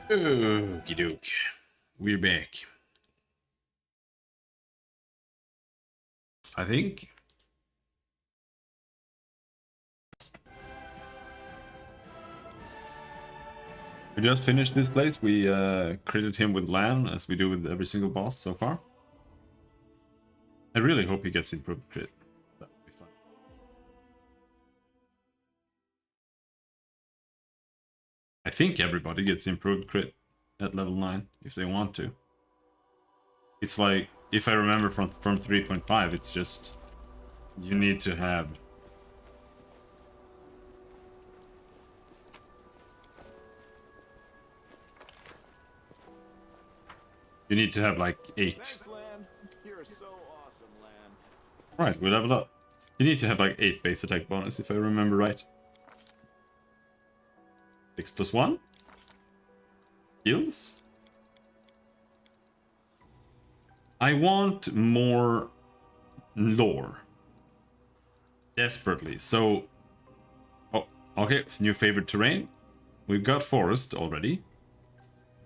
Okie doke. We're back. I think. We just finished this place. We critted him with LAN, as we do with every single boss so far. I really hope he gets improved crit. That would be fun. I think everybody gets improved crit at level 9, if they want to. It's like, if I remember from 3.5, it's just... You need to have... You need to have like 8. Thanks, Lan. You're so awesome, Lan. Right, we leveled up. You need to have like 8 base attack bonus, if I remember right. 6 plus 1? Heals? I want more lore. Desperately. So... Oh, okay, new favorite terrain. We've got forest already.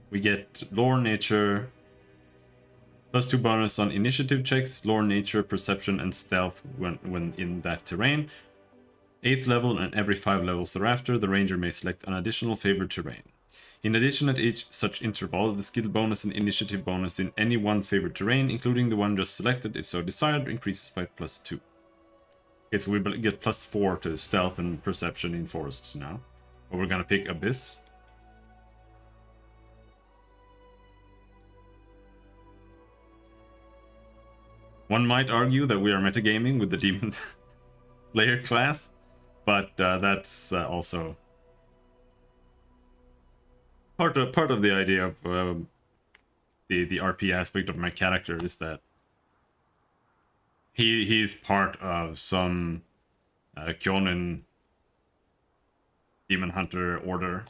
We get lore, nature... +2 bonus on initiative checks, lore, nature, perception, and stealth when in that terrain. 8th level and every 5 levels thereafter, the ranger may select an additional favored terrain. In addition, at each such interval, the skill bonus and initiative bonus in any one favored terrain, including the one just selected, if so desired, increases by +2. Okay, so we get +4 to stealth and perception in forests now. But we're gonna pick Abyss. One might argue that we are metagaming with the Demonslayer class, but that's also part of the idea of the RP aspect of my character is that he's part of some Kyonin demon hunter order,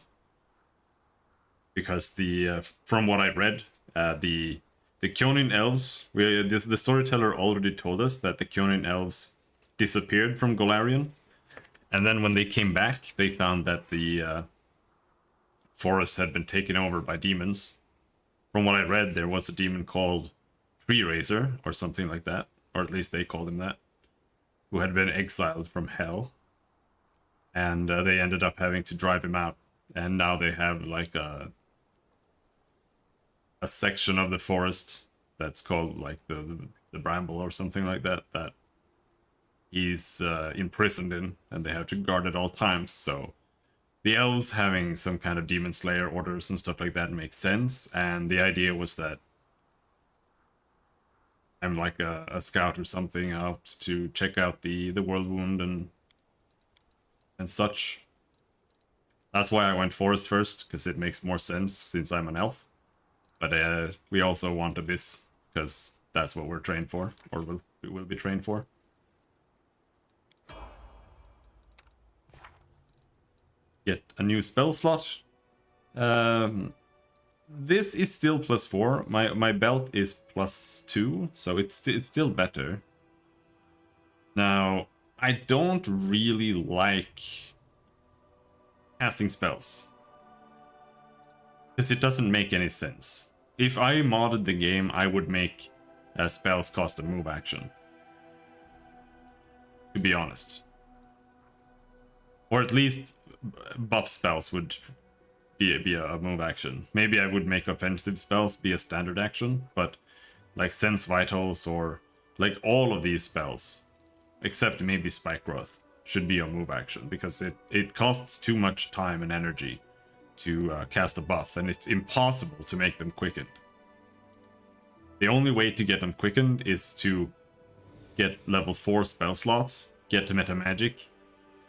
because the from what I read, the Kyonin elves, the storyteller already told us that the Kyonin elves disappeared from Golarion, and then when they came back, they found that the forest had been taken over by demons. From what I read, there was a demon called Tree Raiser, or something like that, or at least they called him that, who had been exiled from hell, and they ended up having to drive him out, and now they have like a section of the forest that's called like the bramble or something like that, that he's imprisoned in, and they have to guard at all times. So the elves having some kind of Demonslayer orders and stuff like that makes sense, and the idea was that I'm like a scout or something out to check out the world wound and such. That's why I went forest first, because it makes more sense since I'm an elf. But we also want Abyss, because that's what we're trained for, or will be trained for. Get a new spell slot. This is still +4. My belt is +2, so it's still better. Now, I don't really like casting spells, because it doesn't make any sense. If I modded the game, I would make spells cost a move action, to be honest. Or at least buff spells would be a move action. Maybe I would make offensive spells be a standard action, but like Sense Vitals or like all of these spells, except maybe Spike Growth, should be a move action, because it costs too much time and energy to cast a buff, and it's impossible to make them quickened. The only way to get them quickened is to get level 4 spell slots, get to meta magic,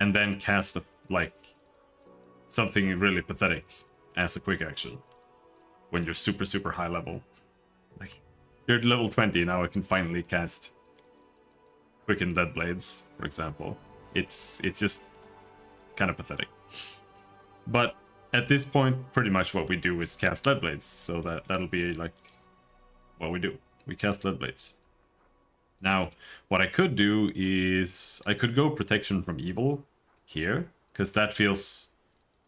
and then cast like something really pathetic as a quick action when you're super high level. Like, you're at level 20 now, I can finally cast Quickened Lead Blades, for example. It's just kind of pathetic. But at this point, pretty much what we do is cast Lead Blades, so that'll be like what we do. We cast Lead Blades. Now, what I could do is I could go Protection from Evil here, because that feels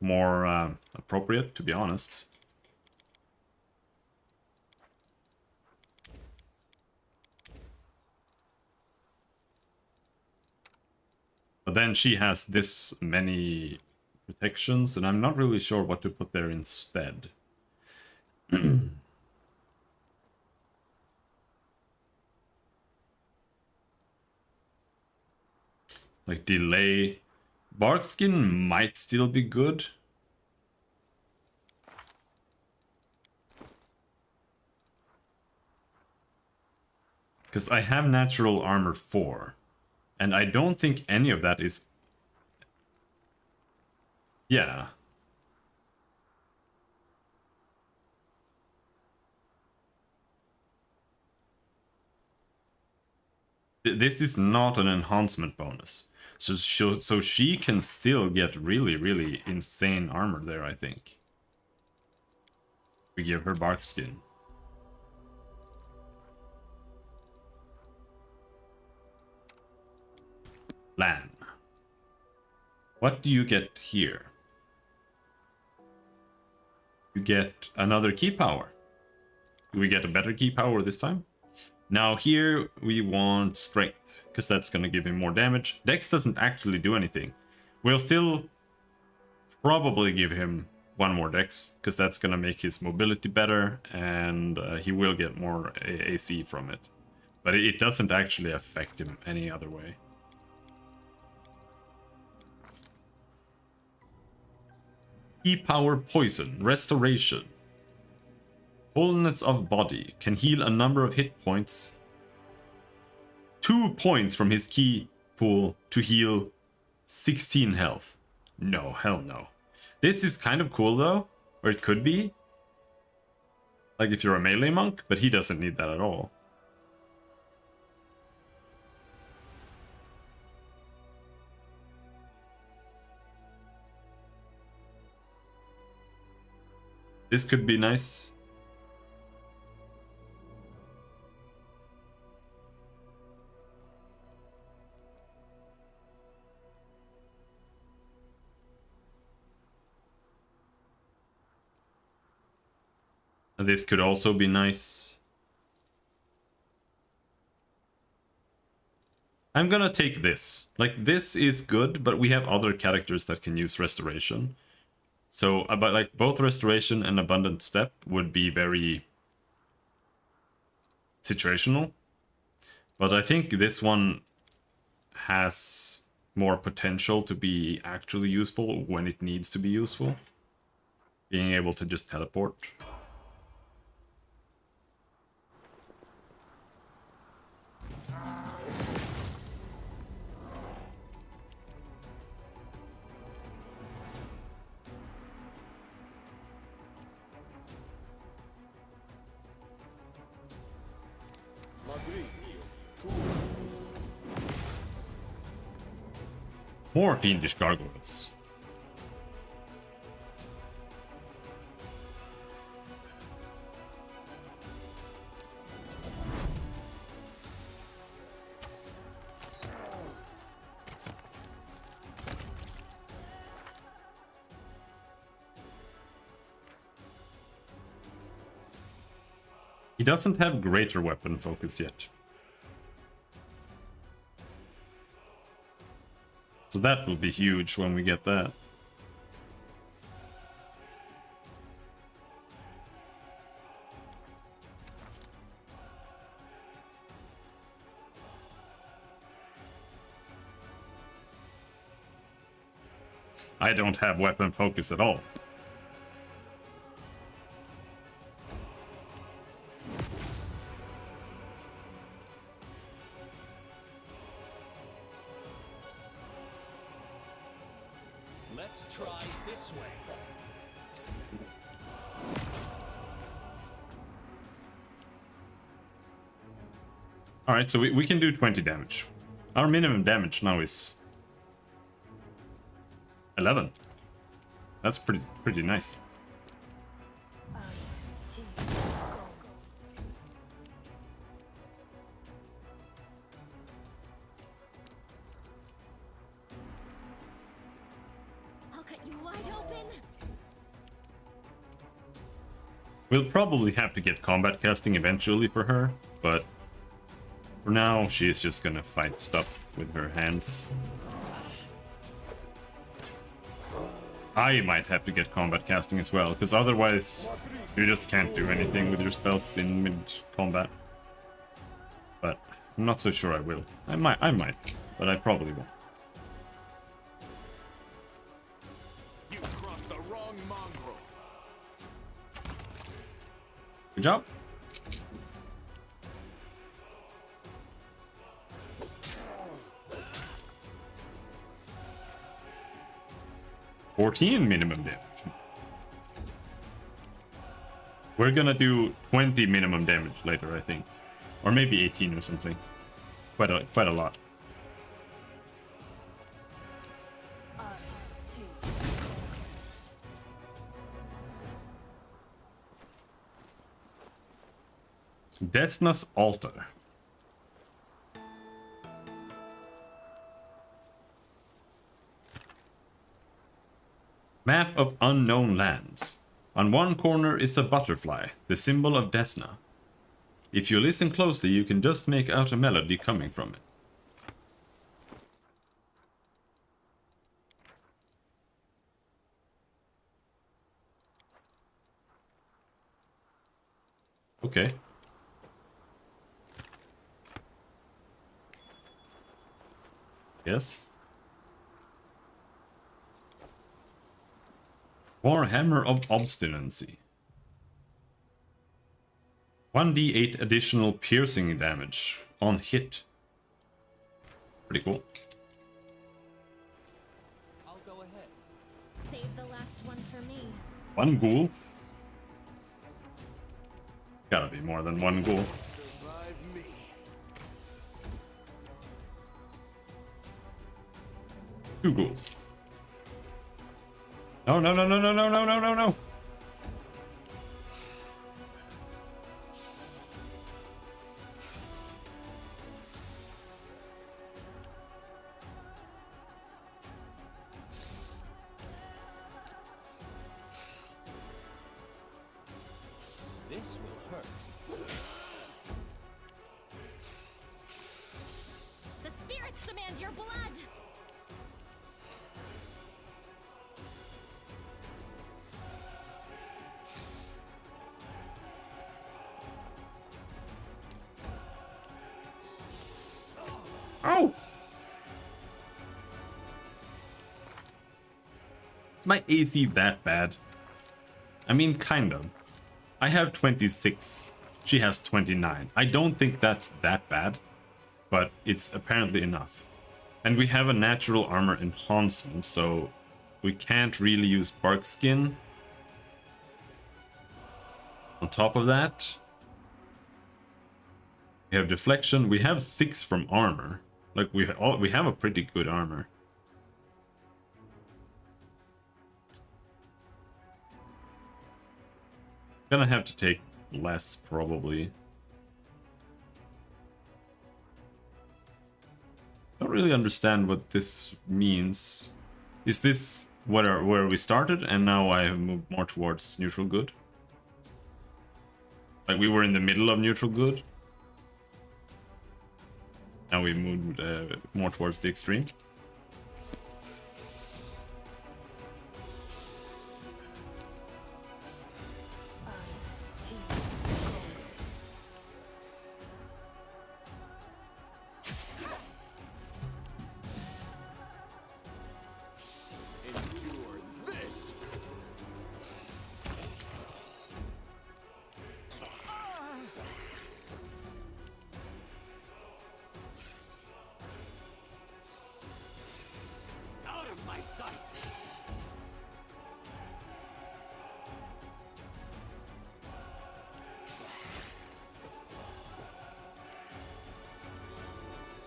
more appropriate, to be honest. But then she has this many protections, and I'm not really sure what to put there instead. Like delay. Bark skin might still be good. Because I have natural armor 4. And I don't think any of that is... Yeah. This is not an enhancement bonus. So she can still get really, really insane armor there, I think. We give her bark skin. Lan. What do you get here? You get another key power. Do we get a better key power this time? Now here we want strength, because that's going to give him more damage. Dex doesn't actually do anything. We'll still probably give him one more dex, because that's going to make his mobility better, and he will get more AC from it. But it doesn't actually affect him any other way. Key power poison, restoration. Wholeness of body can heal a number of hit points. 2 points from his key pool to heal 16 health. No, hell no. This is kind of cool though, or it could be. Like if you're a melee monk, but he doesn't need that at all. This could be nice. And this could also be nice. I'm gonna take this. Like, this is good, but we have other characters that can use restoration. So, about like both restoration and abundant step would be very situational. But I think this one has more potential to be actually useful when it needs to be useful. Being able to just teleport. More fiendish gargoyles. He doesn't have greater weapon focus yet. So that will be huge when we get that. I don't have weapon focus at all. Let's try this way. Alright, so we can do 20 damage. Our minimum damage now is 11. That's pretty nice. We'll probably have to get combat casting eventually for her, but for now she is just gonna fight stuff with her hands. I might have to get combat casting as well, because otherwise you just can't do anything with your spells in mid-combat. But I'm not so sure I will. I might, but I probably won't. You crossed the wrong mongrel. Good job. $14 minimum damage. We're gonna do 20 minimum damage later, I think. Or maybe 18 or something. Quite a lot. Desna's Altar. Map of unknown lands. On one corner is a butterfly, the symbol of Desna. If you listen closely, you can just make out a melody coming from it. Okay. Yes. Warhammer of Obstinacy. 1d8 additional piercing damage on hit. Pretty cool. I'll go ahead. Save the last one for me. One ghoul. Gotta be more than one ghoul. Survive me. Two ghouls. No, no, no, no, no, no, no, no, no, no. This will hurt. The spirits demand your blood! Ow! Is my AC that bad? I mean, kind of. I have 26. She has 29. I don't think that's that bad, but it's apparently enough. And we have a natural armor enhancement, so we can't really use bark skin. On top of that, we have deflection. We have 6 from armor. Like we have a pretty good armor. Gonna have to take less probably. Don't really understand what this means. Is this where we started and now I have moved more towards neutral good? Like we were in the middle of neutral good. Now we moved more towards the extreme. Endure this. Out of my sight.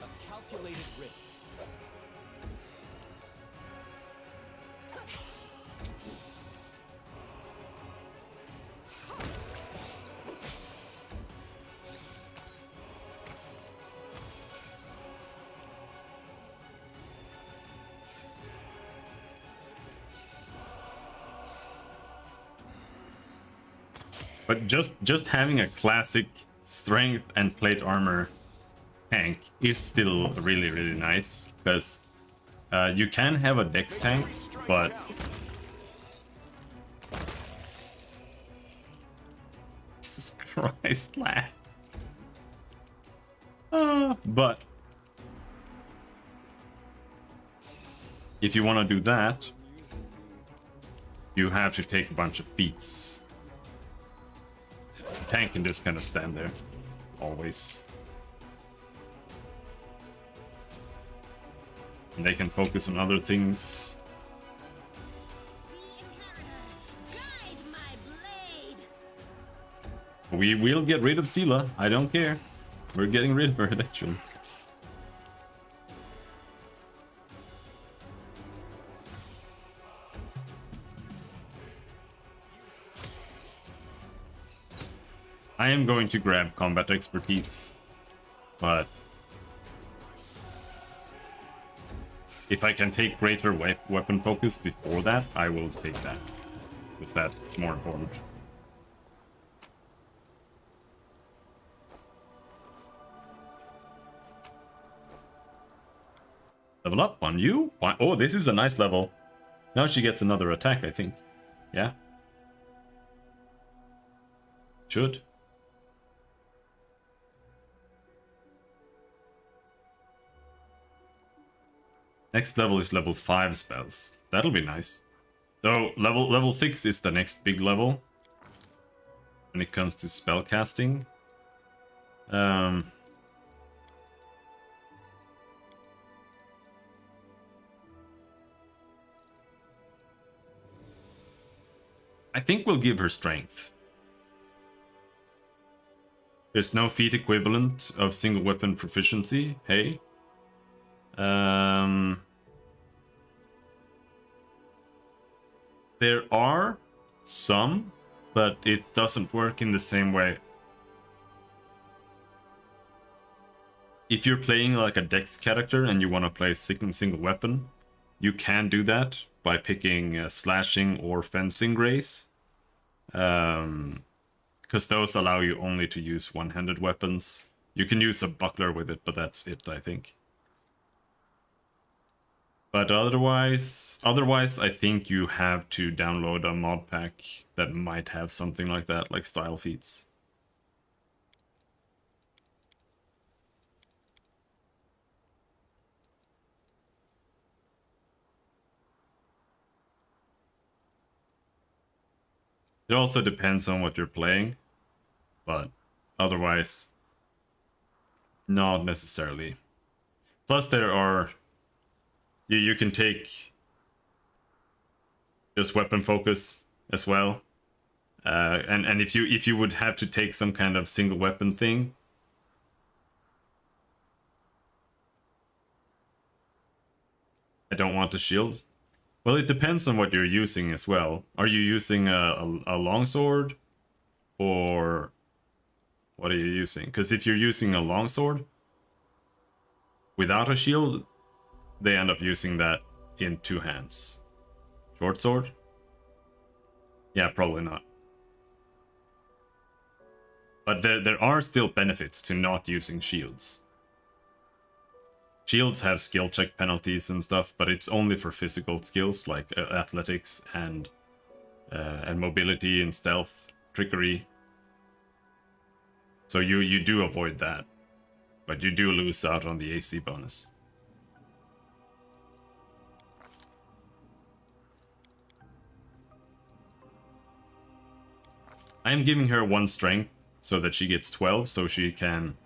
A calculated risk. But just having a classic strength and plate armor tank is still really nice, because you can have a dex tank, but Christ, lad. But if you want to do that, you have to take a bunch of feats. The tank can just kind of stand there, always. And they can focus on other things. Guide my blade. We will get rid of Sela. I don't care. We're getting rid of her, actually. I am going to grab combat expertise, but if I can take greater weapon focus before that, I will take that, because that's more important. Level up on you? Oh, this is a nice level. Now she gets another attack, I think. Yeah. Should. Next level is level 5 spells. That'll be nice. So level 6 is the next big level when it comes to spell casting. I think we'll give her strength. There's no feat equivalent of single weapon proficiency. Hey. There are some, but it doesn't work in the same way. If you're playing like a dex character and you want to play single weapon, you can do that by picking slashing or fencing grace. Because those allow you only to use one-handed weapons. You can use a buckler with it, but that's it, I think. But otherwise, I think you have to download a mod pack that might have something like that, like style feats. It also depends on what you're playing, but otherwise, not necessarily. Plus, there are you can take just weapon focus as well, and if you would have to take some kind of single weapon thing, I don't want the shield. Well, it depends on what you're using as well. Are you using a longsword, or what are you using? Because if you're using a longsword without a shield, they end up using that in two hands. Short sword? Yeah, probably not. But there are still benefits to not using shields. Shields have skill check penalties and stuff, but it's only for physical skills like athletics and mobility and stealth, trickery. So you do avoid that, but you do lose out on the AC bonus. I am giving her 1 strength so that she gets 12, so she can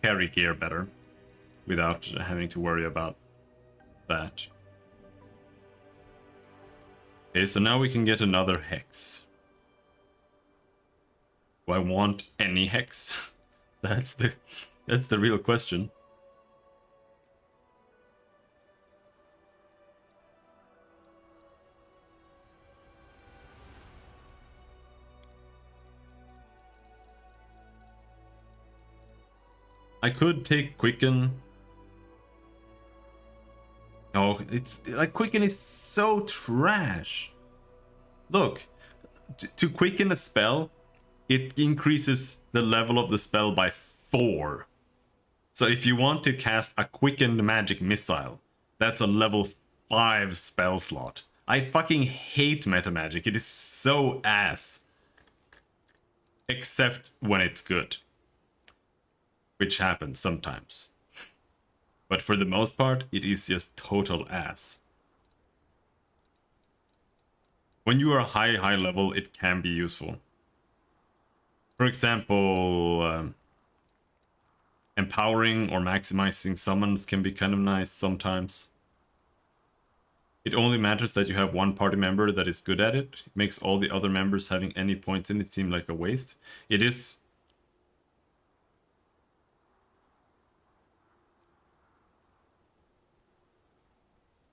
carry gear better without having to worry about that. Okay, so now we can get another hex. Do I want any hex? That's the real question. I could take Quicken. No, it's like Quicken is so trash. Look, to quicken a spell, it increases the level of the spell by 4. So if you want to cast a quickened magic missile, that's a level 5 spell slot. I fucking hate meta magic. It is so ass. except when it's good, which happens sometimes. But for the most part, it is just total ass. When you are high level, it can be useful. For example, empowering or maximizing summons can be kind of nice sometimes. It only matters that you have one party member that is good at it. It makes all the other members having any points in it seem like a waste. It is...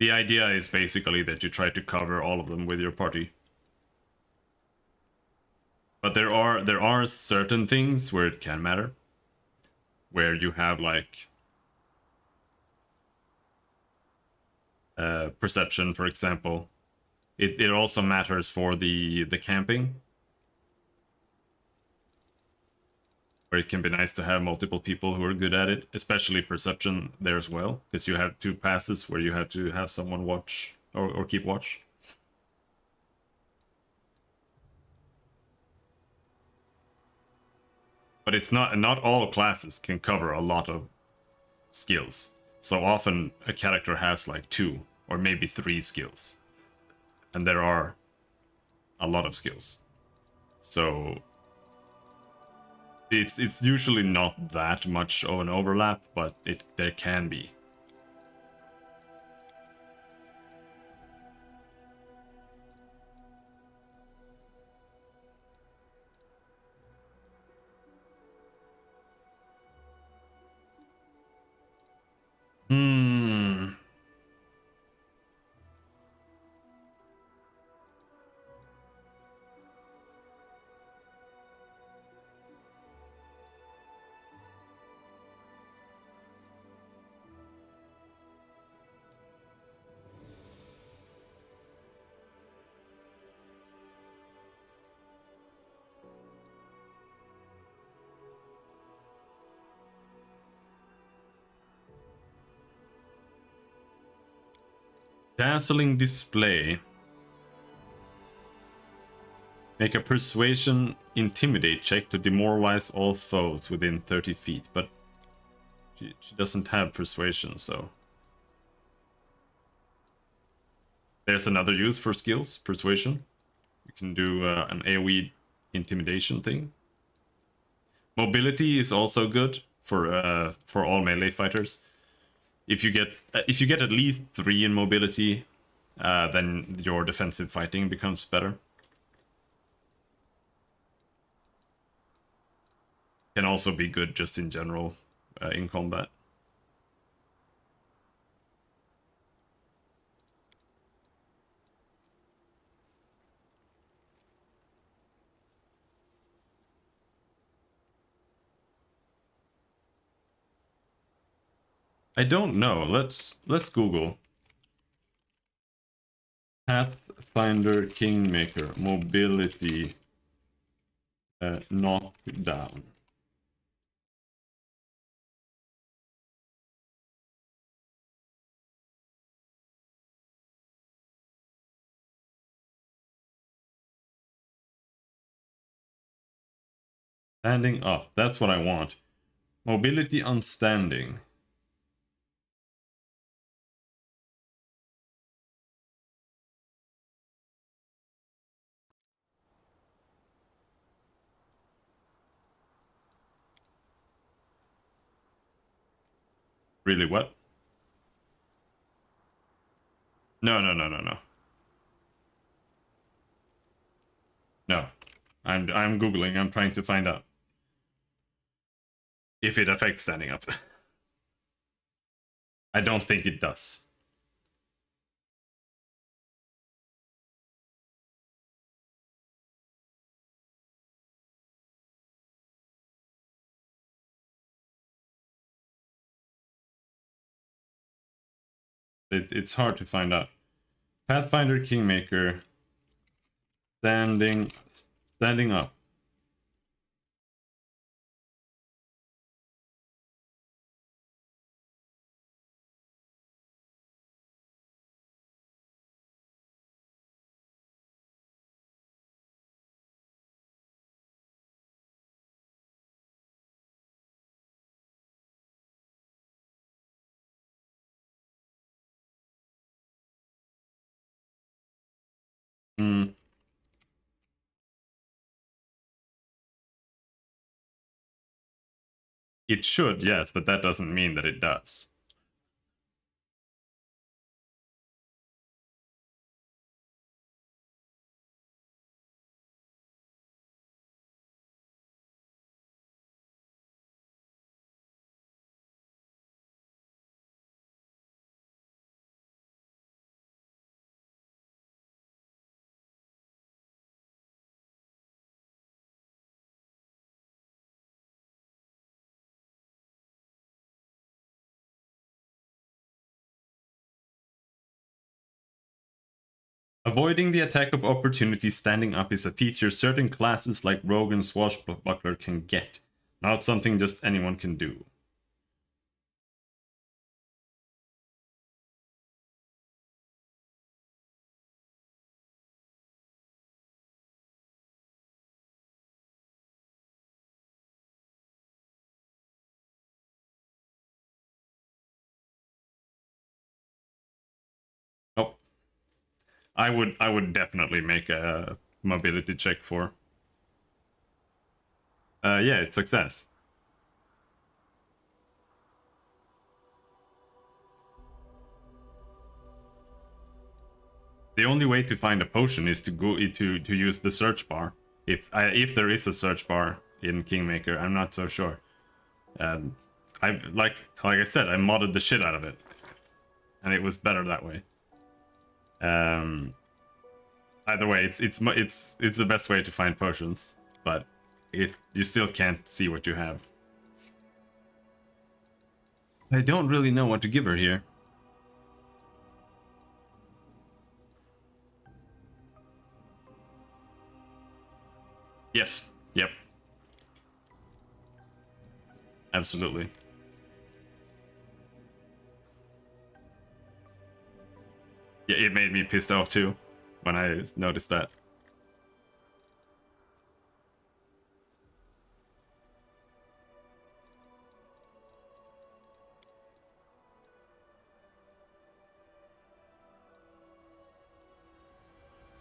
The idea is basically that you try to cover all of them with your party. But there are certain things where it can matter. Where you have like perception, for example. It also matters for the camping. Where it can be nice to have multiple people who are good at it, especially perception there as well, because you have 2 passes where you have to have someone watch or keep watch. But it's not all classes can cover a lot of skills. So often a character has like 2 or maybe 3 skills. And there are a lot of skills. So it's usually not that much of an overlap, but there can be. Hmm. Dazzling display. Make a persuasion intimidate check to demoralize all foes within 30 feet, but she doesn't have persuasion, so... There's another use for skills, persuasion. You can do an AoE intimidation thing. Mobility is also good for all melee fighters. If you get at least 3 in mobility, then your defensive fighting becomes better. Can also be good just in general in combat. I don't know. Let's Google. Pathfinder Kingmaker mobility knockdown. Standing up. That's what I want. Mobility on standing. Really, what? No. No. I'm Googling. I'm trying to find out if it affects standing up. I don't think it does. It's hard to find out. Pathfinder Kingmaker standing up. It should, yes, but that doesn't mean that it does. Avoiding the attack of opportunity standing up is a feature certain classes like Rogue and Swashbuckler can get, not something just anyone can do. Nope. I would definitely make a mobility check for. Yeah, it's success. The only way to find a potion is to go to use the search bar. If there is a search bar in Kingmaker, I'm not so sure. I like I said, I modded the shit out of it, and it was better that way. Either way, it's the best way to find potions, but you still can't see what you have. I don't really know what to give her here. Yes. Yep. Absolutely. Yeah, it made me pissed off too when I noticed that.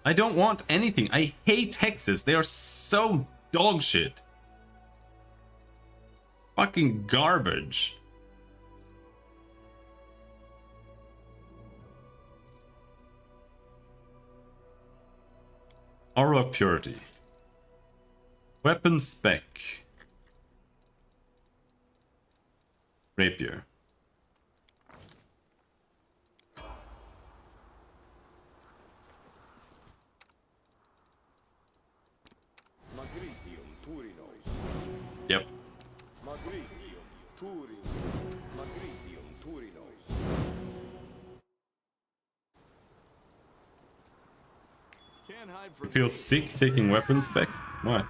I don't want anything. I hate hexes. They are so dog shit. Fucking garbage. Aura of Purity. Weapon spec. Rapier. Yep. You feel sick taking weapon spec? Why?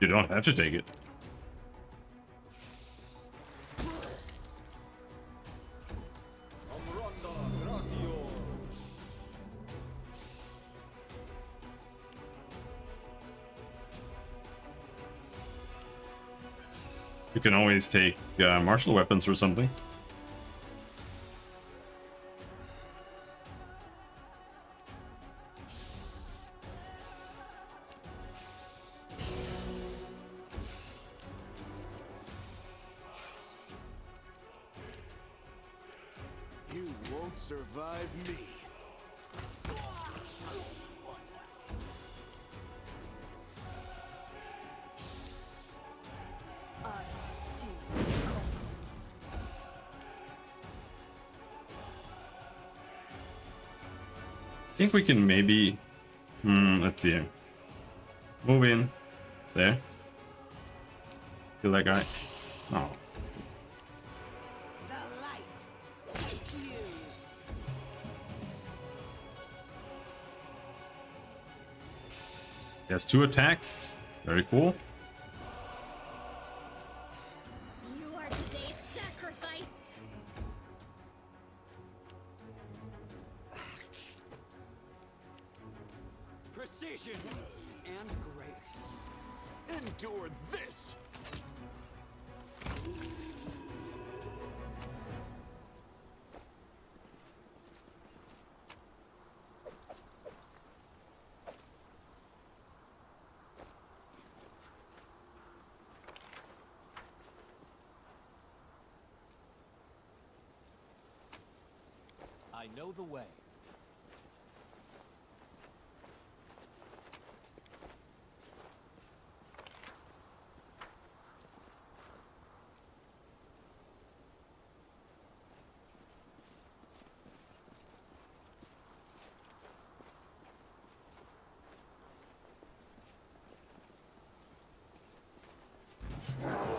You don't have to take it. You can always take martial weapons or something. You won't survive me. I think we can maybe... let's see here. Move in. There. Kill that guy. Oh. The light. Take you. He has 2 attacks. Very cool. You are today's sacrifice. Precision and grace. Endure this. know the way.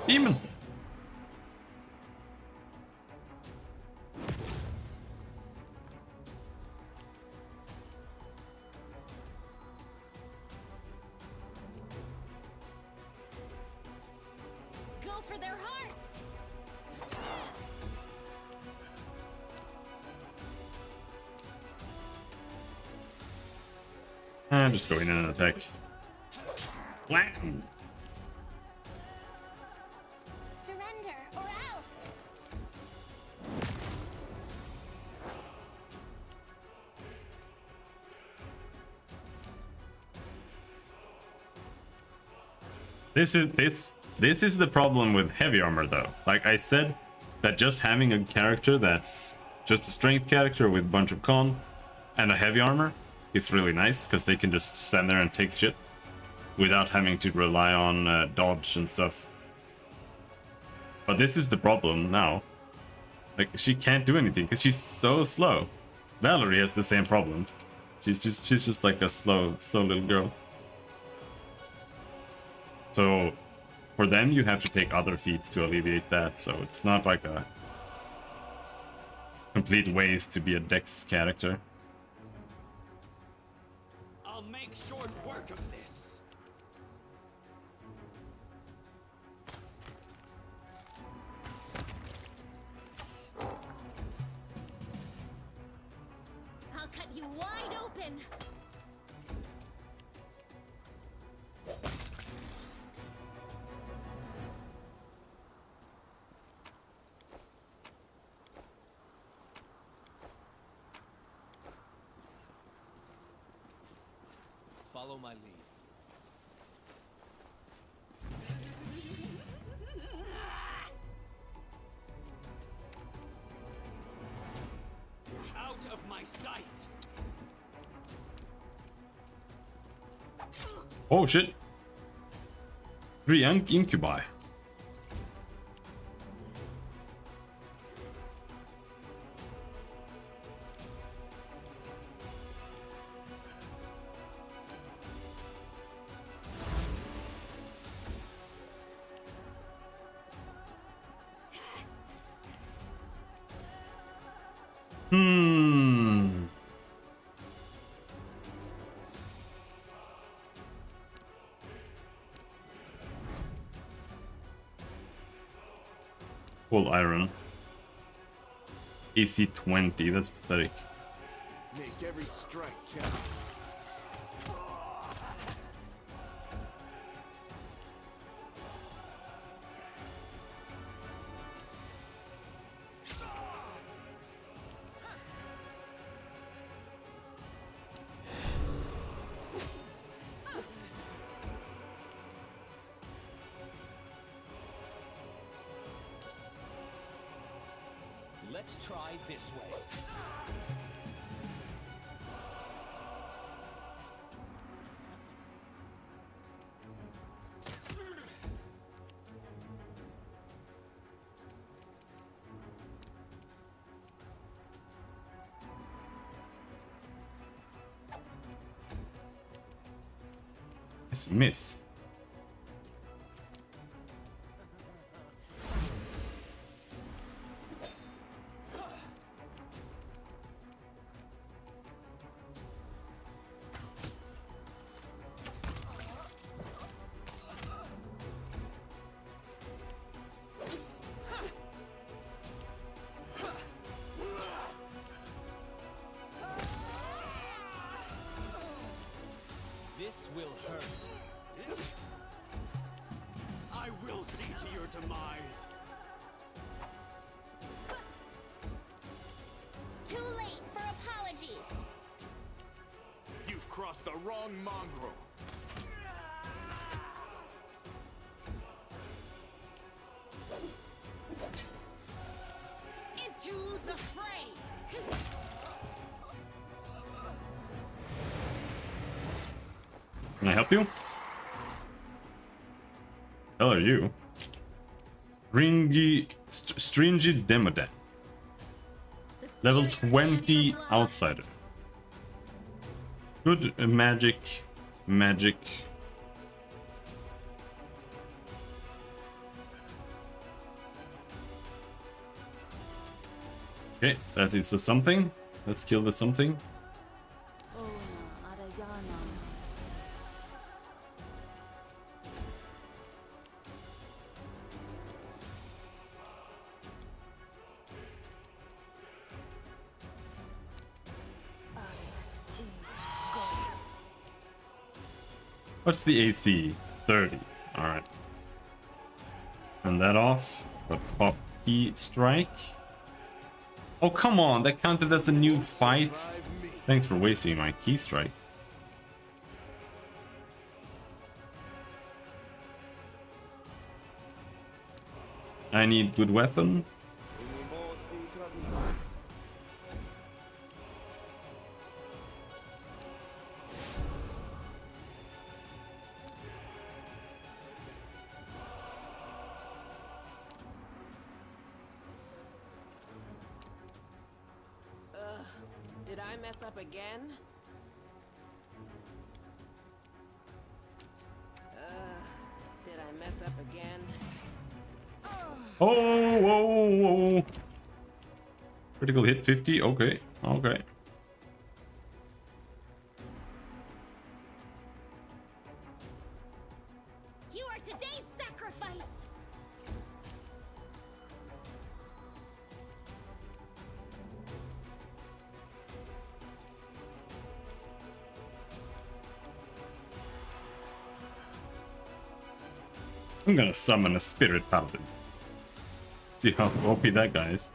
Demon! Go for their hearts! I'm just going in and attack. Whack! Surrender or else! This is the problem with heavy armor though. Like I said, that just having a character that's just a strength character with a bunch of con and a heavy armor is really nice because they can just stand there and take shit without having to rely on dodge and stuff. But this is the problem now. Like she can't do anything because she's so slow. Valerie has the same problem. She's just like a slow little girl. So for them, you have to take other feats to alleviate that. So it's not like a complete waste to be a dex character. I'll make short work of this. I'll cut you wide open! Follow my lead. Out of my sight! Oh shit! 3 incubi. Full iron. AC 20, that's pathetic. Make every strike count. Let's try this way. It's a miss. This will hurt. I will see to your demise. Too late for apologies! You've crossed the wrong mongrel. Into the fray! Can I help you? Hell are you? Stringy Demodan. The Level spirit 20 can handle blood. outsider. Good magic. Magic. Okay, that is a something. Let's kill the something. What's the AC? 30. Alright. Turn that off. But pop key strike. Oh, come on. That counted as a new fight. Thanks for wasting my key strike. I need good weapon. Did I mess up again? Did I mess up again? Oh, whoa, whoa. Critical hit 50. Okay, okay. You are today's sacrifice. I'm gonna summon a spirit paladin. See how OP that guy is.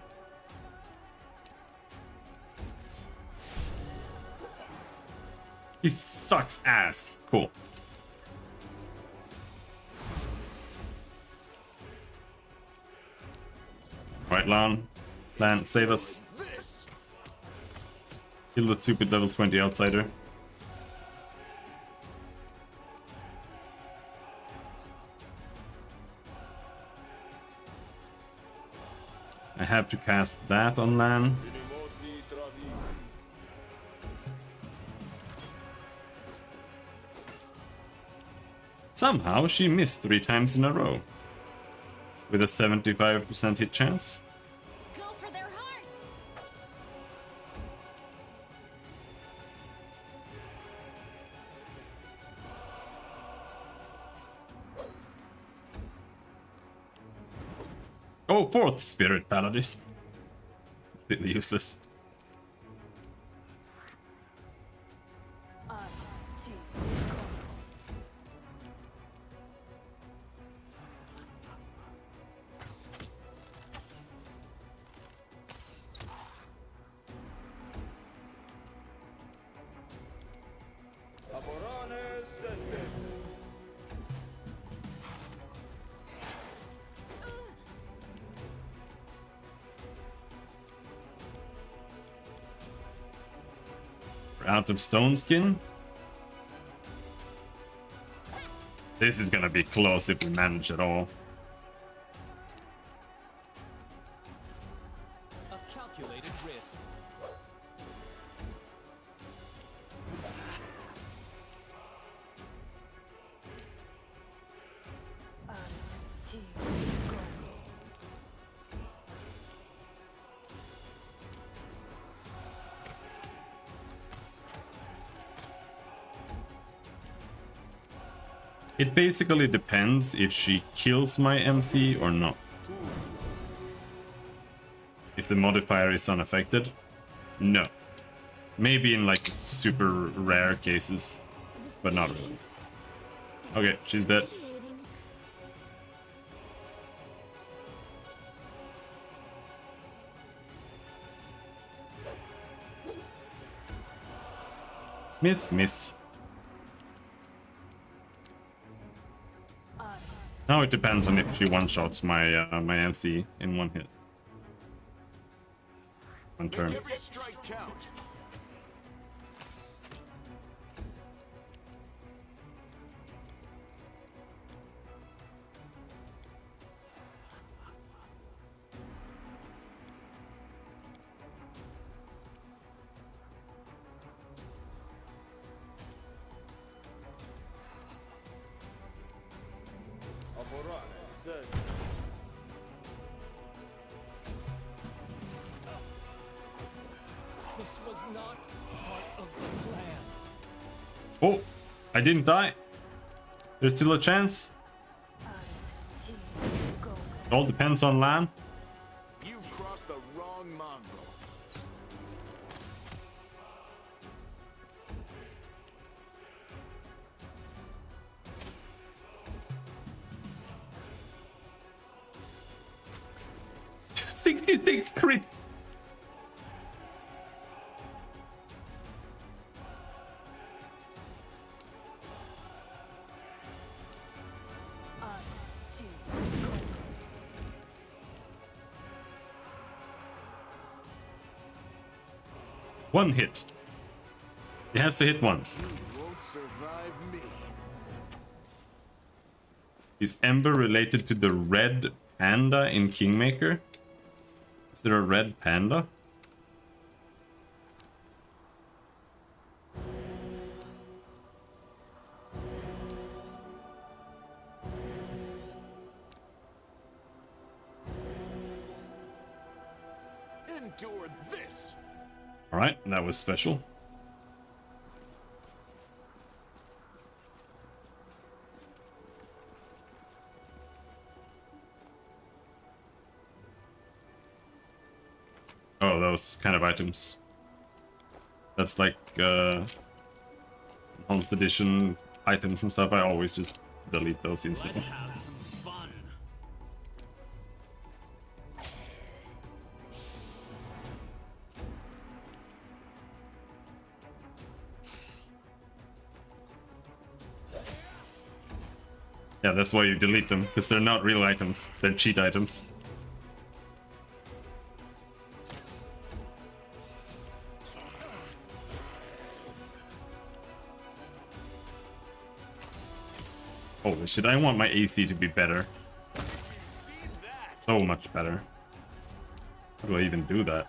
He sucks ass. Cool. Alright, Lan. Lan, save us. Kill the stupid level 20 outsider. I have to cast that on Lan. Somehow she missed 3 times in a row. With a 75% hit chance. Go for their hearts. Oh, 4th spirit paladin. Completely useless. We're out of stone skin. This is gonna be close if we manage at all. A calculated risk. It basically depends if she kills my MC or not. If the modifier is unaffected, no. Maybe in like super rare cases, but not really. Okay, she's dead. Miss. Now it depends on if she one-shots my my MC in one hit. One turn. Every strike count. This was not part of the plan. Oh, I didn't die. There's still a chance. It all depends on Lan. You've crossed the wrong mongrel. $66 crit. One hit. It has to hit once. You won't survive me. Is Ember related to the red panda in Kingmaker? Is there a red panda? Endure this. Alright, that was special. Oh, those kind of items. That's like Enhanced Edition items and stuff. I always just delete those instantly. Let's have some fun. Yeah, that's why you delete them, because they're not real items. They're cheat items. Holy shit, I want my AC to be better. So much better. How do I even do that?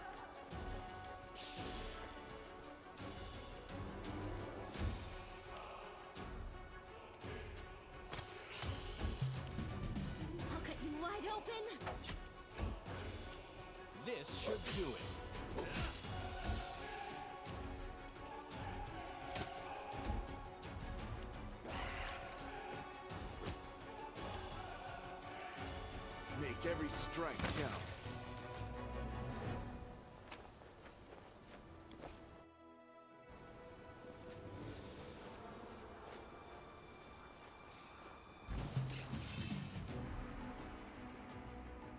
I'll cut you wide open. This should do it. Make every strike count.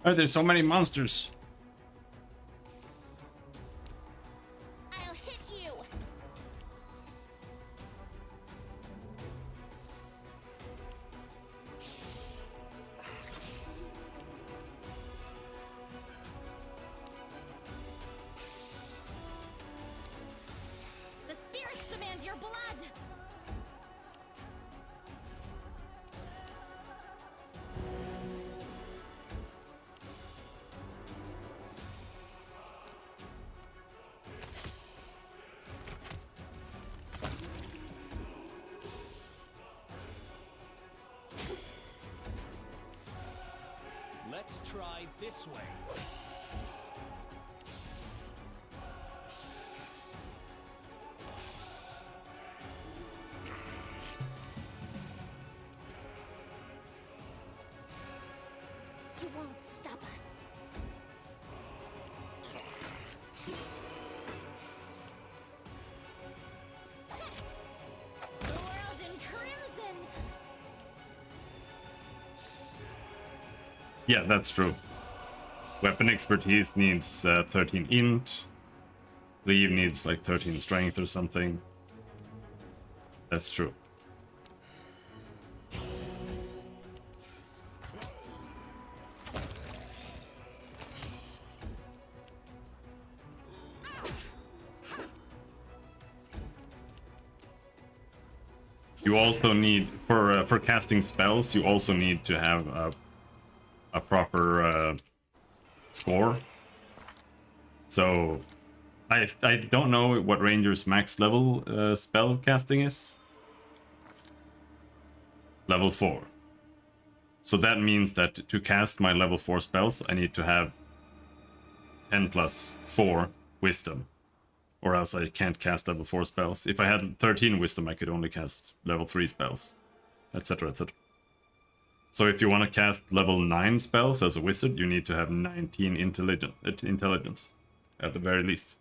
Oh, there's so many monsters. I'll hit you. The spirits demand your blood. Let's try this way. You won't stop us. The world in crimson. Yeah, that's true. Weapon expertise needs 13 int. Cleave needs like 13 strength or something. That's true. You also need, for casting spells, you also need to have a proper score. So I don't know what Ranger's max level spell casting is. Level 4. So that means that to cast my level 4 spells, I need to have 10 plus 4 wisdom. Or else I can't cast level 4 spells. If I had 13 wisdom, I could only cast level 3 spells, etc, etc. So if you want to cast level 9 spells as a wizard, you need to have 19 intelligence, at the very least.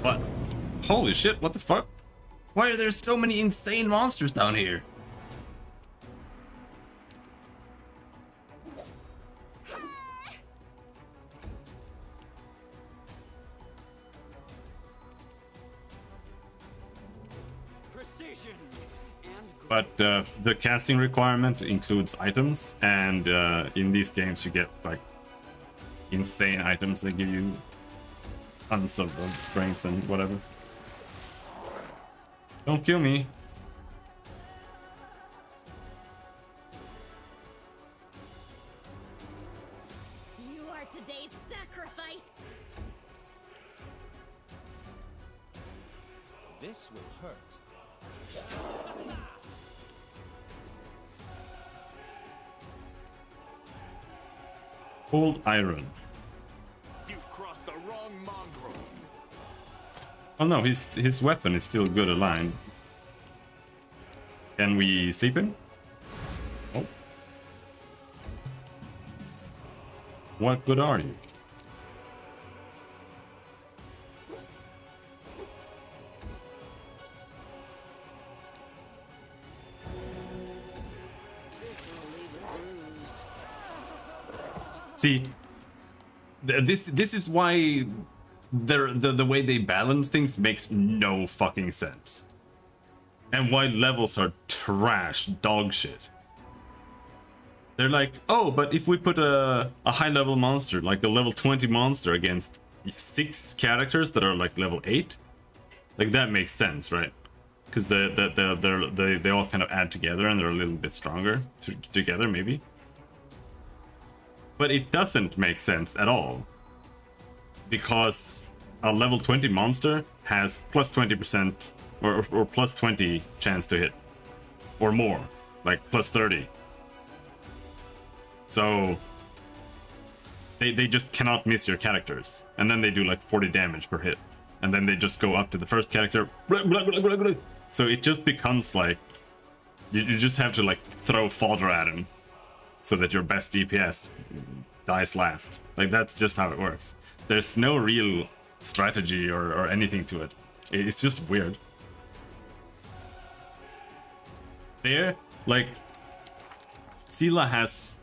What? Holy shit, what the fuck? Why are there so many insane monsters down here? Precision and But the casting requirement includes items, and in these games you get like insane items that give you tons of strength and whatever. Don't kill me. You are today's sacrifice. This will hurt. Cold iron. you've crossed the wrong mongrel. Oh no, his weapon is still good aligned. Can we sleep him? Oh. What good are you? This will leave a bruise. See, this is why the way they balance things makes no fucking sense. And why levels are trash dog shit. They're like, oh, but if we put a high level monster, like a level 20 monster against 6 characters that are like level 8, like that makes sense, right? Because they all kind of add together and they're a little bit stronger together, maybe. But it doesn't make sense at all. Because a level 20 monster has plus 20% or plus 20 chance to hit. Or more. Like plus 30. So they just cannot miss your characters. And then they do like 40 damage per hit. And then they just go up to the first character. So it just becomes like you just have to like throw fodder at him so that your best DPS dies last. Like that's just how it works. There's no real strategy or anything to it. It's just weird. There, like Sela has,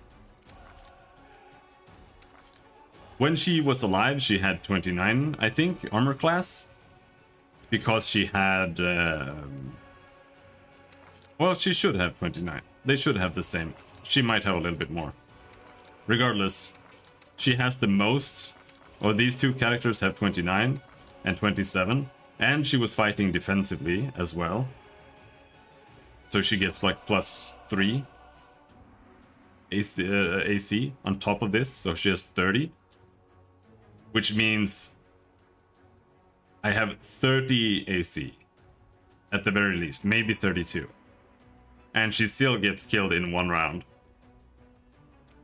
when she was alive, she had 29, I think, armor class. Because she had, well, she should have 29. They should have the same. She might have a little bit more. Regardless, she has the most, or these two characters have 29 and 27. And she was fighting defensively as well. So she gets like plus 3 AC on top of this. So she has 30. Which means I have 30 AC. At the very least. Maybe 32. And she still gets killed in one round.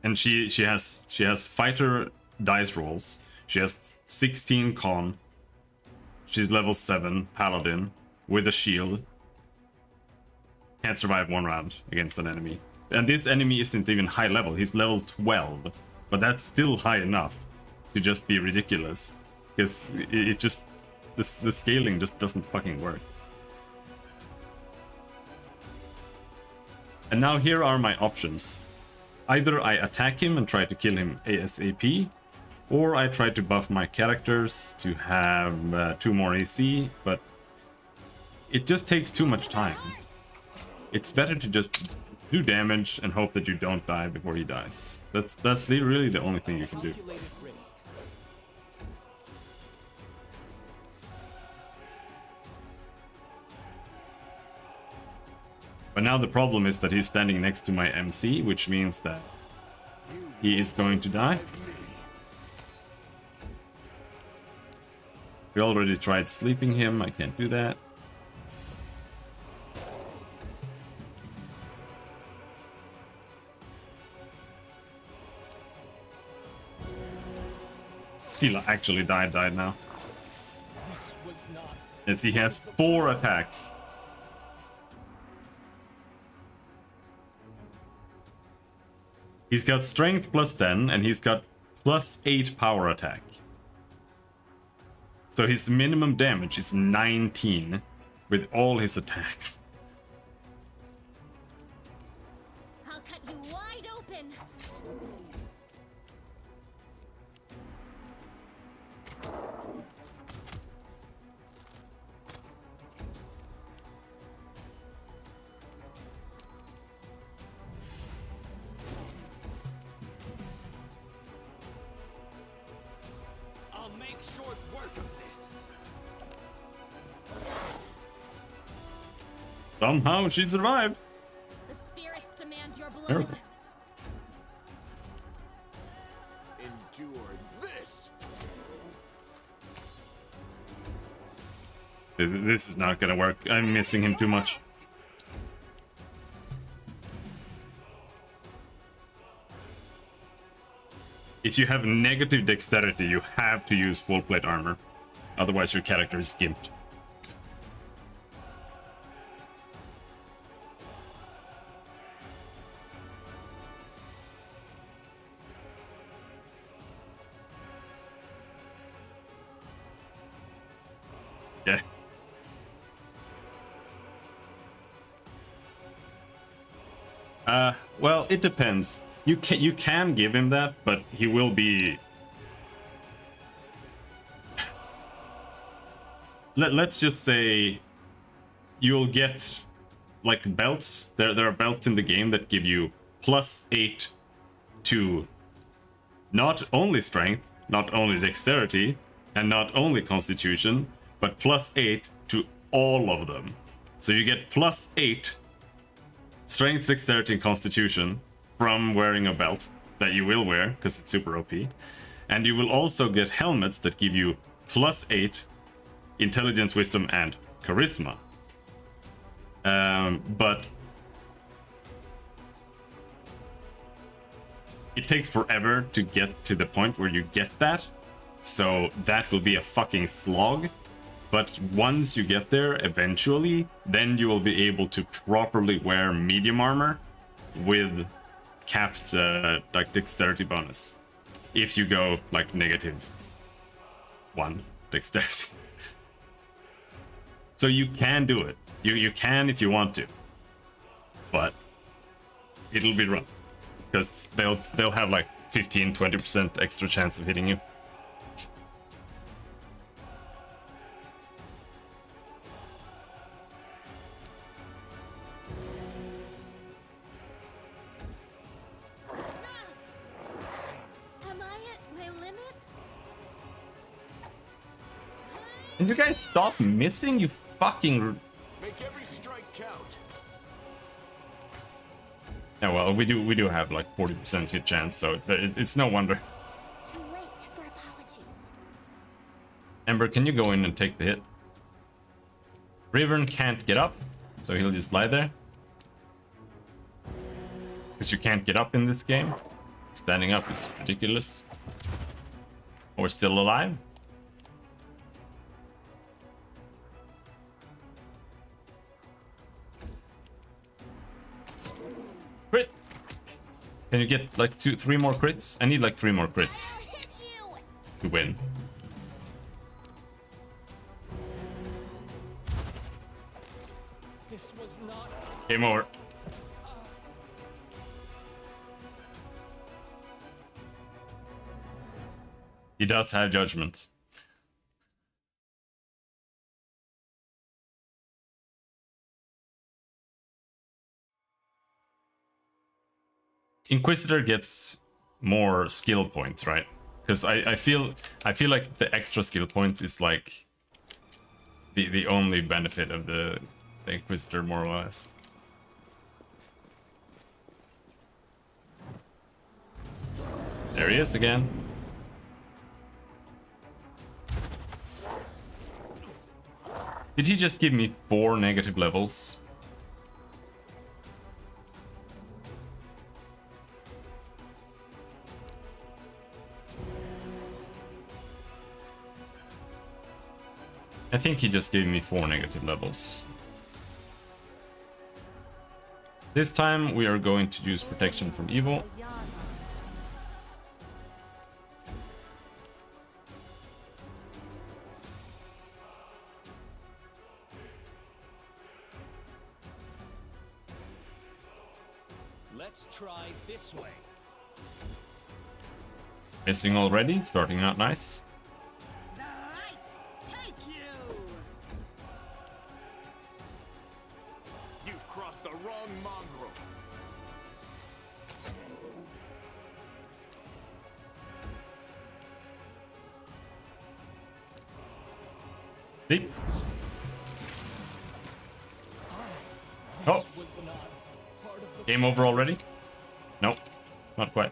And she has fighter dice rolls. She has 16 con. She's level 7 paladin with a shield. Can't survive one round against an enemy. And this enemy isn't even high level. He's level 12. But that's still high enough to just be ridiculous. Because it just the scaling just doesn't fucking work. And now here are my options. Either I attack him and try to kill him ASAP, or I try to buff my characters to have 2 more AC, but it just takes too much time. It's better to just do damage and hope that you don't die before he dies. That's really the only thing you can do. Calculated risk. But now the problem is that he's standing next to my MC, which means that he is going to die. We already tried sleeping him, I can't do that. Tila actually died now. This was not. Let's see, he has 4 attacks. He's got strength plus 10 and he's got plus 8 power attack. So his minimum damage is 19 with all his attacks. I'll cut you wide open. I'll make short work of this. Somehow she survived. The spirits demand your blood. Miracle. Endure this. This is not gonna work. I'm missing him too much. If you have negative dexterity, you have to use full plate armor. Otherwise your character is skimped. Yeah. Well, it depends. You can give him that, but he will be... Let's just say you'll get like belts. There are belts in the game that give you plus 8 to not only strength, not only dexterity, and not only constitution, but plus 8 to all of them. So you get plus 8 strength, dexterity, and constitution from wearing a belt that you will wear because it's super OP. And you will also get helmets that give you plus 8 intelligence, wisdom, and charisma. But it takes forever to get to the point where you get that. So that will be a fucking slog. But once you get there, eventually, then you will be able to properly wear medium armor with capped like dexterity bonus. If you go like -1 dexterity. So you can do it. You can if you want to. But it'll be rough. Because they'll have like 15-20% extra chance of hitting you. Am I at my limit? And you guys stop missing, you fucking... Make every strike count. Yeah, well, we do have like 40% hit chance, so it's no wonder. Too late for apologies. Ember, can you go in and take the hit? Rivern can't get up, so he'll just lie there. Because you can't get up in this game. Standing up is ridiculous. We're still alive. Crit! Can you get like 3 more crits? I need like 3 more crits I'll hit you. to win. This was not. Game over. He does have judgment. Inquisitor gets more skill points, right? Because I feel like the extra skill points is like the only benefit of the Inquisitor, more or less. There he is again. Did he just give me 4 negative levels? I think he just gave me 4 negative levels. This time we are going to use protection from evil. Let's try this way. Missing already, starting out nice. The light take you. You've crossed the wrong mongrel. Deep. Oh, Was not part of the game over already? Nope, not quite.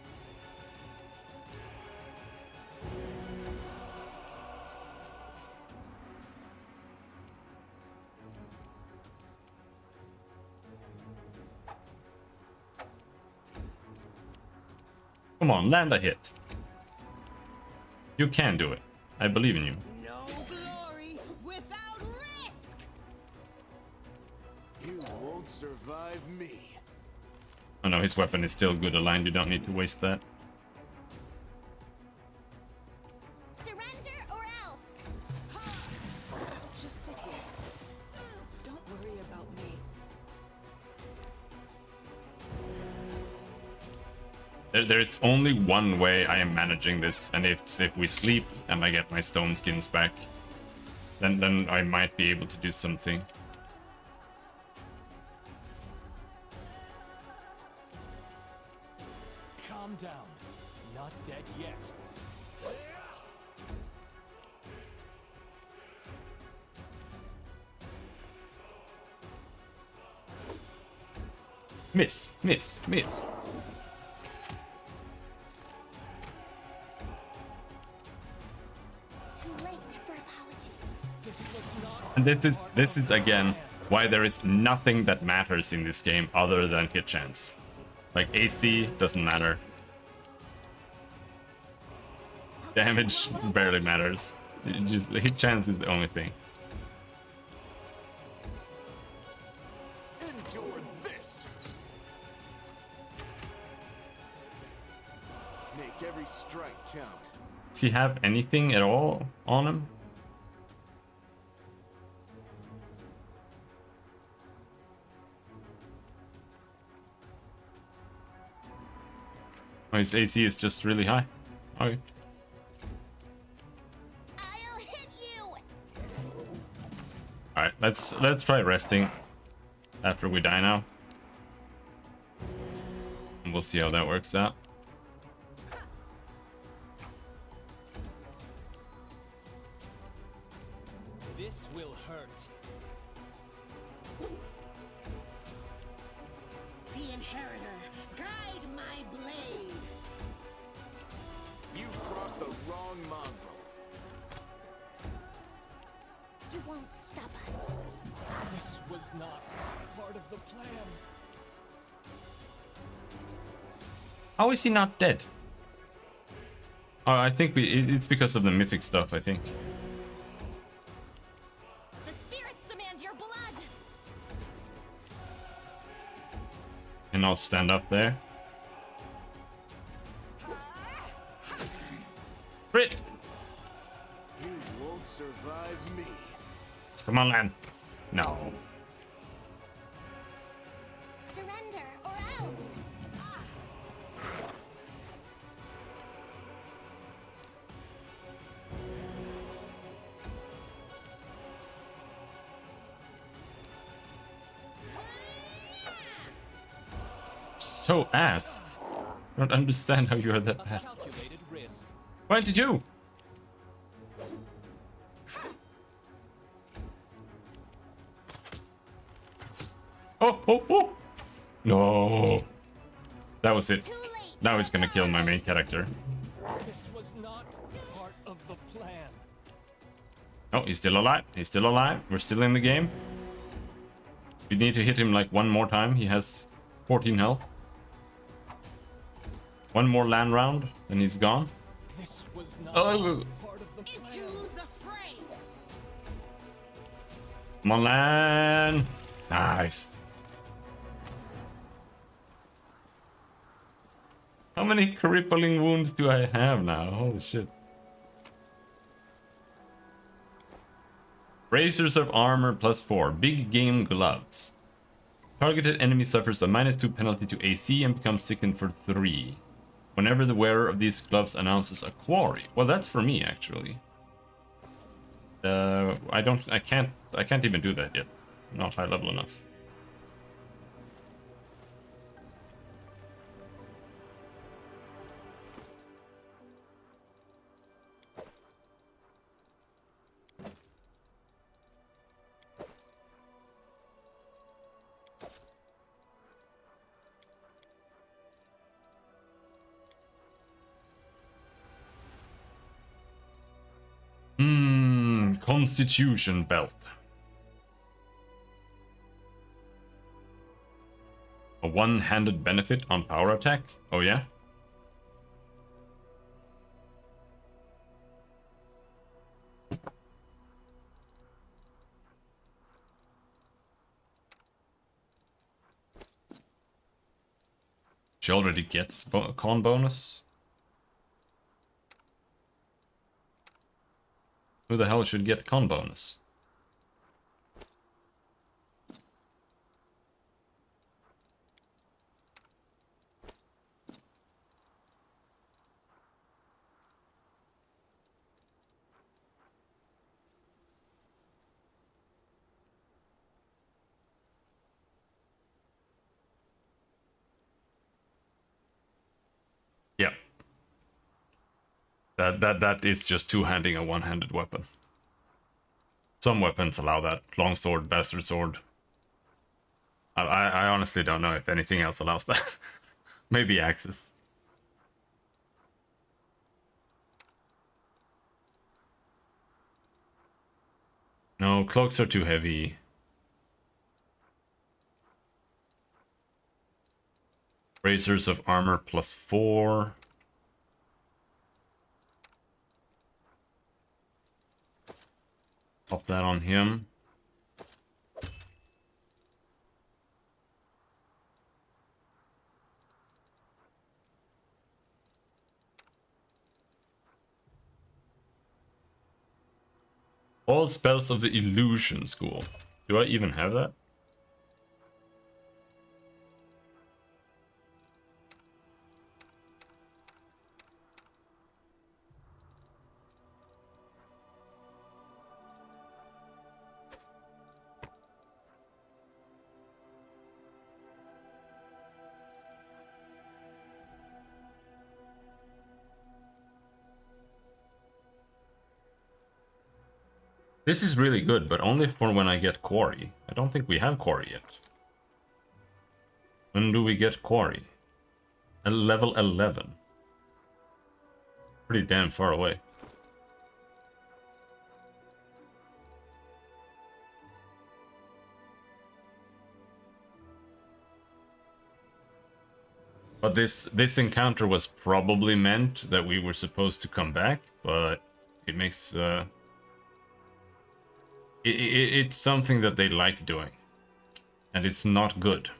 Come on, land a hit. You can do it. I believe in you. No glory without risk. You won't survive me. Oh no, his weapon is still good aligned. You don't need to waste that. Surrender or else. Just sit here. Don't worry about me. There's only one way I am managing this, and if we sleep and I get my stone skins back, then I might be able to do something. calm down. Not dead yet. Miss, miss, miss. Too late for apologies. This was not And this is again why there is nothing that matters in this game other than hit chance. Like AC doesn't matter. Damage barely matters. Just the hit chance is the only thing. Endure this. Make every strike count. Does he have anything at all on him? Oh, his AC is just really high. Okay. I'll hit you. Alright, let's try resting after we die now. And we'll see how that works out. This will hurt. The inheritor, guide my blade. You've crossed the wrong mongrel. You won't stop us. This was not part of the plan. How is he not dead? Oh, I think it's because of the mythic stuff, I think. The spirits demand your blood. Cannot stand up there. Crit! You won't survive me. Come on, land. No. Surrender or else. So ass. I don't understand how you are that bad. Calculated risk. 22! Oh, oh, oh! No! That was it. Too late. Now he's gonna kill my main character. Oh, he's still alive. He's still alive. We're still in the game. We need to hit him like one more time. He has 14 health. One more land round, and he's gone. This was not Oh, part of the plan. Into the fray. come on, land. Nice. How many crippling wounds do I have now? Holy shit. Bracers of armor +4. Big game gloves. Targeted enemy suffers a -2 penalty to AC and becomes sickened for 3. Whenever the wearer of these gloves announces a quarry. Well, that's for me actually. I can't even do that yet. Not high level enough. Constitution belt. A one-handed benefit on power attack? Oh yeah? She already gets con bonus? Who the hell should get con bonus? Yeah. That is just two-handing a one-handed weapon. Some weapons allow that. Longsword, bastard sword. I honestly don't know if anything else allows that. Maybe axes. No, cloaks are too heavy. Bracers of armor +4. Pop that on him. All spells of the illusion school. Do I even have that? This is really good, but only for when I get Quarry. I don't think we have Quarry yet. When do we get Quarry? At level 11. Pretty damn far away. But this encounter was probably meant that we were supposed to come back, but it makes... It's something that they like doing, and it's not good.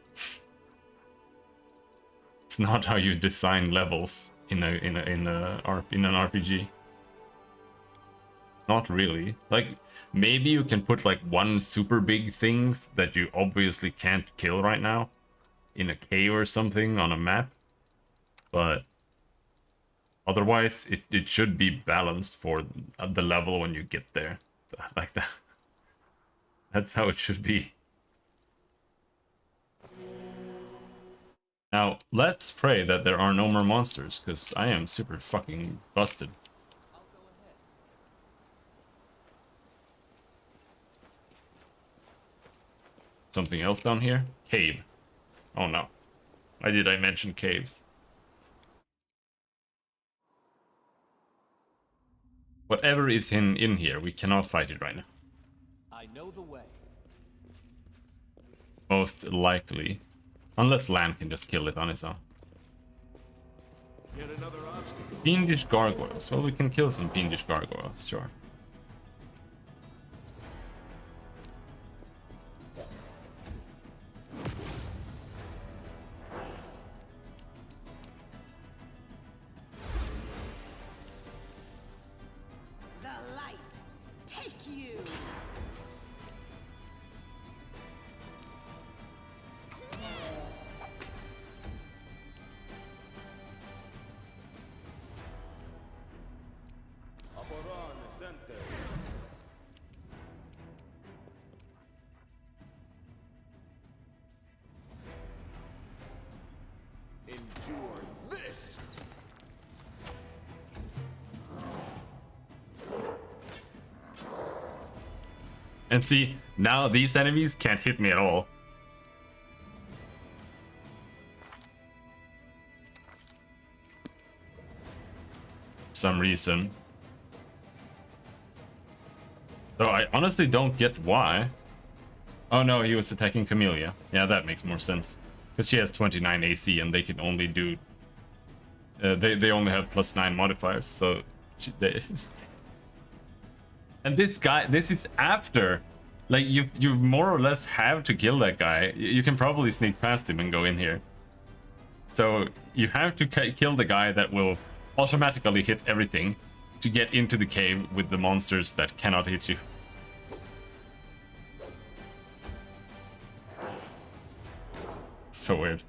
It's not how you design levels in an RPG. Not really. Like, maybe you can put like one super big things that you obviously can't kill right now in a cave or something on a map, but otherwise it should be balanced for the level when you get there, like that. That's how it should be. Now, let's pray that there are no more monsters, because I am super fucking busted. Something else down here? Cave. Oh no. Why did I mention caves? Whatever is in here, we cannot fight it right now. I know the way. Most likely. Unless Lan can just kill it on its own. Yet another obstacle. Fiendish gargoyles. Well, we can kill some fiendish gargoyles, sure. The light, take you. Endure this. And see, now these enemies can't hit me at all. Some reason. Though I honestly don't get why. Oh no, he was attacking Camellia. Yeah, that makes more sense. Because she has 29 AC and they can only do... they only have +9 modifiers, so... And this guy, this is after... Like, you more or less have to kill that guy. You can probably sneak past him and go in here. So, you have to kill the guy that will automatically hit everything to get into the cave with the monsters that cannot hit you. So weird.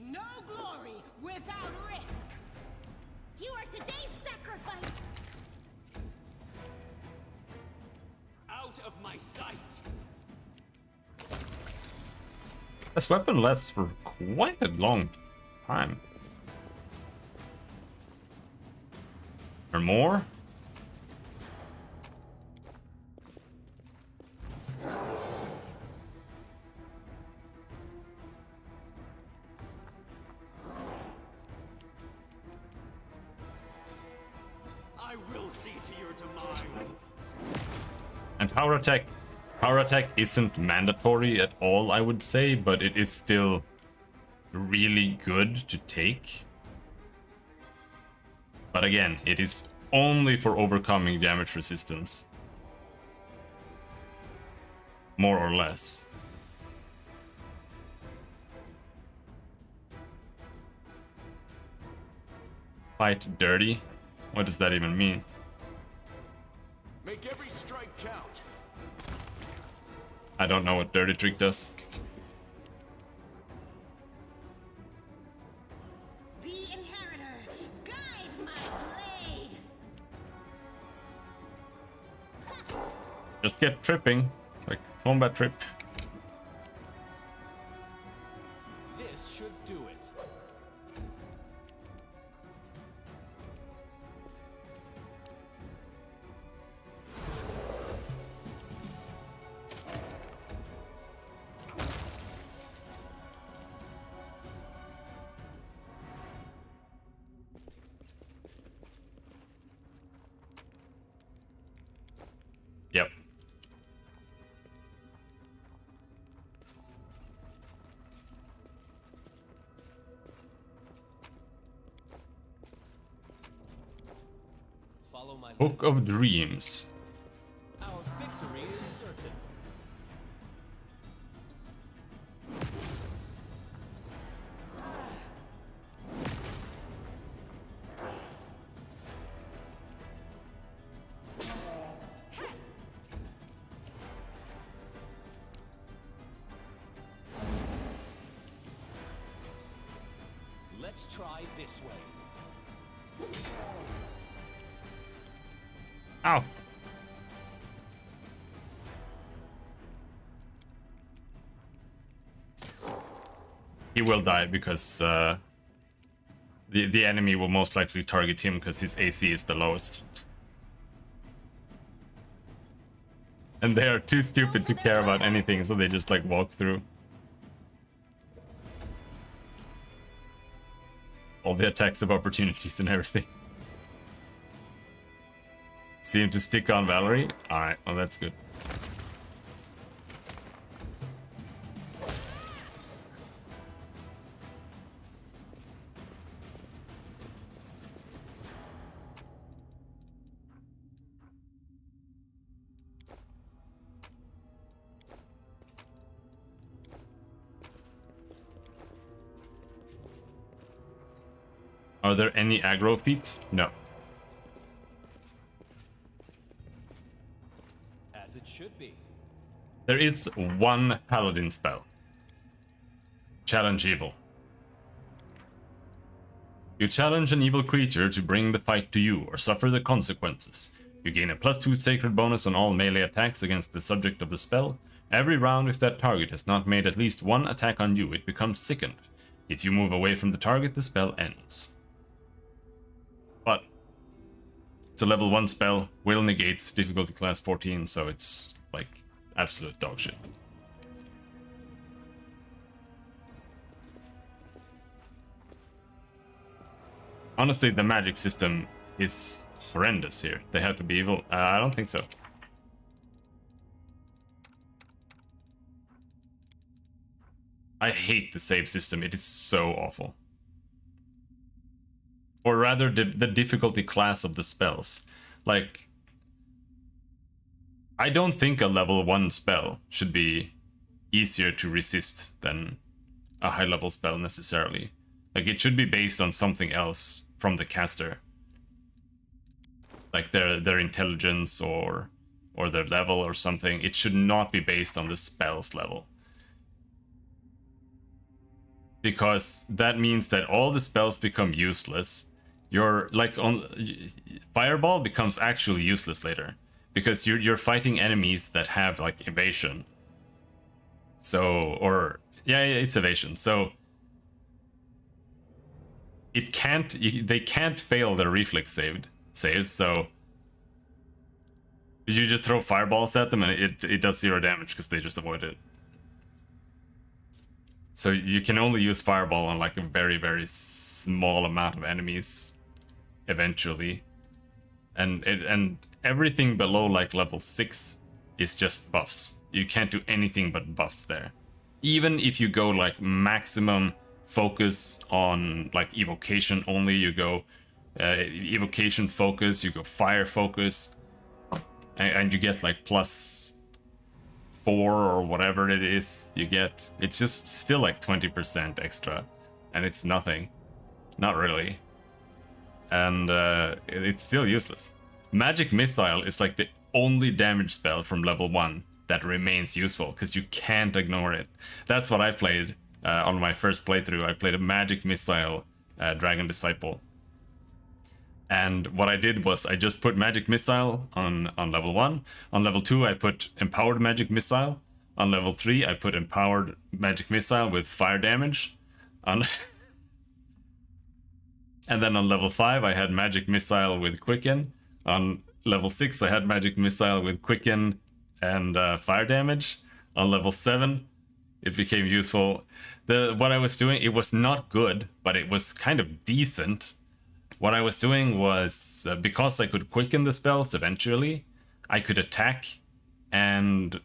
No glory without risk. You are today's sacrifice. Out of my sight. This weapon lasts for quite a long time. Or more? I will see to your demise. And power attack isn't mandatory at all, I would say, but it is still really good to take. But again, it is only for overcoming damage resistance. More or less. Fight dirty? What does that even mean? Make every strike count. I don't know what dirty trick does. The inheritor, guide my blade. Just get tripping, like combat trip. This should do it. Yep. Follow my lead. Book of Dreams. Our victory is certain. Let's try this way. Ow. He will die because the enemy will most likely target him because his AC is the lowest. And they are too stupid to care about anything, so they just like walk through. all the attacks of opportunities and everything. Seem to stick on Valerie. Alright, well that's good. Are there any aggro feats? No. As it should be. There is one paladin spell. Challenge evil. You challenge an evil creature to bring the fight to you or suffer the consequences. You gain a +2 sacred bonus on all melee attacks against the subject of the spell. Every round, if that target has not made at least one attack on you, it becomes sickened. If you move away from the target, the spell ends. But it's a level 1 spell, will negates, difficulty class 14, so it's like absolute dog shit. Honestly, the magic system is horrendous here. They have to be evil. I don't think so. I hate the save system. It is so awful. Or rather, the difficulty class of the spells. Like, I don't think a level 1 spell should be easier to resist than a high level spell necessarily. Like, it should be based on something else from the caster. Like their intelligence or their level or something. It should not be based on the spell's level. Because that means that all the spells become useless. You're like on Fireball becomes actually useless later because you're fighting enemies that have like evasion. So yeah, it's evasion. So they can't fail their reflex saves. So you just throw fireballs at them and it does 0 damage because they just avoid it. So you can only use fireball on like a very, very small amount of enemies eventually. And everything below like level 6 is just buffs. You can't do anything but buffs there. Even if you go like maximum focus on like evocation only, you go evocation focus, you go fire focus, and you get like +4 or whatever it is you get. It's just still like 20% extra, and it's nothing. Not really. And it's still useless. Magic Missile is like the only damage spell from level 1 that remains useful, because you can't ignore it. That's what I played on my first playthrough. I played a Magic Missile Dragon Disciple. And what I did was I just put Magic Missile on level 1. On level 2 I put Empowered Magic Missile. On level 3 I put Empowered Magic Missile with fire damage. And then on level 5 I had Magic Missile with Quicken. On level 6 I had Magic Missile with Quicken and fire damage. On level 7 it became useful. What I was doing, it was not good, but it was kind of decent. What I was doing was, because I could quicken the spells eventually, I could attack and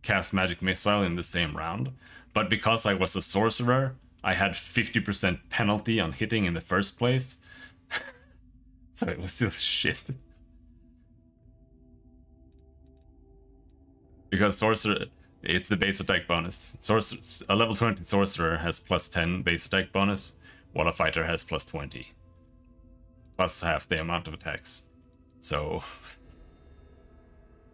cast Magic Missile in the same round. But because I was a sorcerer, I had 50% penalty on hitting in the first place. So it was still shit. Because sorcerer, it's the base attack bonus. A level 20 sorcerer has +10 base attack bonus, while a fighter has +20. Plus half the amount of attacks. So...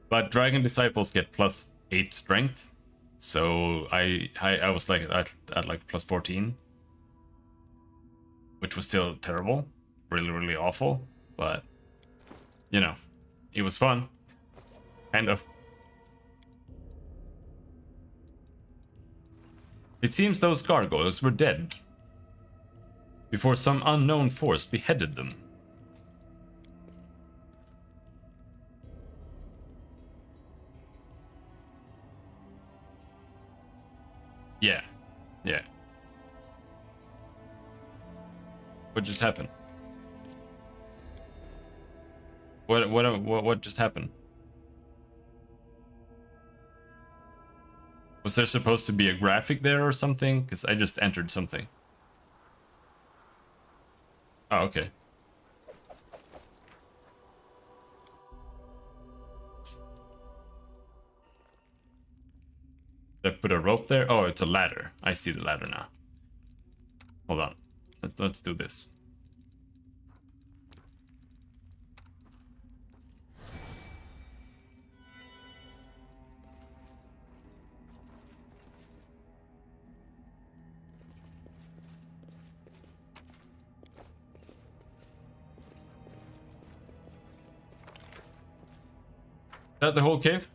But Dragon Disciples get +8 strength. So I was like at like +14. Which was still terrible. Really, really awful. But, you know, it was fun. Kind of. It seems those gargoyles were dead before some unknown force beheaded them. Yeah. What just happened? What just happened? Was there supposed to be a graphic there or something? Because I just entered something. Oh, okay. Did I put a rope there? Oh, it's a ladder. I see the ladder now. Hold on. Let's do this. Is that the whole cave?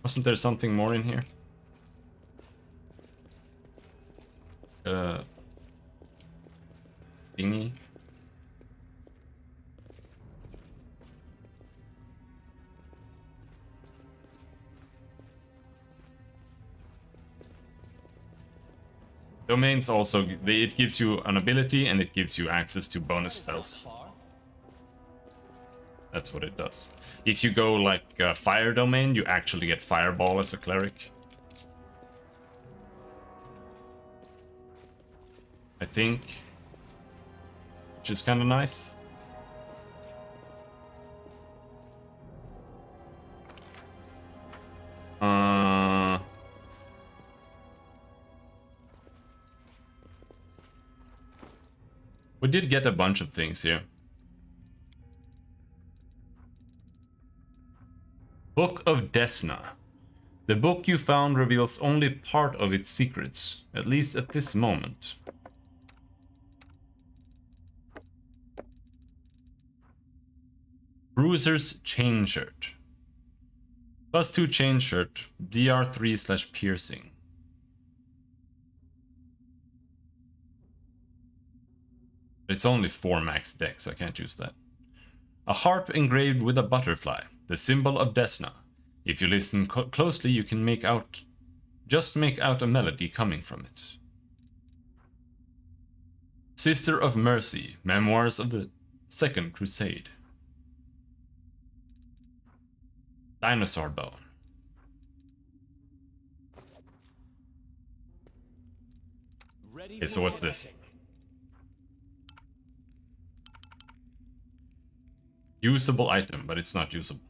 Wasn't there something more in here? Thingy. Domains also, it gives you an ability and it gives you access to bonus spells. That's what it does. If you go like fire domain, you actually get fireball as a cleric. I think. Which is kind of nice. We did get a bunch of things here. Book of Desna. The book you found reveals only part of its secrets, at least at this moment. Bruiser's chain shirt. +2 chain shirt, DR3/piercing. It's only 4 max dex, I can't use that. A harp engraved with a butterfly, the symbol of Desna. If you listen closely, you can make out a melody coming from it. Sister of Mercy, Memoirs of the Second Crusade. Dinosaur bone. Okay, so what's this? Usable item, but it's not usable.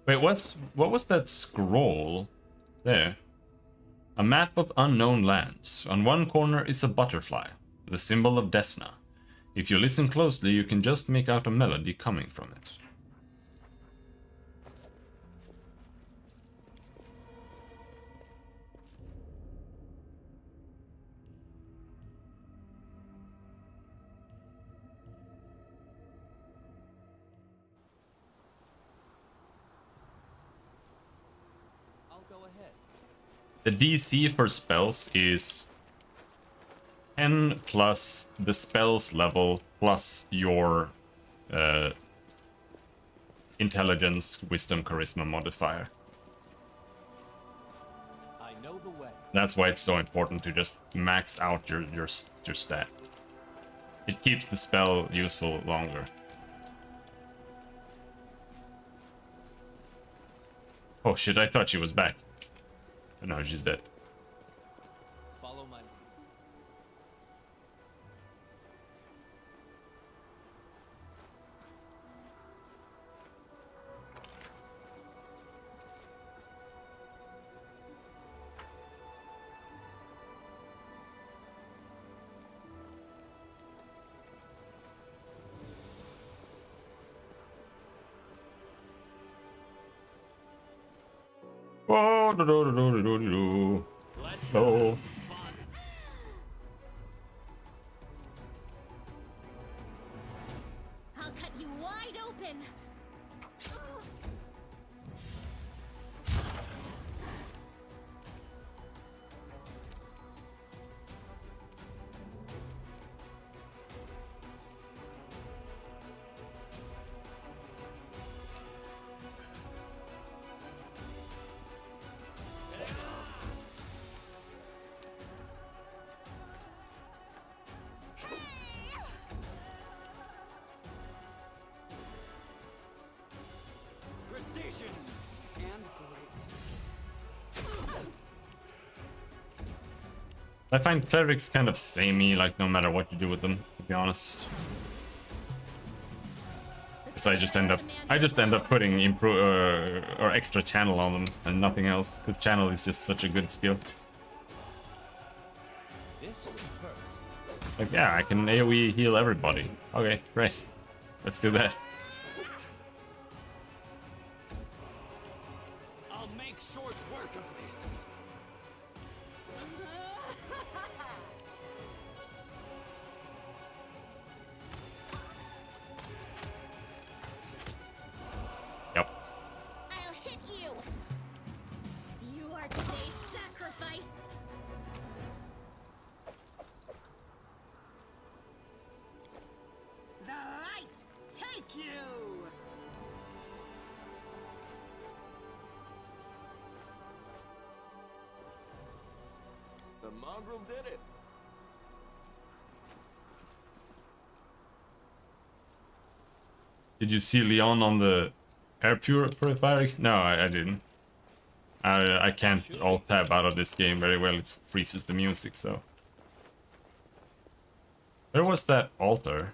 Wait, what was that scroll there? A map of unknown lands. On one corner is a butterfly, the symbol of Desna. If you listen closely, you can just make out a melody coming from it. The DC for spells is 10 plus the spell's level plus your intelligence, wisdom, charisma modifier. I know the way. That's why it's so important to just max out your stat. It keeps the spell useful longer. Oh shit, I thought she was back. But no, she's dead. Follow my lead. Oh, do do do do do do. Let's Oh. have some fun. I'll cut you wide open. I find clerics kind of samey, like no matter what you do with them, to be honest. Because I just end up putting or extra channel on them and nothing else, because channel is just such a good skill. This was hurt. Like, yeah, I can AoE heal everybody. Okay, great. Let's do that. I'll make short work of this. Yep. I'll hit you. You are today's sacrifice. The light take you! The mongrel did it. Did you see Leon on the air purifier? No, I didn't. I can't alt tab out of this game very well. It freezes the music, so. Where was that altar?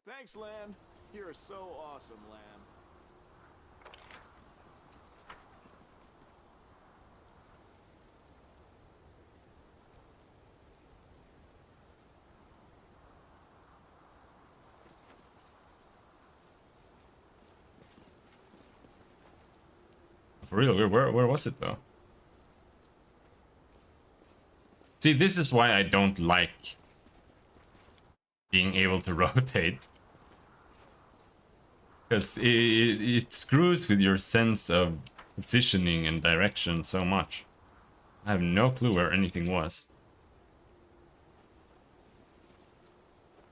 Thanks, Lan. You're so awesome, Lan. For real, where was it though? See, this is why I don't like being able to rotate. Because it screws with your sense of positioning and direction so much. I have no clue where anything was.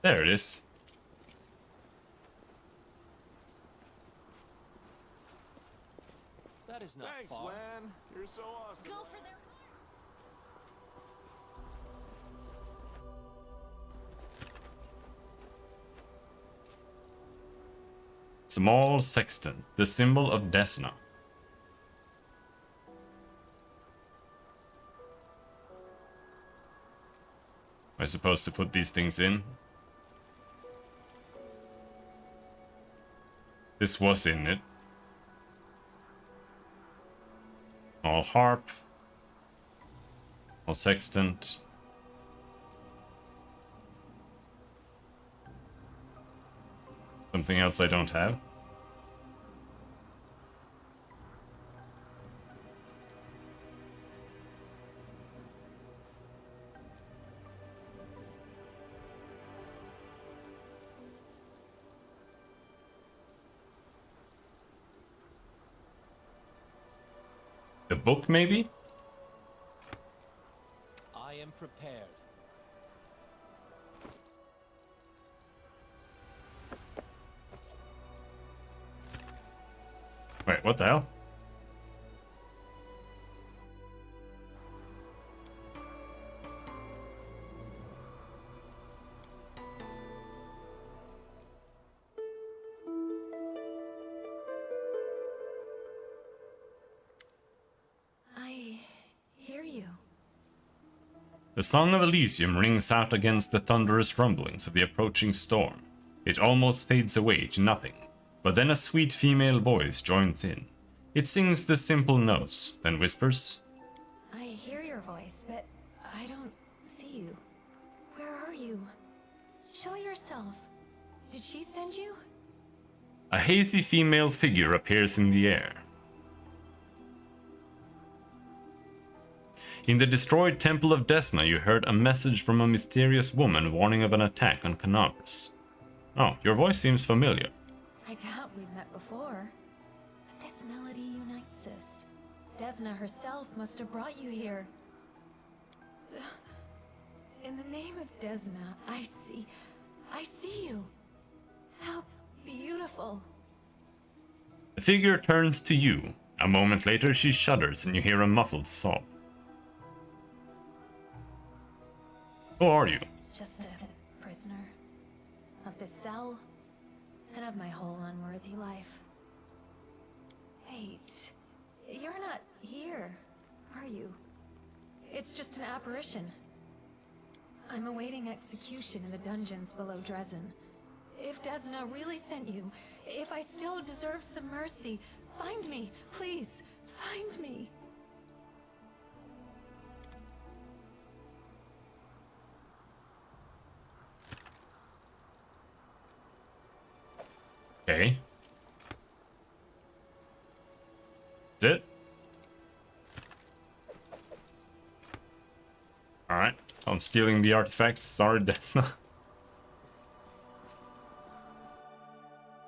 There it is. That is not Thanks, far. Lan. You're so awesome. Go for their. Small sextant, the symbol of Desna. Am I supposed to put these things in? This was in it. Small harp. Small sextant. Something else I don't have. The book, maybe? I am prepared. Wait, what the hell? I hear you. The Song of Elysium rings out against the thunderous rumblings of the approaching storm. It almost fades away to nothing, but then a sweet female voice joins in. It sings the simple notes, then whispers, I hear your voice, but I don't see you. Where are you? Show yourself. Did she send you? A hazy female figure appears in the air. In the destroyed Temple of Desna, you heard a message from a mysterious woman warning of an attack on Canaveras. Oh, your voice seems familiar. I doubt we've met before. But this melody unites us. Desna herself must have brought you here. In the name of Desna, I see you. How beautiful. The figure turns to you. A moment later, she shudders and you hear a muffled sob. Who are you? Just a prisoner of this cell and of my whole unworthy life. Wait, you're not here, are you? It's just an apparition. I'm awaiting execution in the dungeons below Dresden. If Desna really sent you, if I still deserve some mercy, find me, please, find me. Okay. That's it? Alright. I'm stealing the artifacts. Sorry, Desna.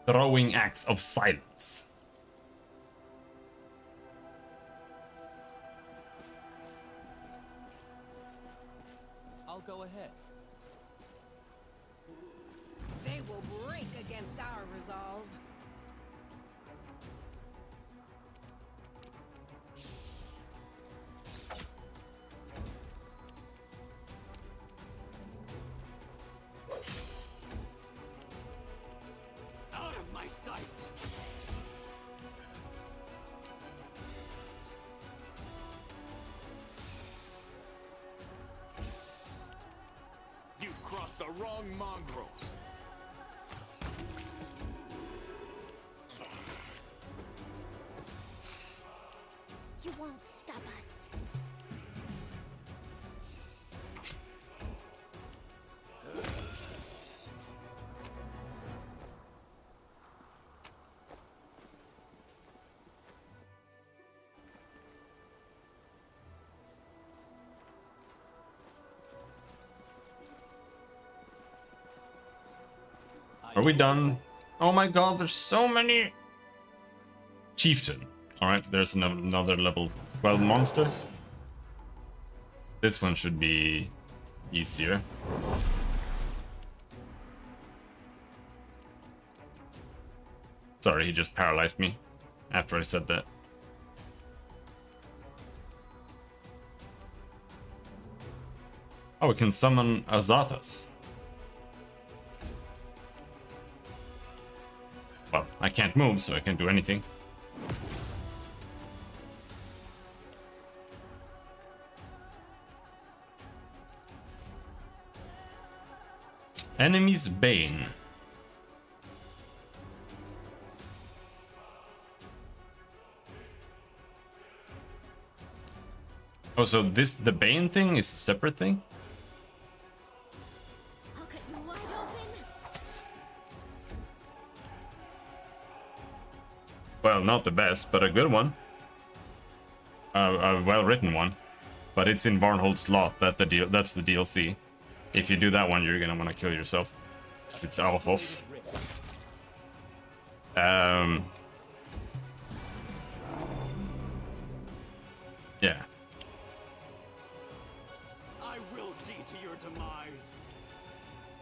Throwing acts of silence. I'll go ahead. They will break against our resolve. Out of my sight! You've crossed the wrong mongrel. You won't stop us. Are we done? Oh my god, there's so many. Chieftain. Alright, there's another level 12 monster. This one should be easier. Sorry, he just paralyzed me after I said that. Oh, we can summon Azatas. Well, I can't move, so I can't do anything. Enemy's Bane. Oh, so the Bane thing is a separate thing? I'll cut you wide open. Well, not the best, but a good one. A well-written one. But it's in Varnhold's Lot, that's the DLC. If you do that one, you're gonna want to kill yourself. 'Cause it's awful. Yeah. I will see to your demise.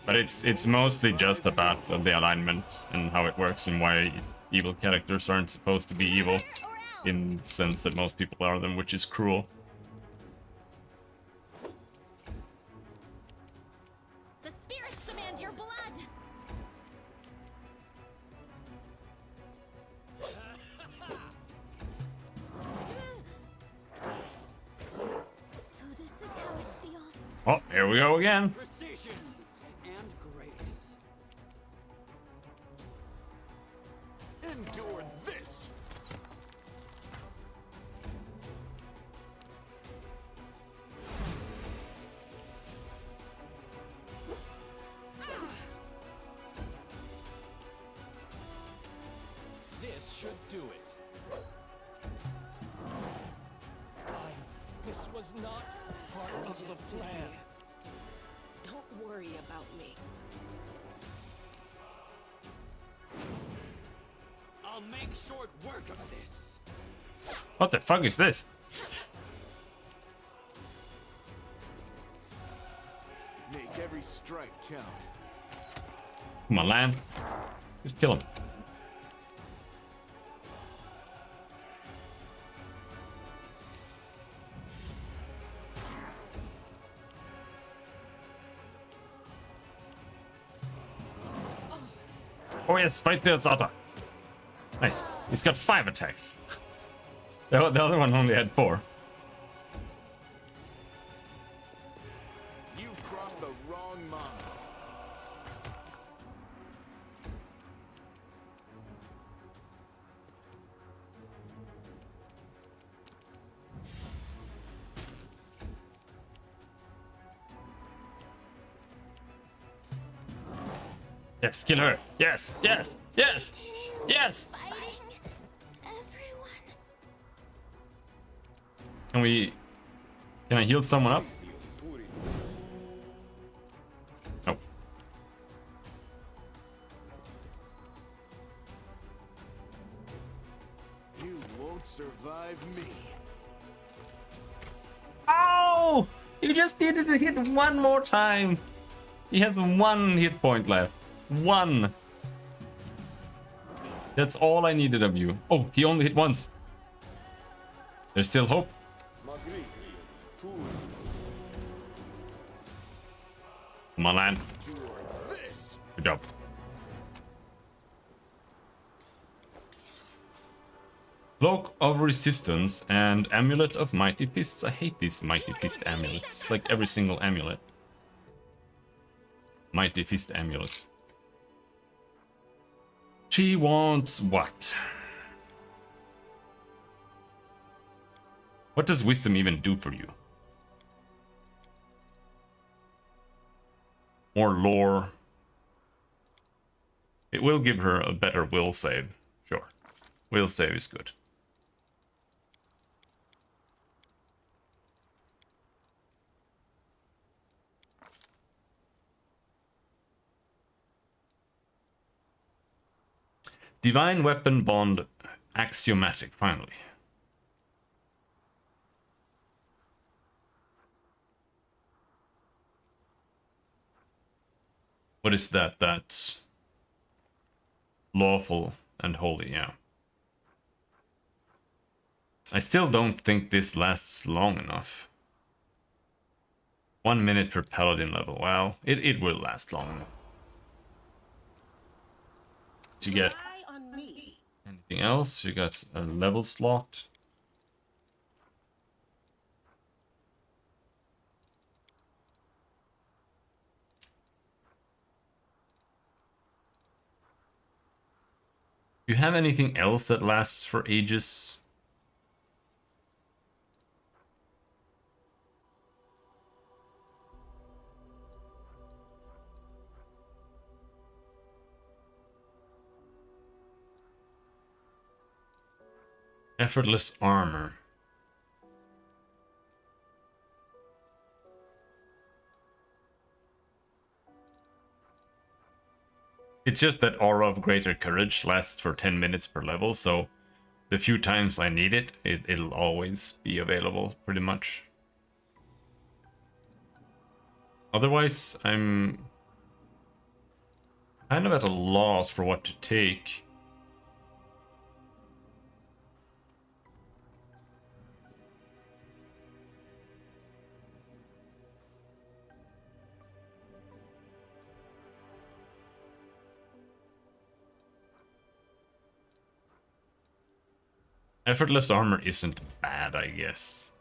But it's mostly just about the alignment and how it works and why evil characters aren't supposed to be evil. In the sense that most people are them, which is cruel. The spirits demand your blood. So this is how it feels. Oh, here we go again. Precision and grace. Endure this. This should do it. This was not part of the plan. Don't worry about me. I'll make short work of this. What the fuck is this? Make every strike count. Come on, land. Just kill him. Oh yes, fight the Azata. Nice. He's got 5 attacks. The other one only had 4. You've crossed the wrong line. Yes, kill her. Yes, yes, yes, yes. Fighting everyone. Can I heal someone up? Nope. You won't survive me. Oh! You just needed to hit one more time. He has 1 hit point left. 1. That's all I needed of you. Oh, he only hit once. There's still hope. Come on, land. Good job. Cloak of Resistance and Amulet of Mighty Fists. I hate these Mighty Fist amulets. Like every single amulet. Mighty Fist amulet. She wants what? What does Wisdom even do for you? More lore. It will give her a better will save. Sure. Will save is good. Divine Weapon Bond Axiomatic, finally. What is that? That's lawful and holy, yeah. I still don't think this lasts long enough. 1 minute per paladin level. Wow, it will last long enough. Did you get anything else? You got a level slot. Do you have anything else that lasts for ages? Effortless armor. It's just that Aura of Greater Courage lasts for 10 minutes per level, so the few times I need it, it'll always be available, pretty much. Otherwise, I'm kind of at a loss for what to take. Effortless armor isn't bad, I guess.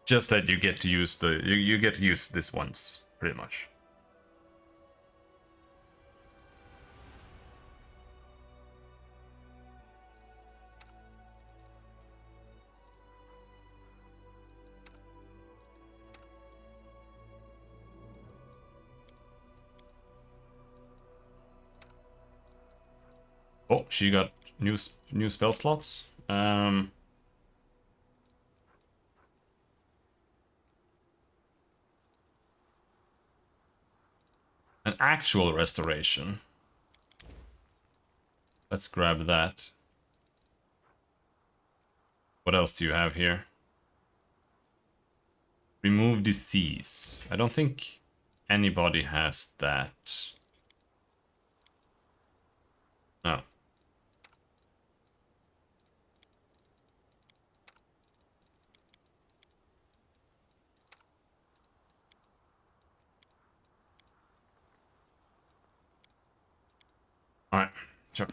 Just that you get to use you get to use this once, pretty much. Oh, she got new spell slots. An actual restoration. Let's grab that. What else do you have here? Remove disease. I don't think anybody has that. No. Alright, sure.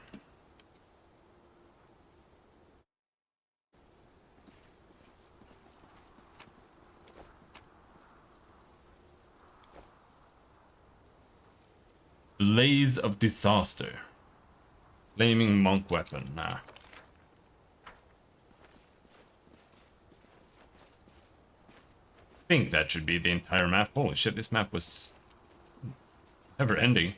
Blaze of Disaster. Flaming monk weapon, nah. I think that should be the entire map. Holy shit, this map was never ending.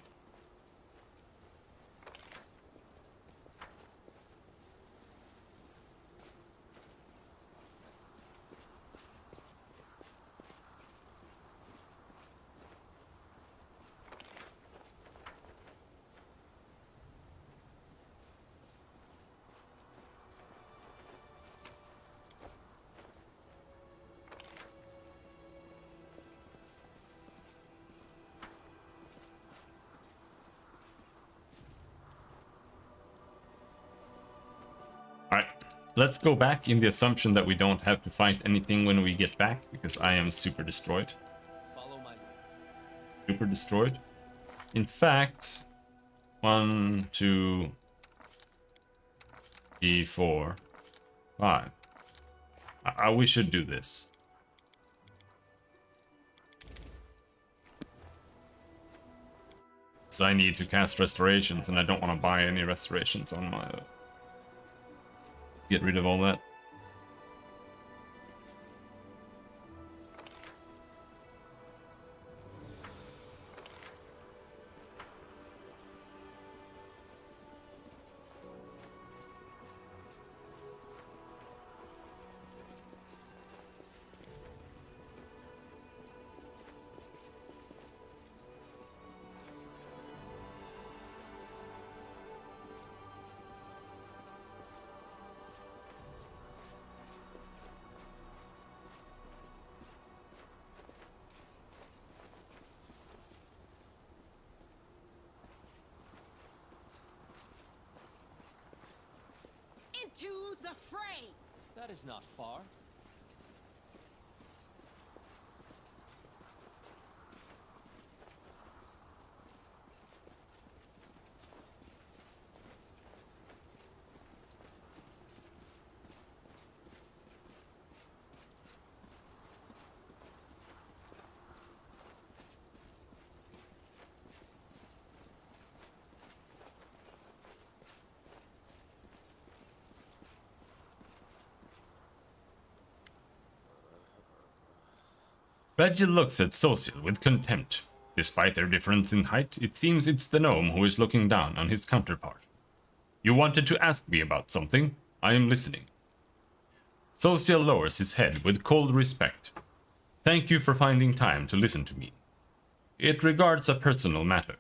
Alright, let's go back in the assumption that we don't have to fight anything when we get back, because I am super destroyed. Follow my lead. Super destroyed. In fact, 1, 2, 3, 4, 5. We should do this. So I need to cast restorations, and I don't want to buy any restorations on my... Get rid of all that. Into the fray! That is not far. Reggie looks at Social with contempt. Despite their difference in height, it seems it's the gnome who is looking down on his counterpart. You wanted to ask me about something? I am listening. Social lowers his head with cold respect. Thank you for finding time to listen to me. It regards a personal matter.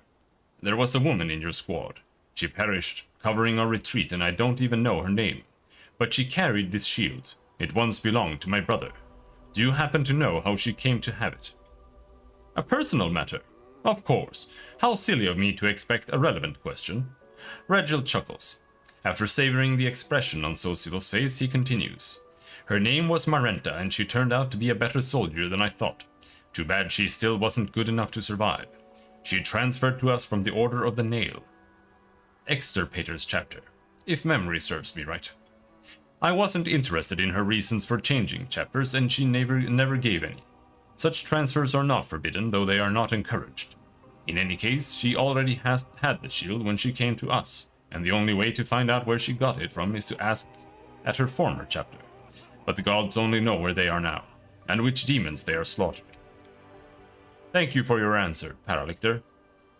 There was a woman in your squad. She perished, covering our retreat, and I don't even know her name. But she carried this shield. It once belonged to my brother. Do you happen to know how she came to have it? A personal matter? Of course. How silly of me to expect a relevant question. Regil chuckles. After savoring the expression on Social's face, he continues. Her name was Marenta, and she turned out to be a better soldier than I thought. Too bad she still wasn't good enough to survive. She transferred to us from the Order of the Nail. Extirpator's chapter, if memory serves me right. I wasn't interested in her reasons for changing chapters, and she never gave any. Such transfers are not forbidden, though they are not encouraged. In any case, she already had the shield when she came to us, and the only way to find out where she got it from is to ask at her former chapter. But the gods only know where they are now, and which demons they are slaughtering. Thank you for your answer, Paralictor.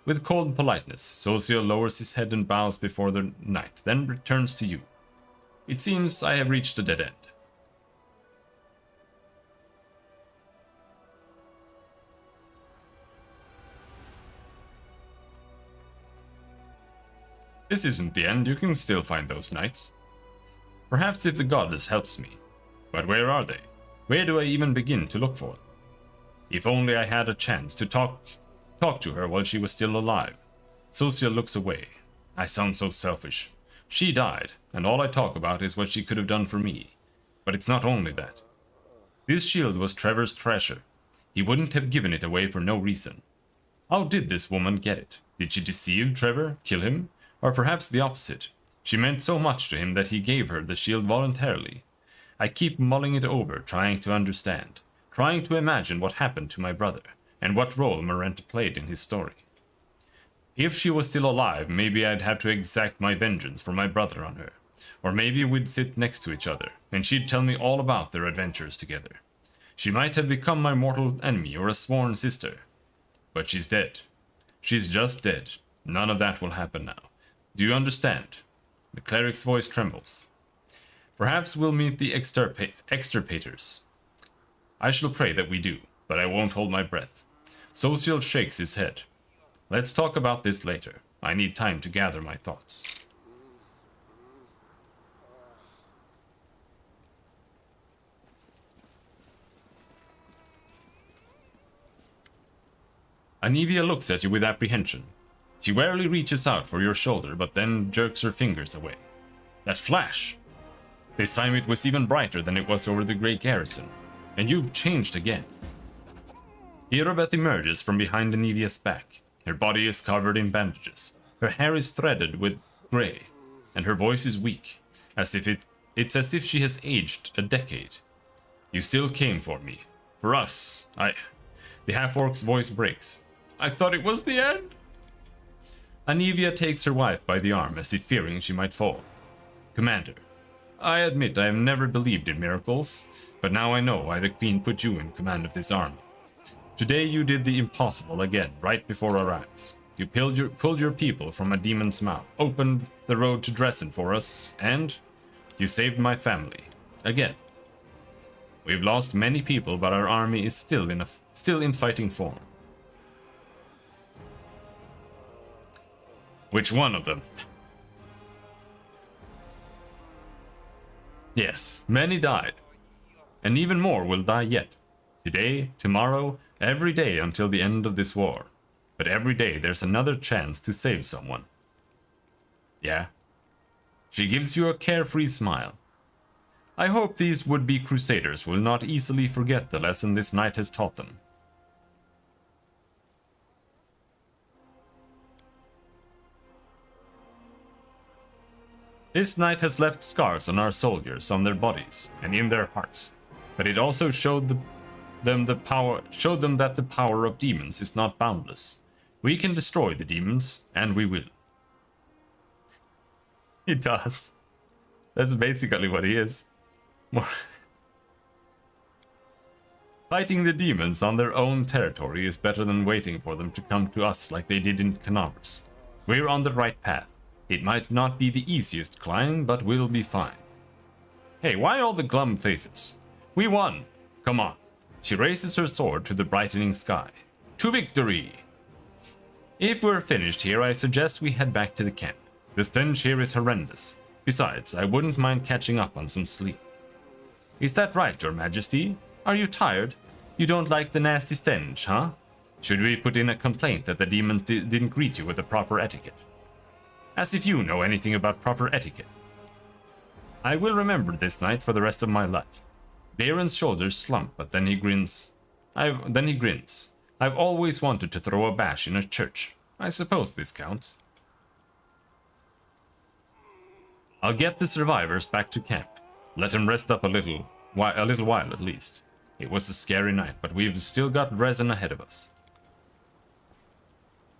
With cold politeness, Social lowers his head and bows before the knight, then returns to you. It seems I have reached a dead end. This isn't the end, you can still find those knights. Perhaps if the goddess helps me. But where are they? Where do I even begin to look for them? If only I had a chance to talk to her while she was still alive. Social looks away. I sound so selfish. She died, and all I talk about is what she could have done for me. But it's not only that. This shield was Trevor's treasure. He wouldn't have given it away for no reason. How did this woman get it? Did she deceive Trevor, kill him, Or perhaps the opposite. She meant so much to him that he gave her the shield voluntarily. I keep mulling it over, trying to understand, trying to imagine what happened to my brother, and what role Miranda played in his story. If she was still alive, maybe I'd have to exact my vengeance for my brother on her. Or maybe we'd sit next to each other, and she'd tell me all about their adventures together. She might have become my mortal enemy or a sworn sister. But she's dead. She's just dead. None of that will happen now. Do you understand? The cleric's voice trembles. Perhaps we'll meet the extirpators. I shall pray that we do, but I won't hold my breath. Social shakes his head. Let's talk about this later. I need time to gather my thoughts. Anivia looks at you with apprehension. She warily reaches out for your shoulder, but then jerks her fingers away. That flash! This time it was even brighter than it was over the great garrison. And you've changed again. Irobeth emerges from behind Anivia's back. Her body is covered in bandages. Her hair is threaded with grey, and her voice is weak, it's as if she has aged a decade. You still came for me. For us. The half-orc's voice breaks. I thought it was the end. Anivia takes her wife by the arm as if fearing she might fall. Commander, I admit I have never believed in miracles, but now I know why the Queen put you in command of this army. Today you did the impossible again, right before our eyes. You pulled your people from a demon's mouth, opened the road to Dresden for us, and you saved my family. Again. We've lost many people, but our army is still in fighting form. Which one of them? Yes, many died. And even more will die yet. Today, tomorrow, every day until the end of this war. But every day there's another chance to save someone. Yeah? She gives you a carefree smile. I hope these would-be crusaders will not easily forget the lesson this night has taught them. This night has left scars on our soldiers, on their bodies, and in their hearts. But it also showed them that the power of demons is not boundless. We can destroy the demons, and we will. He does. That's basically what he is. Fighting the demons on their own territory is better than waiting for them to come to us like they did in Canavers. We're on the right path. It might not be the easiest climb, but we'll be fine. Hey, why all the glum faces? We won! Come on. She raises her sword to the brightening sky. To victory! If we're finished here, I suggest we head back to the camp. The stench here is horrendous. Besides, I wouldn't mind catching up on some sleep. Is that right, Your Majesty? Are you tired? You don't like the nasty stench, huh? Should we put in a complaint that the demon didn't greet you with the proper etiquette? As if you know anything about proper etiquette. I will remember this night for the rest of my life. Baron's shoulders slump, but then he grins. I've always wanted to throw a bash in a church. I suppose this counts. I'll get the survivors back to camp. Let them rest up a little while at least. It was a scary night, but we've still got Dresden ahead of us.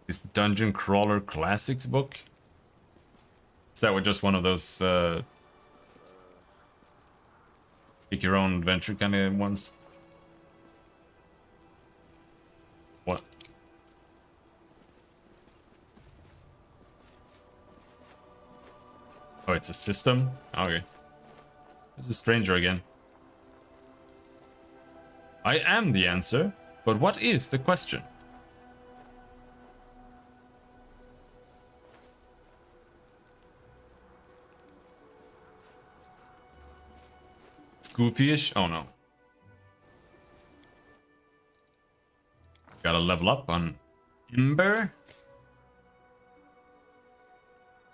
This Dungeon Crawler Classics book? Is that just one of those pick your own adventure kind of ones? What? Oh, it's a system? Okay. There's a stranger again. I am the answer, but what is the question? Goofy-ish? Oh no. Gotta level up on Ember.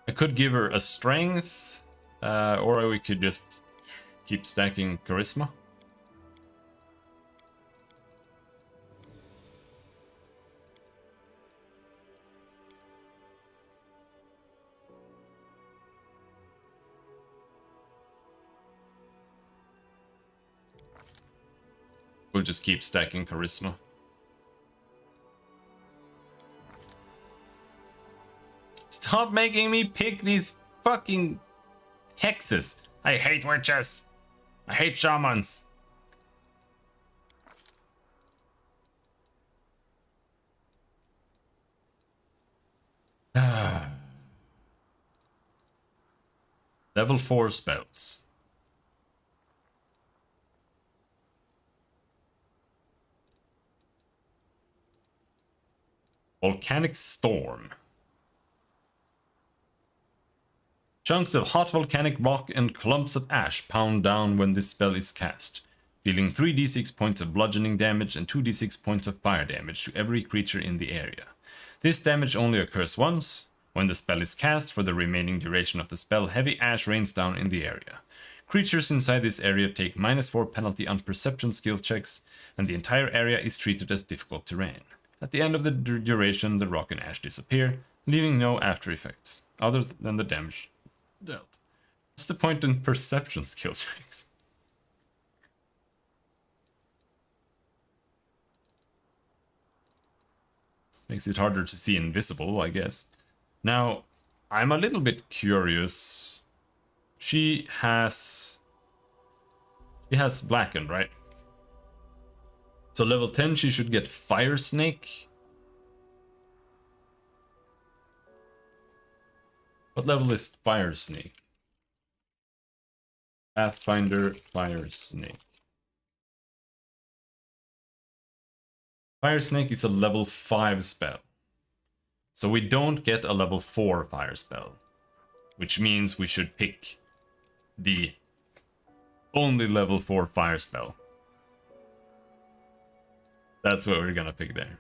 I could give her a strength, or we could just keep stacking charisma. We'll just keep stacking charisma. Stop making me pick these fucking hexes. I hate witches. I hate shamans. Level 4 spells. Volcanic Storm. Chunks of hot volcanic rock and clumps of ash pound down when this spell is cast, dealing 3d6 points of bludgeoning damage and 2d6 points of fire damage to every creature in the area. This damage only occurs once. When the spell is cast, for the remaining duration of the spell, heavy ash rains down in the area. Creatures inside this area take -4 penalty on perception skill checks, and the entire area is treated as difficult terrain. At the end of the duration, the rock and ash disappear, leaving no after effects, other than the damage dealt. What's the point in perception skill checks? Makes it harder to see invisible, I guess. Now, I'm a little bit curious. She has Blackened, right? So level 10 she should get Fire Snake. What level is Fire Snake? Pathfinder Fire Snake. Fire Snake is a level 5 spell. So we don't get a level 4 fire spell. Which means we should pick the only level 4 fire spell. That's what we're gonna pick there.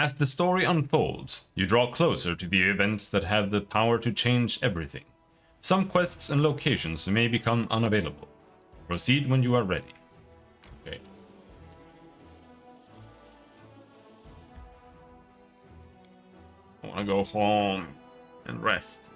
As the story unfolds, you draw closer to the events that have the power to change everything. Some quests and locations may become unavailable. Proceed when you are ready. Okay. I want to go home and rest.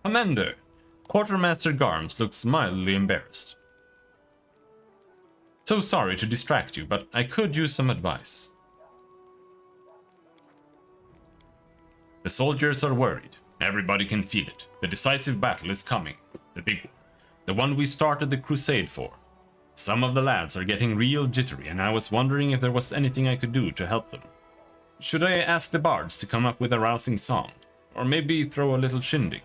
Commander, Quartermaster Garms looks mildly embarrassed. So sorry to distract you, but I could use some advice. The soldiers are worried. Everybody can feel it. The decisive battle is coming. The big one. The one we started the crusade for. Some of the lads are getting real jittery, and I was wondering if there was anything I could do to help them. Should I ask the bards to come up with a rousing song? Or maybe throw a little shindig?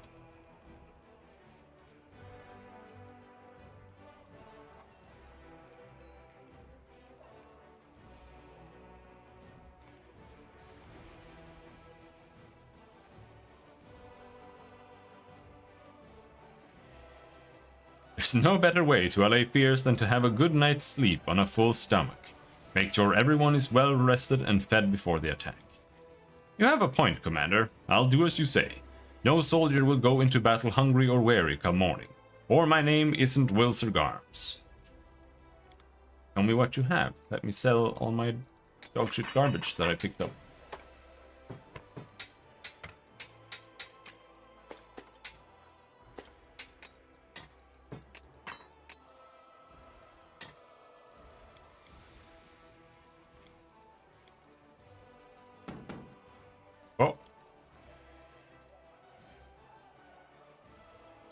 There's no better way to allay fears than to have a good night's sleep on a full stomach. Make sure everyone is well rested and fed before the attack. You have a point, Commander. I'll do as you say. No soldier will go into battle hungry or weary come morning. Or my name isn't Wilser Garms. Tell me what you have. Let me sell all my dogshit garbage that I picked up.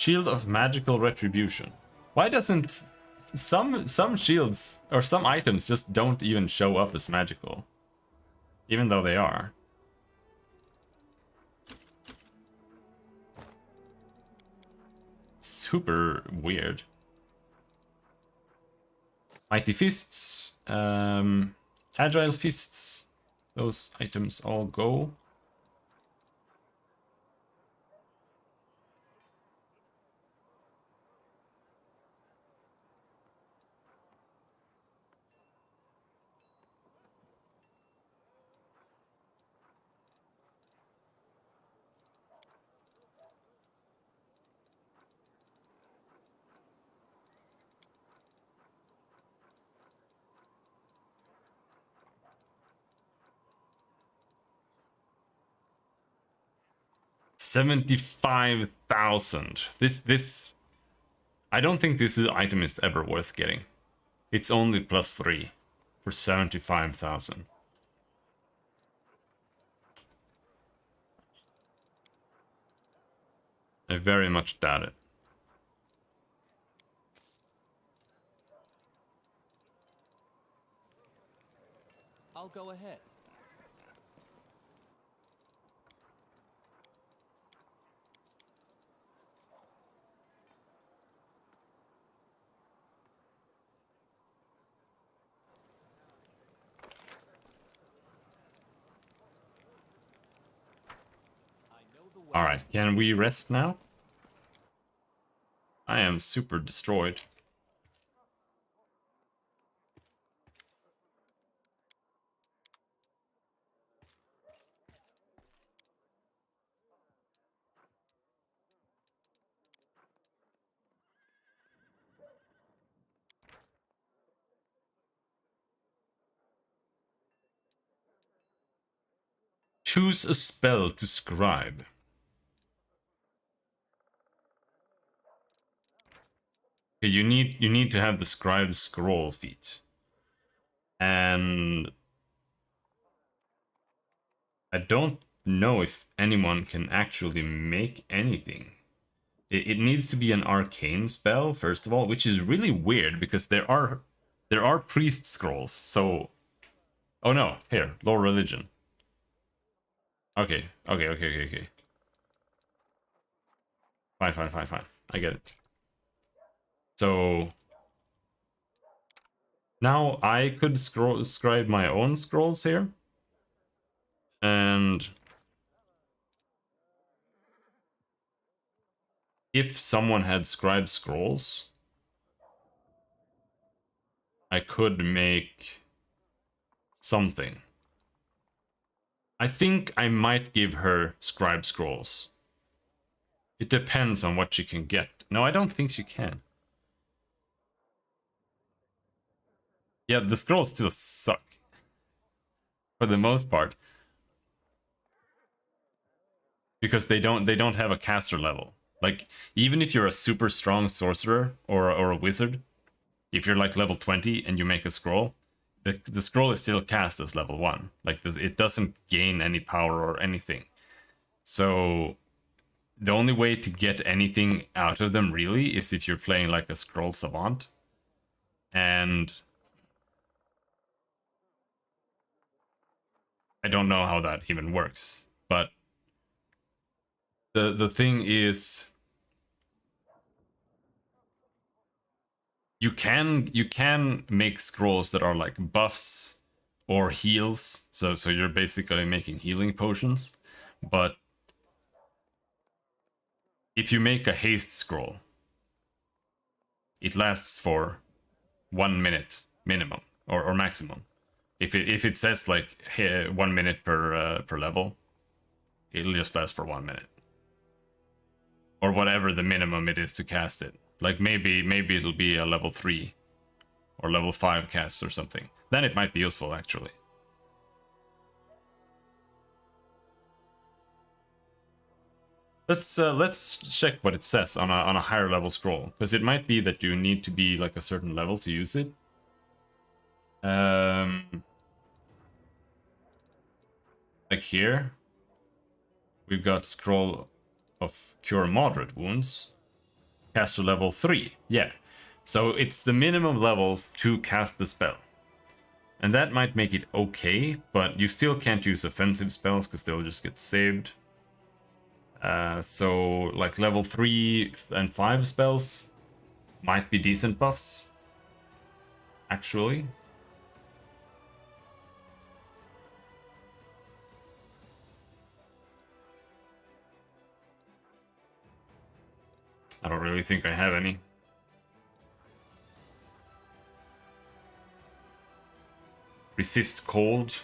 Shield of Magical Retribution. Why doesn't some shields or some items just don't even show up as magical, even though they are? Super weird. Mighty Fists, Agile Fists, those items all go. $75,000. This I don't think this item is ever worth getting. It's only +3 for 75,000. I very much doubt it. I'll go ahead. Alright, can we rest now? I am super destroyed. Choose a spell to scribe. Okay, you need to have the scribe scroll feat. And I don't know if anyone can actually make anything. It needs to be an arcane spell, first of all, which is really weird because there are priest scrolls, so... Oh no, here, lore religion. Okay. Fine. I get it. So... Now I could scribe my own scrolls here. And... if someone had scribe scrolls, I could make something. I think I might give her scribe scrolls. It depends on what she can get. No, I don't think she can. Yeah, the scrolls still suck. For the most part. Because they don't have a caster level. Like, even if you're a super strong sorcerer or a wizard, if you're like level 20 and you make a scroll, the scroll is still cast as level 1. Like, it doesn't gain any power or anything. So, the only way to get anything out of them, really, is if you're playing like a scroll savant. And... I don't know how that even works, but... The thing is... You can make scrolls that are like buffs or heals, so you're basically making healing potions, but if you make a haste scroll, it lasts for 1 minute minimum or maximum. If it says like 1 minute per level, it'll just last for 1 minute, or whatever the minimum it is to cast it. Like maybe it'll be a level 3 or level 5 cast or something. Then it might be useful, actually. Let's check what it says on a higher level scroll, because it might be that you need to be like a certain level to use it. Like here, we've got scroll of cure moderate wounds. Caster level 3, yeah. So it's the minimum level to cast the spell. And that might make it okay, but you still can't use offensive spells because they'll just get saved. So like level 3 and 5 spells might be decent buffs, actually. I don't really think I have any. Resist cold.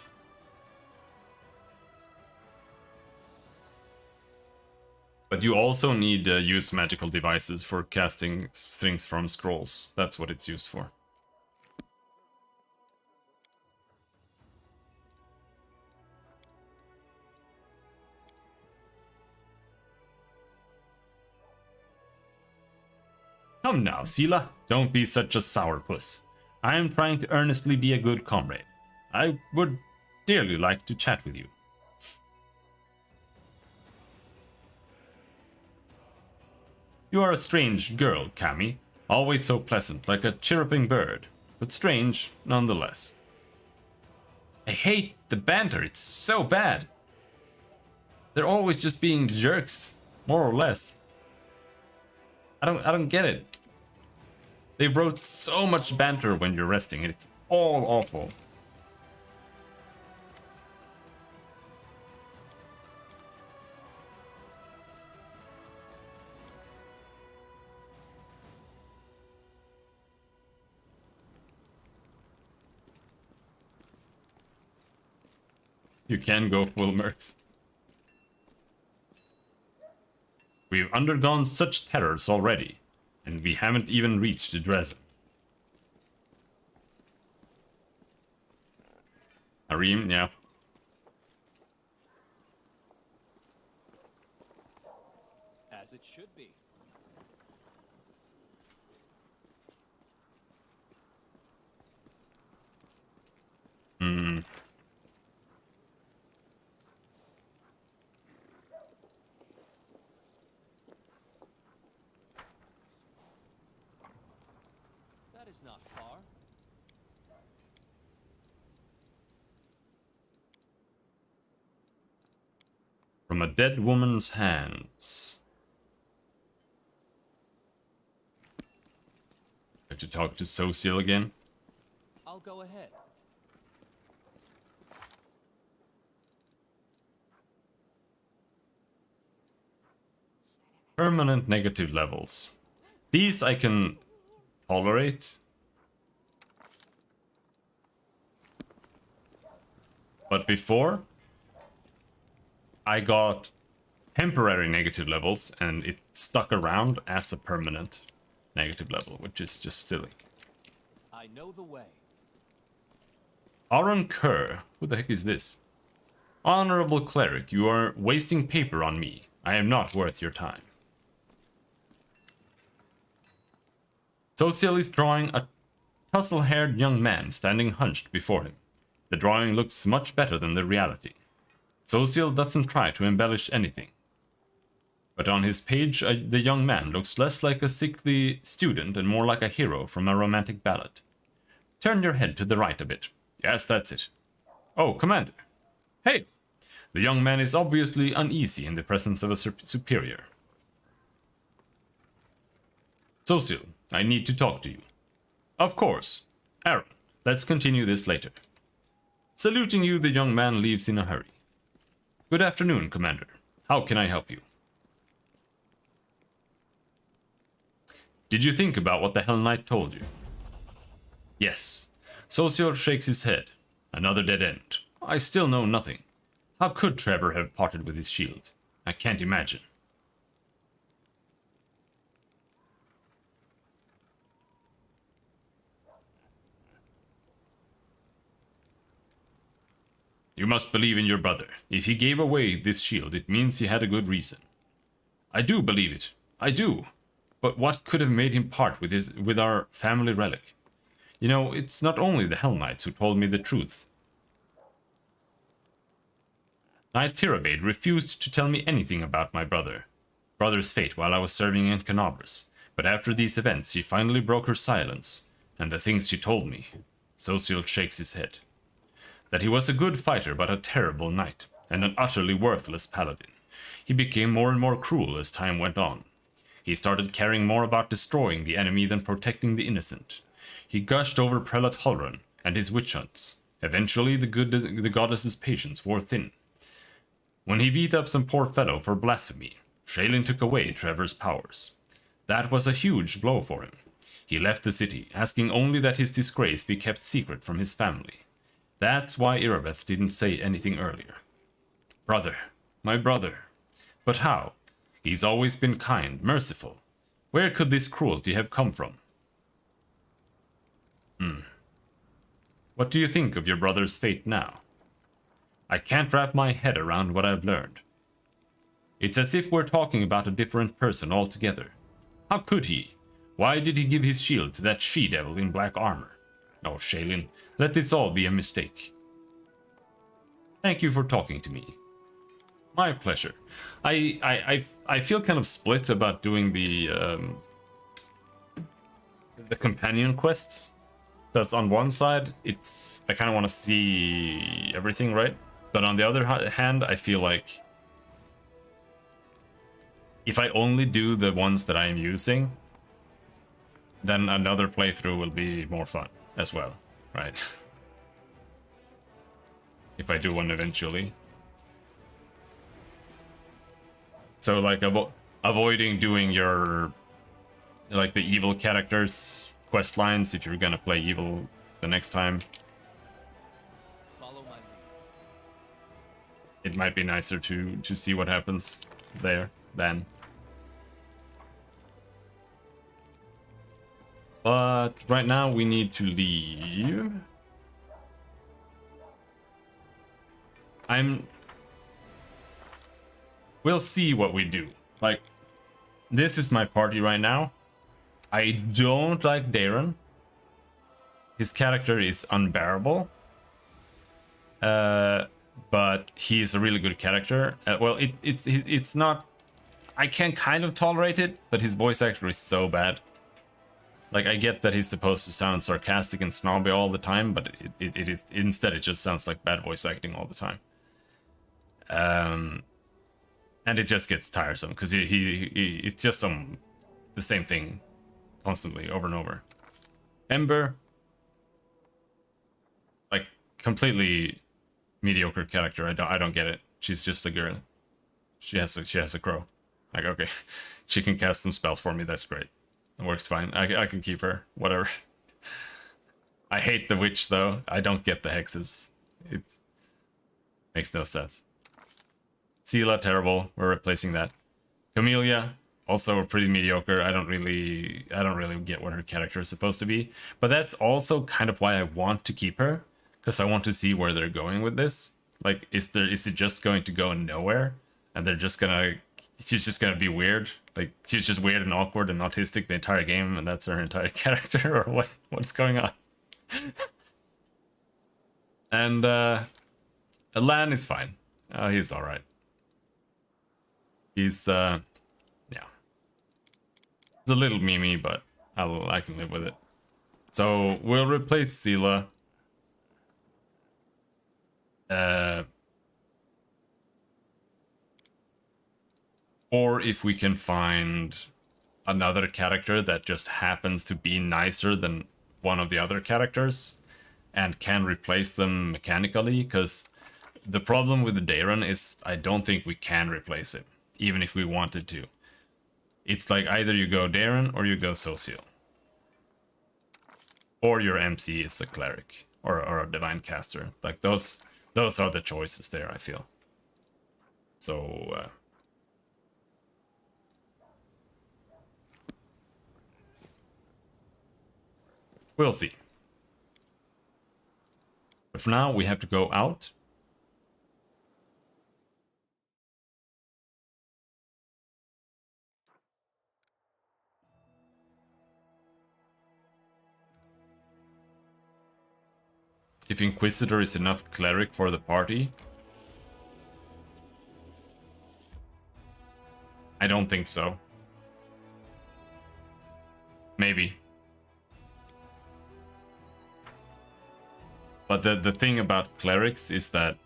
But you also need use magical devices for casting things from scrolls. That's what it's used for. Come now, Sela, don't be such a sourpuss. I am trying to earnestly be a good comrade. I would dearly like to chat with you. You are a strange girl, Cammy. Always so pleasant, like a chirruping bird. But strange, nonetheless. I hate the banter, it's so bad. They're always just being jerks, more or less. I don't get it. They wrote so much banter when you're resting, and it's all awful. You can go full mercs. We've undergone such terrors already, and we haven't even reached the Dresden. Arim, yeah. As it should be. Hmm. That is not far. From a dead woman's hands. Have to talk to Social again. I'll go ahead. Permanent negative levels. These I can tolerate. But before, I got temporary negative levels and it stuck around as a permanent negative level, which is just silly. I know the way. Aron Kerr, who the heck is this? Honorable cleric, you are wasting paper on me. I am not worth your time. Social is drawing a tussle-haired young man standing hunched before him. The drawing looks much better than the reality. Social doesn't try to embellish anything. But on his page, the young man looks less like a sickly student and more like a hero from a romantic ballad. Turn your head to the right a bit. Yes, that's it. Oh, Commander. Hey! The young man is obviously uneasy in the presence of a superior. Social, I need to talk to you. Of course. Aaron, let's continue this later. Saluting you, the young man leaves in a hurry. Good afternoon, Commander. How can I help you? Did you think about what the Hell Knight told you? Yes. Social shakes his head. Another dead end. I still know nothing. How could Trevor have parted with his shield? I can't imagine. You must believe in your brother. If he gave away this shield, it means he had a good reason. I do believe it. I do. But what could have made him part with our family relic? You know, it's not only the Hell Knights who told me the truth. Knight Tirabade refused to tell me anything about my brother's fate while I was serving in Canabras. But after these events, she finally broke her silence, and the things she told me. Social shakes his head. That he was a good fighter but a terrible knight, and an utterly worthless paladin. He became more and more cruel as time went on. He started caring more about destroying the enemy than protecting the innocent. He gushed over Prelate Halran and his witch hunts. Eventually, the goddess's patience wore thin. When he beat up some poor fellow for blasphemy, Shaylin took away Trevor's powers. That was a huge blow for him. He left the city, asking only that his disgrace be kept secret from his family. That's why Irabeth didn't say anything earlier. Brother, my brother. But how? He's always been kind, merciful. Where could this cruelty have come from? What do you think of your brother's fate now? I can't wrap my head around what I've learned. It's as if we're talking about a different person altogether. How could he? Why did he give his shield to that she-devil in black armor? Oh, Shaylin, let this all be a mistake. Thank you for talking to me. My pleasure. I feel kind of split about doing the companion quests. Because on one side, I kind of want to see everything, right? But on the other hand, I feel like if I only do the ones that I am using, then another playthrough will be more fun as well, right? If I do one eventually. So like avoiding doing your like the evil characters quest lines if you're gonna play evil the next time. Follow my lead. It might be nicer to see what happens there then. But right now we need to leave. We'll see what we do. Like, this is my party right now. I don't like Darren. His character is unbearable. But he is a really good character. Well, it's not... I can kind of tolerate it, but his voice actor is so bad. Like, I get that he's supposed to sound sarcastic and snobby all the time, but instead it just sounds like bad voice acting all the time. And it just gets tiresome, because it's just the same thing constantly, over and over. Ember, like, completely mediocre character. I don't get it. She's just a girl. She has a crow. Like, okay, she can cast some spells for me. That's great. It works fine. I can keep her. Whatever. I hate the witch though. I don't get the hexes. It makes no sense. Sela, terrible. We're replacing that. Camellia, also pretty mediocre. I don't really get what her character is supposed to be. But that's also kind of why I want to keep her, because I want to see where they're going with this. Like, is it just going to go nowhere, and she's just gonna be weird? Like, she's just weird and awkward and autistic the entire game, and that's her entire character, or what's going on? And Lan is fine. He's all right. He's yeah, he's a little memey, but I can live with it. So we'll replace Sela. Or if we can find another character that just happens to be nicer than one of the other characters and can replace them mechanically, because the problem with the Darren is I don't think we can replace him, even if we wanted to. It's like either you go Darren or you go Social. Or your MC is a cleric or a divine caster. Like those are the choices there, I feel. So we'll see. But for now, we have to go out. If Inquisitor is enough cleric for the party. I don't think so. Maybe. But the thing about clerics is that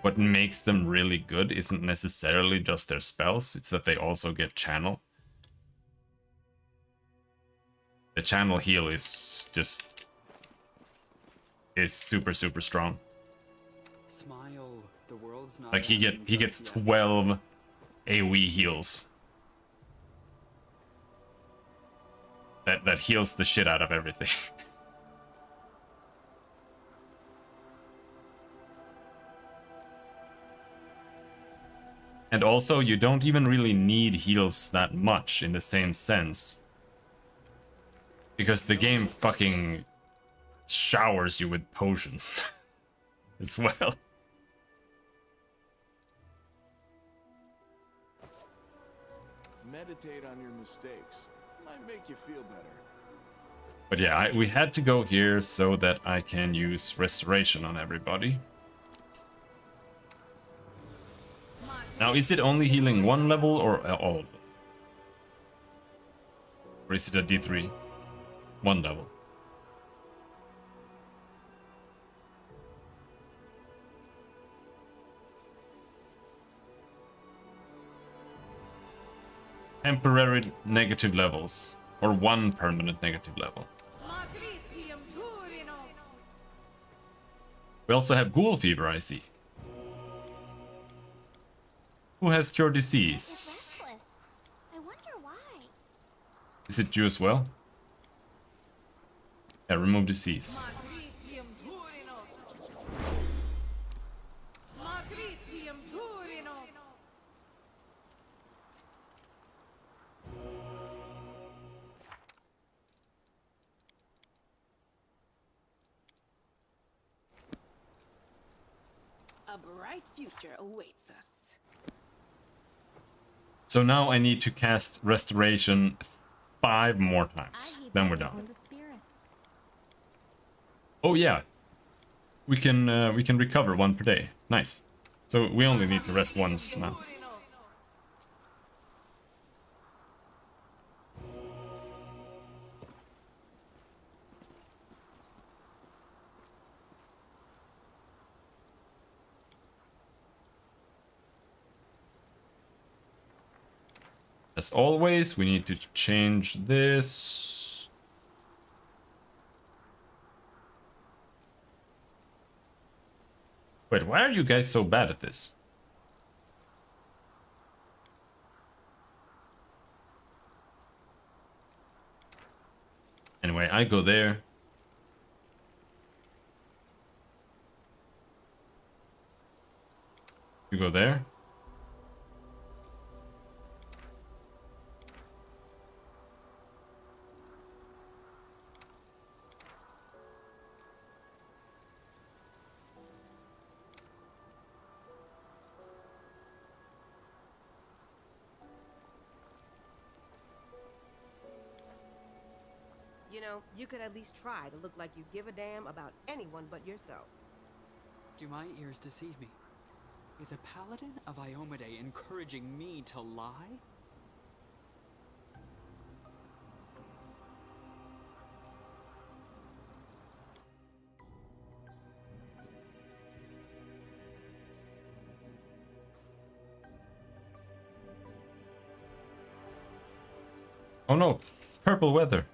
what makes them really good isn't necessarily just their spells, it's that they also get channel. The channel heal is just... is super strong. Smile, the world's not Like he gets 12 AoE heals. That heals the shit out of everything. And also, you don't even really need heals that much in the same sense. Because the game fucking showers you with potions as well. Meditate on your mistakes. Might make you feel better. But yeah, we had to go here so that I can use restoration on everybody. Now, is it only healing one level or all? Or is it a D3? One level. Temporary negative levels. Or one permanent negative level. We also have ghoul fever, I see. Who has cure disease? Restless. I wonder why. Is it you as well? Yeah, remove disease. A bright future awaits us. So now I need to cast restoration 5 more I times. heed Then we're the done. voice of the spirits. Oh yeah, we can recover 1 per day. Nice. So we only need to rest once now. As always, we need to change this. Wait, why are you guys so bad at this? Anyway, I go there. You go there. You know, you could at least try to look like you give a damn about anyone but yourself. Do my ears deceive me? Is a paladin of Iomade encouraging me to lie? Oh no, purple weather.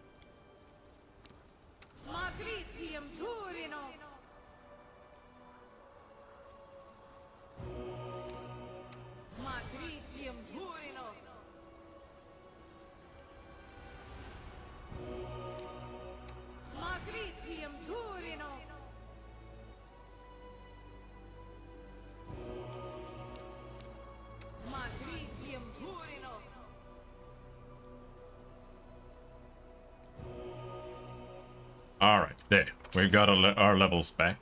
Alright, there. We got our levels back.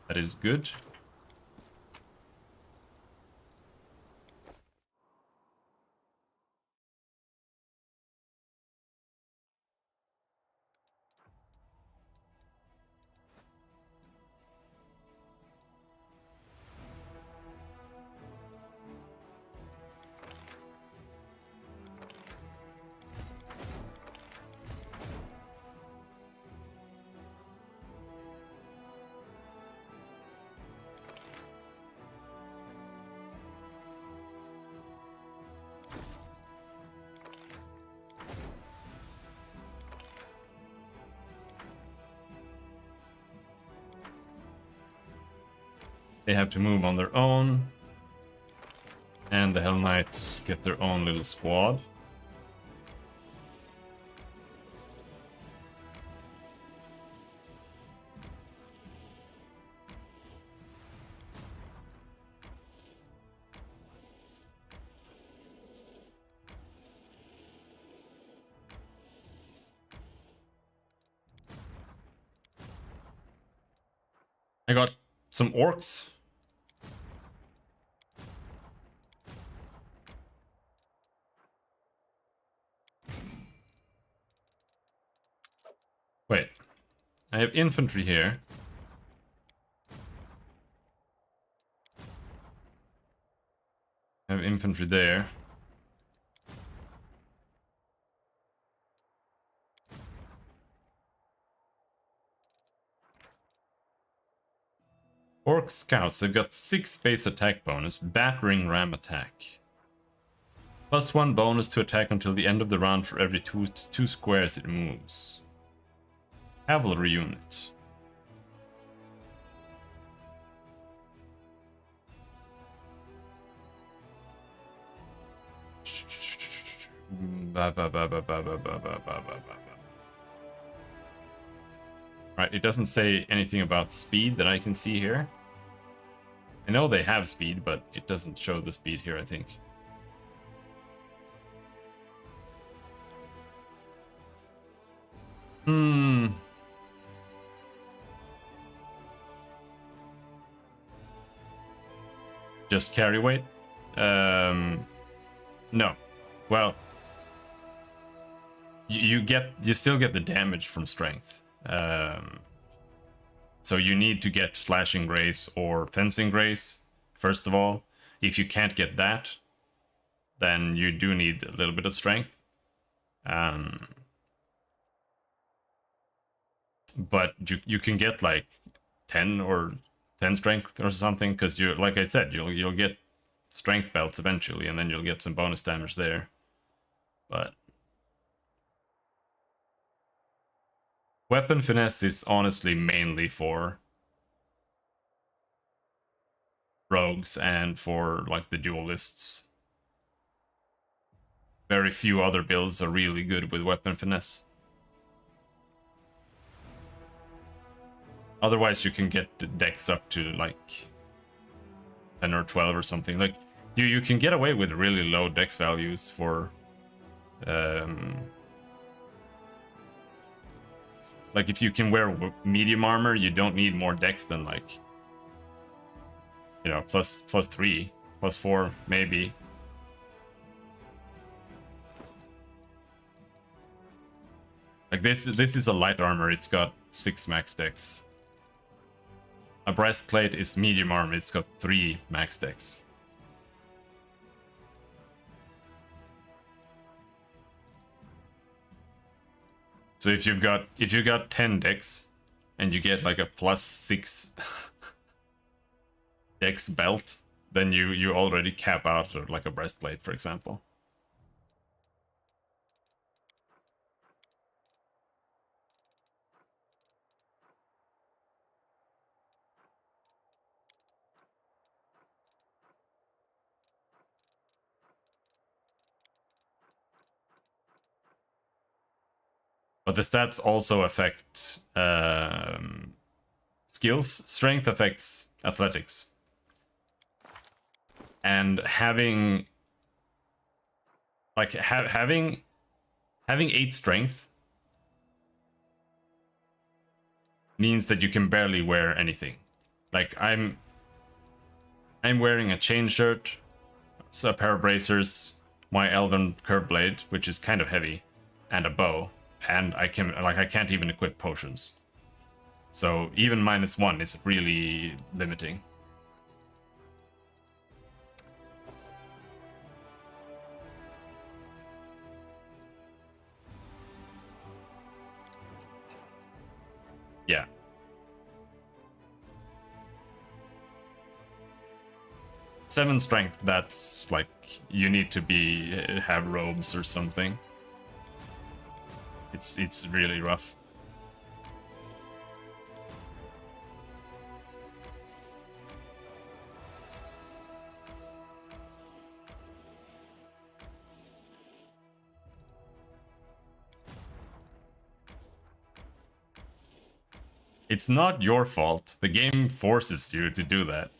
That is good. They have to move on their own. And the Hell Knights get their own little squad. I got some orcs. Wait, I have infantry here. I have infantry there. Orc scouts, they've got 6 base attack bonus, battering ram attack. +1 bonus to attack until the end of the round for every two squares it moves. Cavalry unit. Right, it doesn't say anything about speed that I can see here. I know they have speed, but it doesn't show the speed here, I think. Just carry weight? No. Well, you still get the damage from strength. So you need to get slashing grace or fencing grace first of all. If you can't get that, then you do need a little bit of strength. But you can get like 10 strength or something, because you, like I said, you'll get strength belts eventually, and then you'll get some bonus damage there. But weapon finesse is honestly mainly for rogues and for like the duelists. Very few other builds are really good with weapon finesse. Otherwise you can get the dex up to like 10 or 12 or something. Like you can get away with really low dex values for like if you can wear medium armor, you don't need more dex than like, you know, plus 3, plus 4 maybe. Like this is a light armor, it's got 6 max dex. A breastplate is medium armor, it's got 3 max dex. So if you got 10 dex and you get like a +6 dex belt, then you already cap out like a breastplate, for example. But the stats also affect skills. Strength affects athletics. And having like having 8 strength means that you can barely wear anything. Like I'm wearing a chain shirt, a pair of bracers, my elven curved blade, which is kind of heavy, and a bow. And I can't even equip potions. So even -1 is really limiting. Yeah. Seven strength, that's like you need to have robes or something. It's really rough. It's not your fault. The game forces you to do that.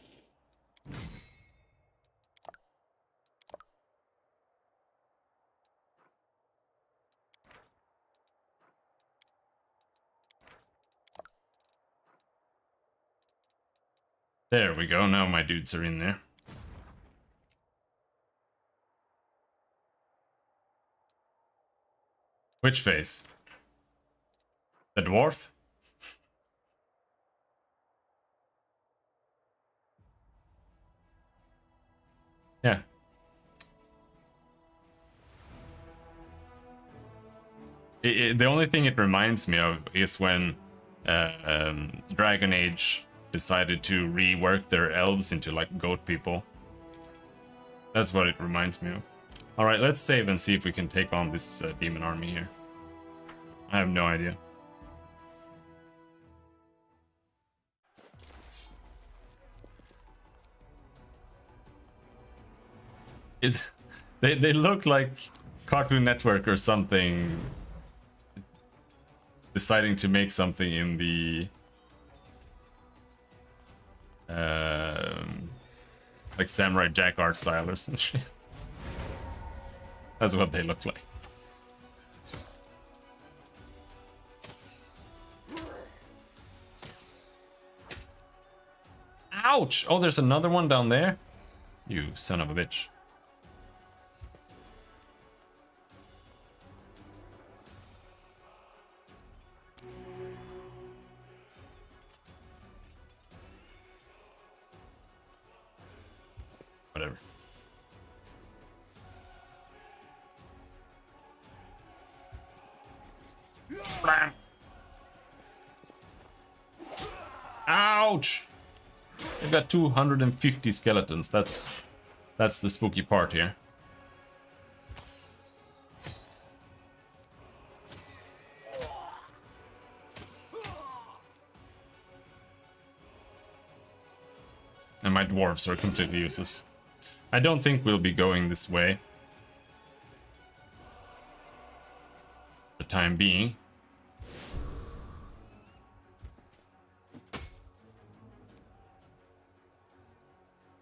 There we go, now my dudes are in there. Which face? The dwarf? Yeah. The only thing it reminds me of is when Dragon Age decided to rework their elves into like goat people. That's what it reminds me of. Alright, let's save and see if we can take on this demon army here. I have no idea. They look like Cartoon Network or something deciding to make something in the like Samurai Jack art style or some shit. That's what they look like. Ouch! Oh, there's another one down there? You son of a bitch. Whatever. Blam. Ouch! They've got 250 skeletons. That's the spooky part here. And my dwarves are completely useless. I don't think we'll be going this way. For the time being.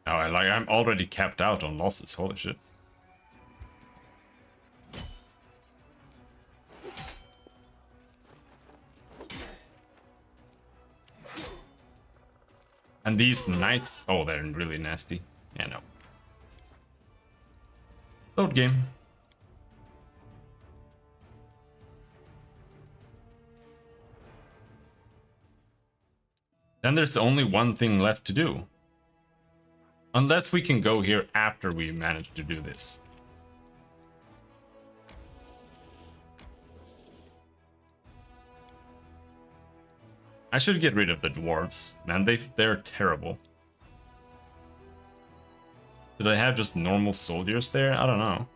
Oh, I'm already capped out on losses, holy shit. And these knights, oh, they're really nasty. Yeah, no. Load game. Then there's only one thing left to do. Unless we can go here after we manage to do this. I should get rid of the dwarves. Man, they're terrible. Do they have just normal soldiers there? I don't know.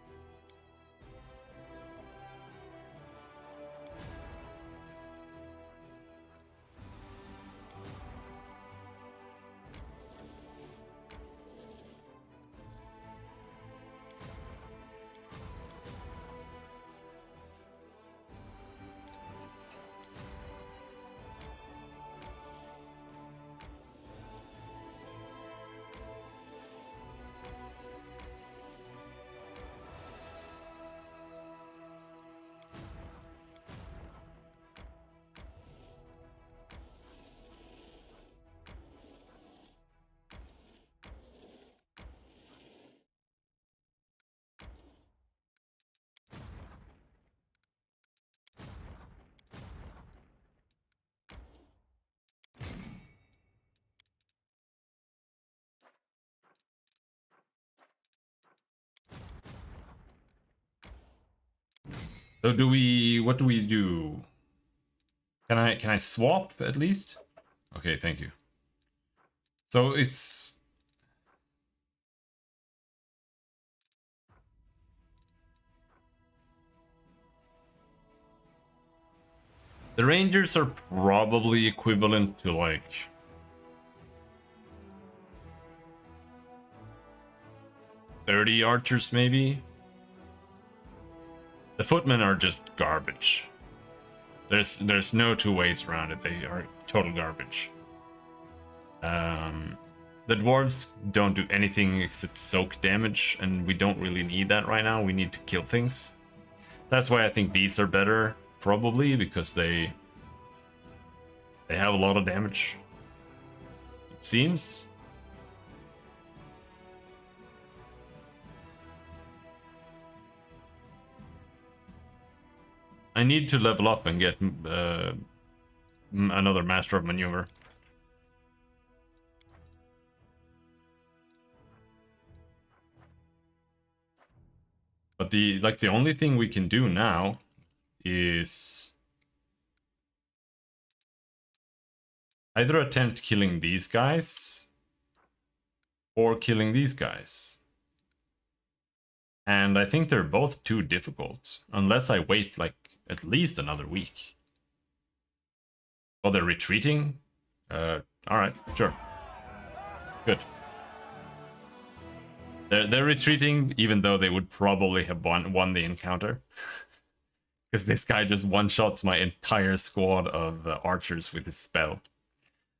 So what do we do? Can I swap at least? Okay, thank you. So it's the Rangers are probably equivalent to like 30 archers maybe. The footmen are just garbage. There's no two ways around it. They are total garbage. The dwarves don't do anything except soak damage, and we don't really need that right now. We need to kill things. That's why I think these are better, probably, because they have a lot of damage, it seems. I need to level up and get another Master of Maneuver. But the only thing we can do now is either attempt killing these guys or killing these guys. And I think they're both too difficult, unless I wait like at least another week. Oh, they're retreating? Alright, sure. Good. They're retreating, even though they would probably have won the encounter. Because this guy just one-shots my entire squad of archers with his spell.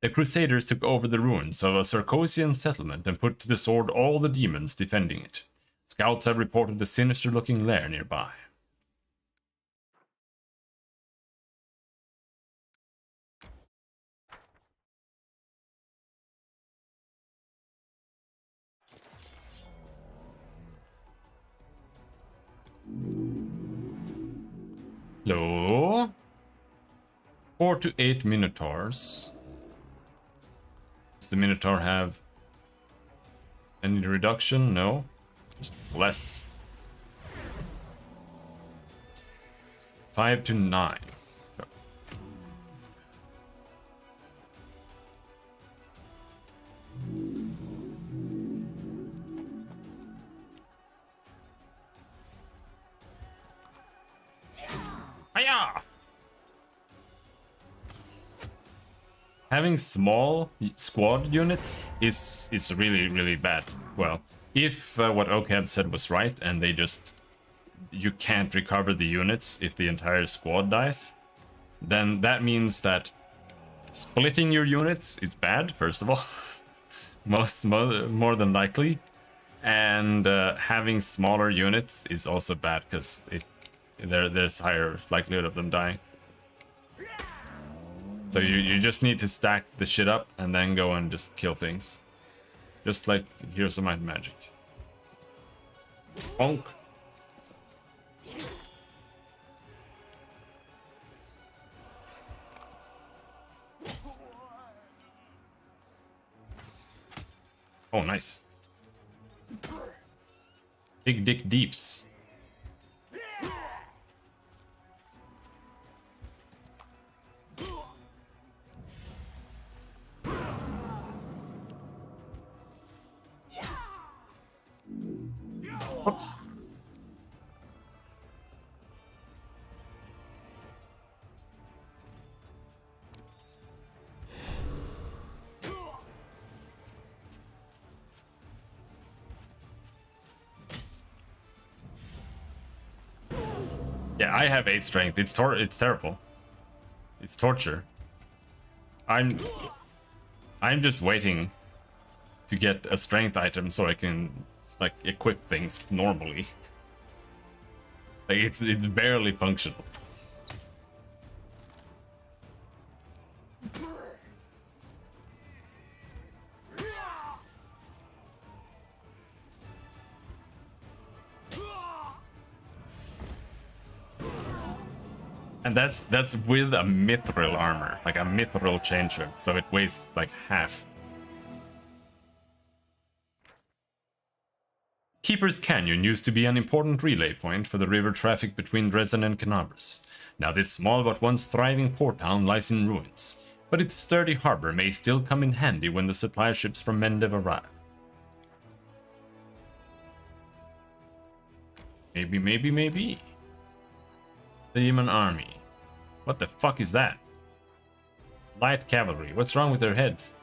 The Crusaders took over the ruins of a Sarkosian settlement and put to the sword all the demons defending it. Scouts have reported a sinister-looking lair nearby. Hello? 4 to 8 Minotaurs. Does the Minotaur have any reduction? No. Just less. 5 to 9. Hiya! Having small squad units is really bad. Well, if what Okab said was right, and you can't recover the units if the entire squad dies, then that means that splitting your units is bad, first of all, more than likely, and having smaller units is also bad because there's higher likelihood of them dying. So you just need to stack the shit up and then go and just kill things. Just like Heroes of Might and Magic. Bonk. Oh, nice. Big Dick Deeps. Oops. Yeah, I have 8 strength. It's terrible. It's torture. I'm just waiting to get a strength item so I can like equip things normally. Like it's barely functional. And that's with a mithril armor, like a mithril changer, so it weighs like half. Keeper's Canyon used to be an important relay point for the river traffic between Dresden and Canabras. Now this small but once thriving port town lies in ruins, but its sturdy harbor may still come in handy when the supply ships from Mendev arrive. Maybe. The Demon Army. What the fuck is that? Light cavalry. What's wrong with their heads?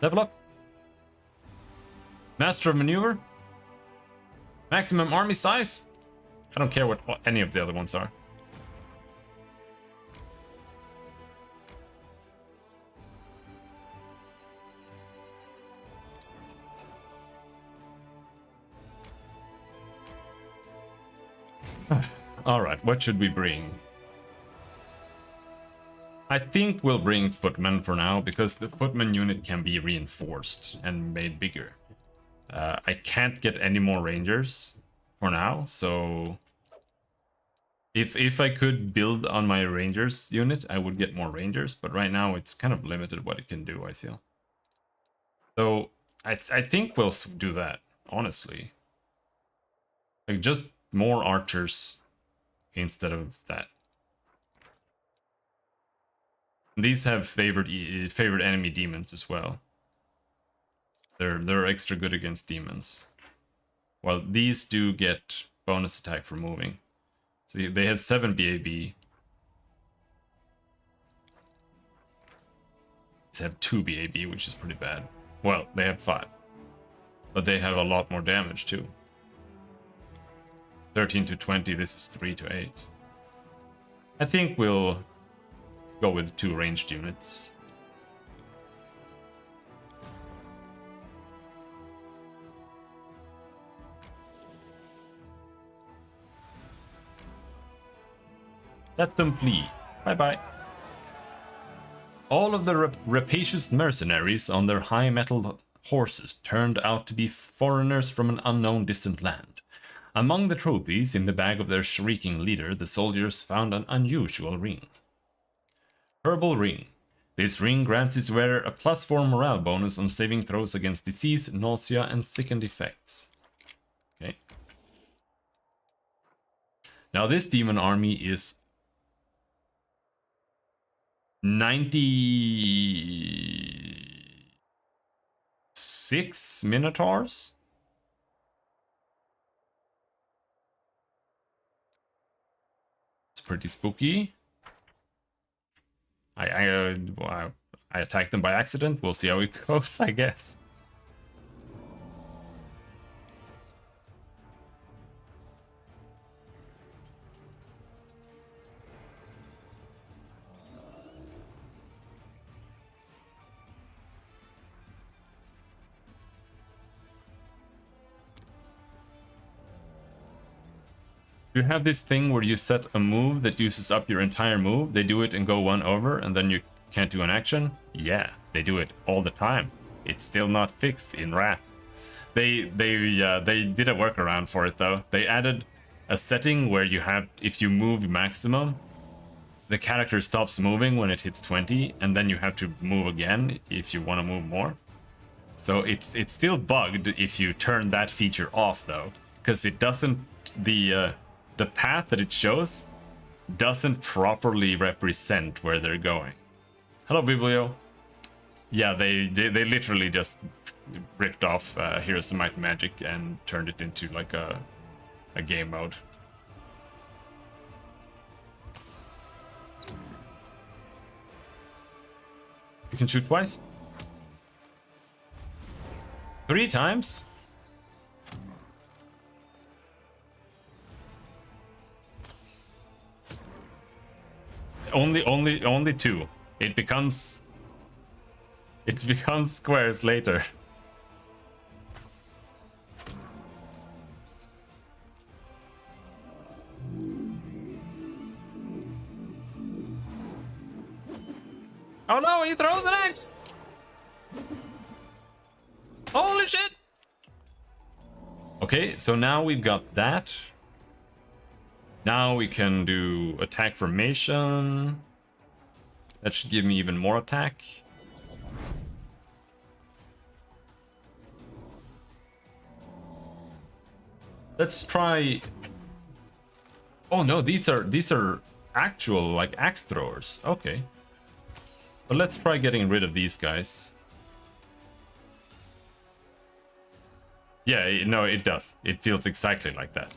Level up. Master of Maneuver? Maximum army size? I don't care what any of the other ones are. Alright, what should we bring? I think we'll bring footmen for now, because the footman unit can be reinforced and made bigger. I can't get any more rangers for now, so if I could build on my rangers unit, I would get more rangers, but right now it's kind of limited what it can do, I feel. So I think we'll do that, honestly. Like, just more archers instead of that. These have favored enemy demons as well. They're extra good against demons. While these do get bonus attack for moving. So they have 7 BAB. These have 2 BAB, which is pretty bad. Well, they have 5. But they have a lot more damage too. 13 to 20, this is 3 to 8. I think we'll go with 2 ranged units. Let them flee. Bye-bye. All of the rapacious mercenaries on their high-mettled horses turned out to be foreigners from an unknown distant land. Among the trophies in the bag of their shrieking leader, the soldiers found an unusual ring. Herbal Ring. This ring grants its wearer a +4 morale bonus on saving throws against disease, nausea, and sickened effects. Okay. Now this demon army is 96 Minotaurs? It's pretty spooky. I attacked them by accident. We'll see how it goes, I guess. You have this thing where you set a move that uses up your entire move. They do it and go 1 over, and then you can't do an action. Yeah, they do it all the time. It's still not fixed in Wrath. They did a workaround for it though. They added a setting where you have, if you move maximum, the character stops moving when it hits 20, and then you have to move again if you want to move more. So it's still bugged if you turn that feature off though, because it doesn't the path that it shows doesn't properly represent where they're going. Hello, Biblio. Yeah, they literally just ripped off Heroes of Might and Magic and turned it into like a game mode. You can shoot twice? 3 times? Only 2. It becomes squares later. Oh no, he throws an axe! Holy shit! Okay, so now we've got that. Now we can do attack formation. That should give me even more attack. Let's try. Oh no, these are actual like axe throwers. Okay. But let's try getting rid of these guys. Yeah, no, it does. It feels exactly like that.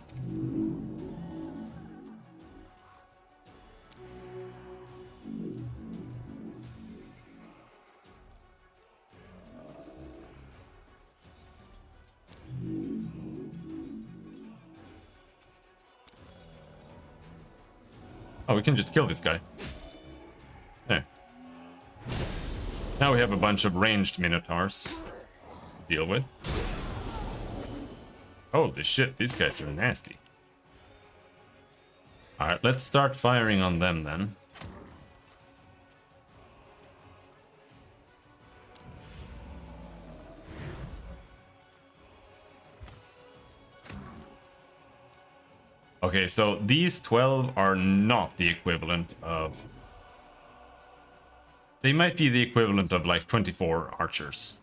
Oh, we can just kill this guy. There. Now we have a bunch of ranged Minotaurs to deal with. Holy shit, these guys are nasty. Alright, let's start firing on them then. Okay, so these 12 are not the equivalent of... They might be the equivalent of like 24 archers.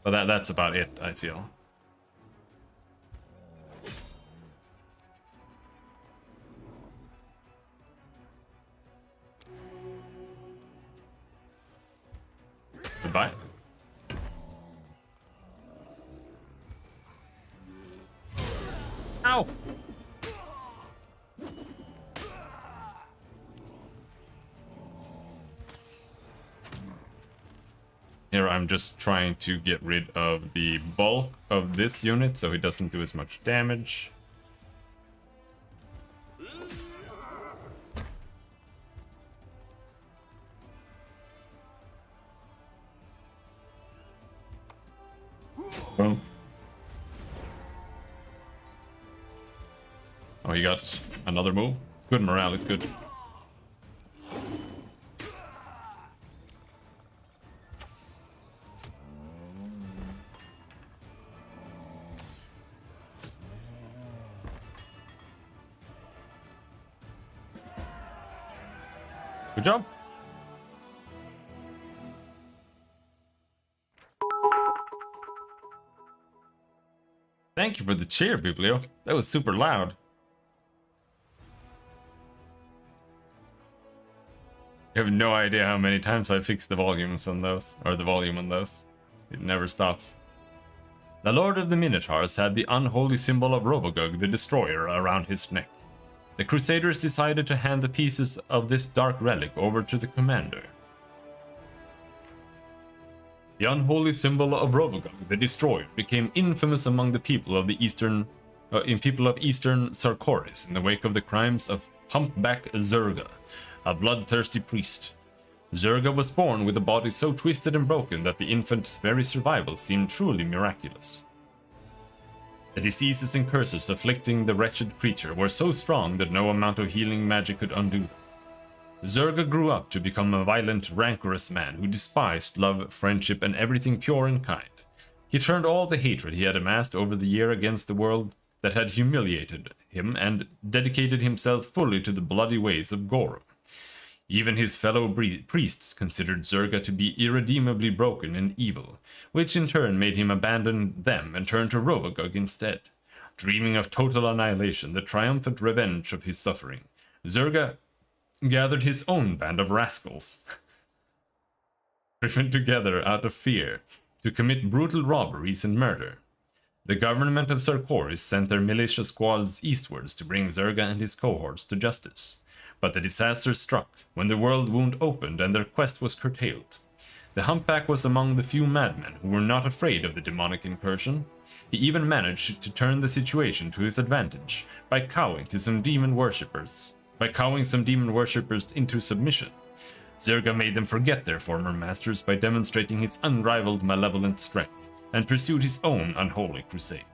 But that's about it, I feel. Goodbye. Ow! Here I'm just trying to get rid of the bulk of this unit so he doesn't do as much damage. Boom. Oh, he got another move. Good morale is good. Good job. Thank you for the cheer, Biblio. That was super loud. You have no idea how many times I fixed the volumes on those, or the volume on those. It never stops. The Lord of the Minotaurs had the unholy symbol of Rovagug the Destroyer around his neck. The Crusaders decided to hand the pieces of this dark relic over to the commander. The unholy symbol of Rovagug the Destroyer became infamous among the people of the eastern Sarkoris in the wake of the crimes of Humpback Zerga, a bloodthirsty priest. Zerga was born with a body so twisted and broken that the infant's very survival seemed truly miraculous. The diseases and curses afflicting the wretched creature were so strong that no amount of healing magic could undo them. Zerga grew up to become a violent, rancorous man who despised love, friendship, and everything pure and kind. He turned all the hatred he had amassed over the year against the world that had humiliated him and dedicated himself fully to the bloody ways of Gorum. Even his fellow priests considered Zerga to be irredeemably broken and evil, which in turn made him abandon them and turn to Rovagug instead. Dreaming of total annihilation, the triumphant revenge of his suffering, Zerga gathered his own band of rascals, driven together out of fear, to commit brutal robberies and murder. The government of Sarkoris sent their militia squads eastwards to bring Zerga and his cohorts to justice. But the disaster struck when the world wound opened and their quest was curtailed. The humpback was among the few madmen who were not afraid of the demonic incursion. He even managed to turn the situation to his advantage by cowing some demon worshippers into submission. Zerga made them forget their former masters by demonstrating his unrivaled malevolent strength and pursued his own unholy crusade.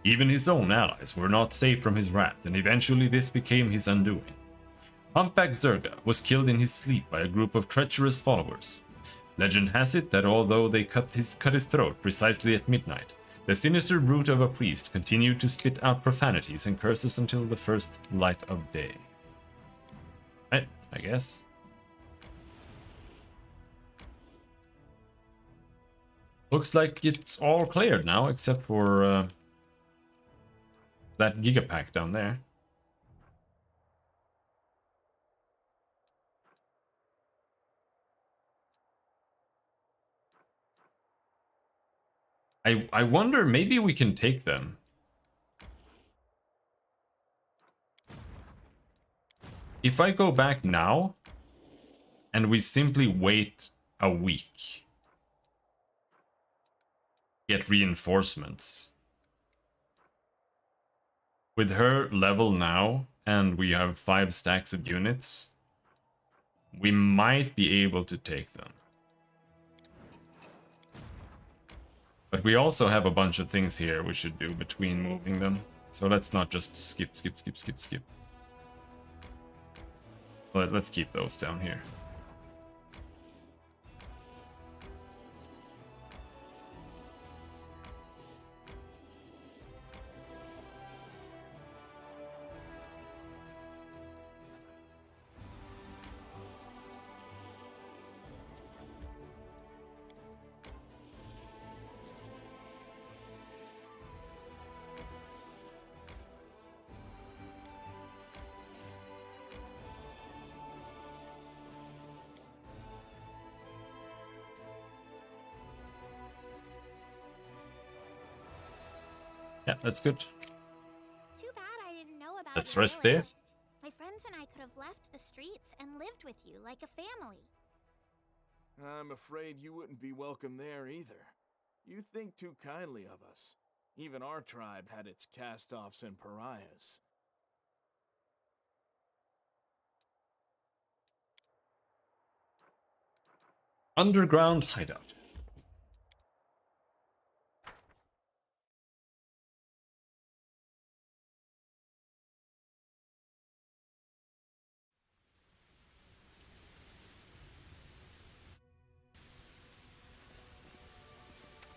Even his own allies were not safe from his wrath, and eventually this became his undoing. Humpback Zerga was killed in his sleep by a group of treacherous followers. Legend has it that although they cut his throat precisely at midnight, the sinister brute of a priest continued to spit out profanities and curses until the first light of day. Right, I guess. Looks like it's all cleared now, except for that gigapack down there. I wonder, maybe we can take them. If I go back now, and we simply wait a week, get reinforcements. With her level now, and we have 5 stacks of units, we might be able to take them. But we also have a bunch of things here we should do between moving them. So let's not just skip. Let's keep those down here. Yeah, that's good. Too bad I didn't know about Let's your rest there. village. My friends and I could have left the streets and lived with you like a family. I'm afraid you wouldn't be welcome there either. You think too kindly of us. Even our tribe had its cast-offs and pariahs. Underground hideout.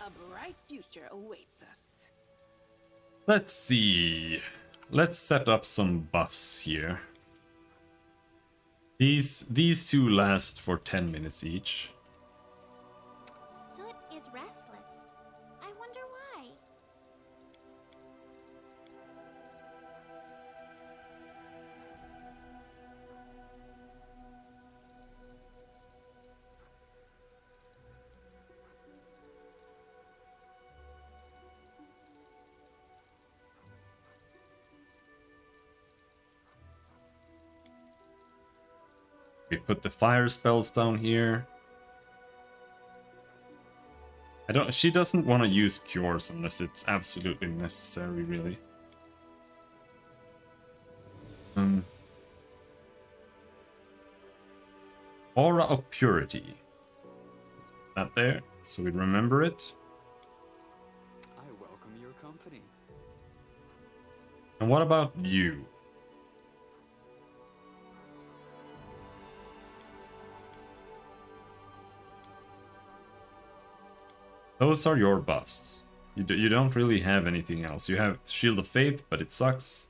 A bright future awaits us. Let's see. Let's set up some buffs here. These two last for 10 minutes each. Soot is restless. I wonder why. We put the fire spells down here. She doesn't want to use cures unless it's absolutely necessary, really. Aura of Purity. Let's put that there, so we remember it. I welcome your company. And what about you? Those are your buffs. You don't really have anything else. You have Shield of Faith, but it sucks.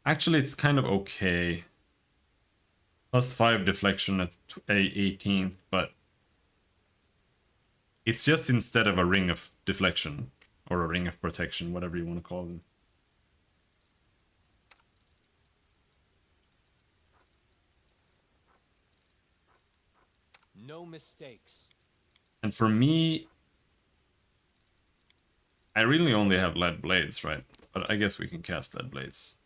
Actually, it's kind of okay. +5 deflection at 18th, but it's just instead of a ring of deflection or a ring of protection, whatever you want to call them. No mistakes. And for me, I really only have lead blades, right? But I guess we can cast lead blades.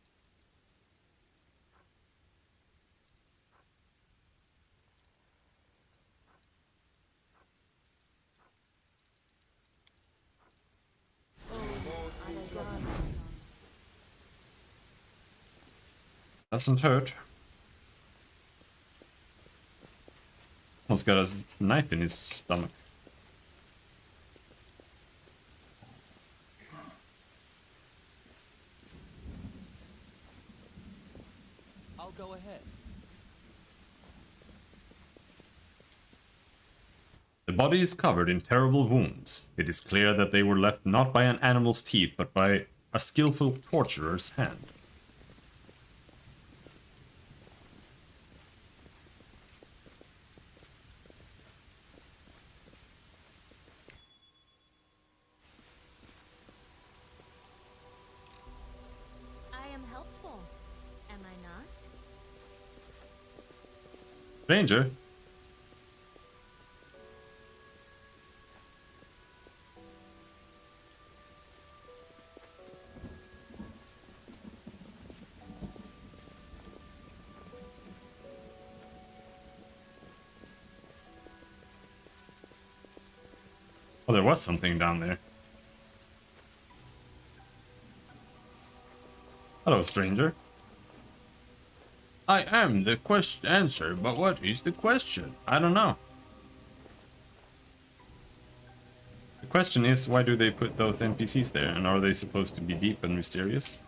Doesn't hurt. Almost got a knife in his stomach. I'll go ahead. The body is covered in terrible wounds. It is clear that they were left not by an animal's teeth, but by a skillful torturer's hand. I am helpful. Am I not? Stranger? Oh, there was something down there. Hello, stranger. I am the answer, but what is the question? I don't know. question is, why do they put those NPCs there? And are they supposed to be deep and mysterious?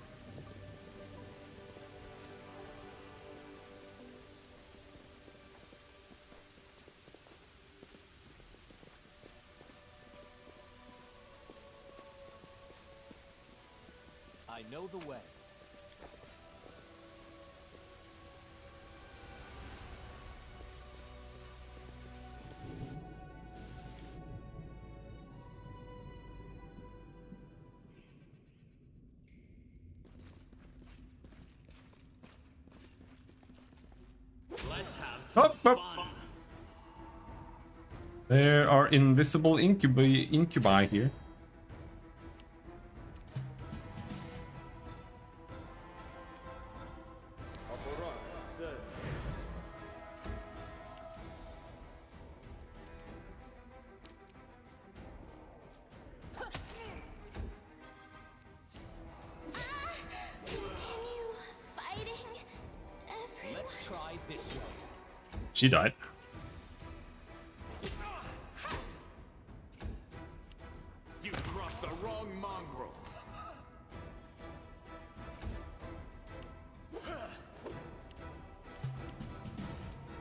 I know the way. Let's have some Up, up. fun. There are invisible incubi here. Continue fighting everyone. Let's try this way. She died. You crossed the wrong mongrel.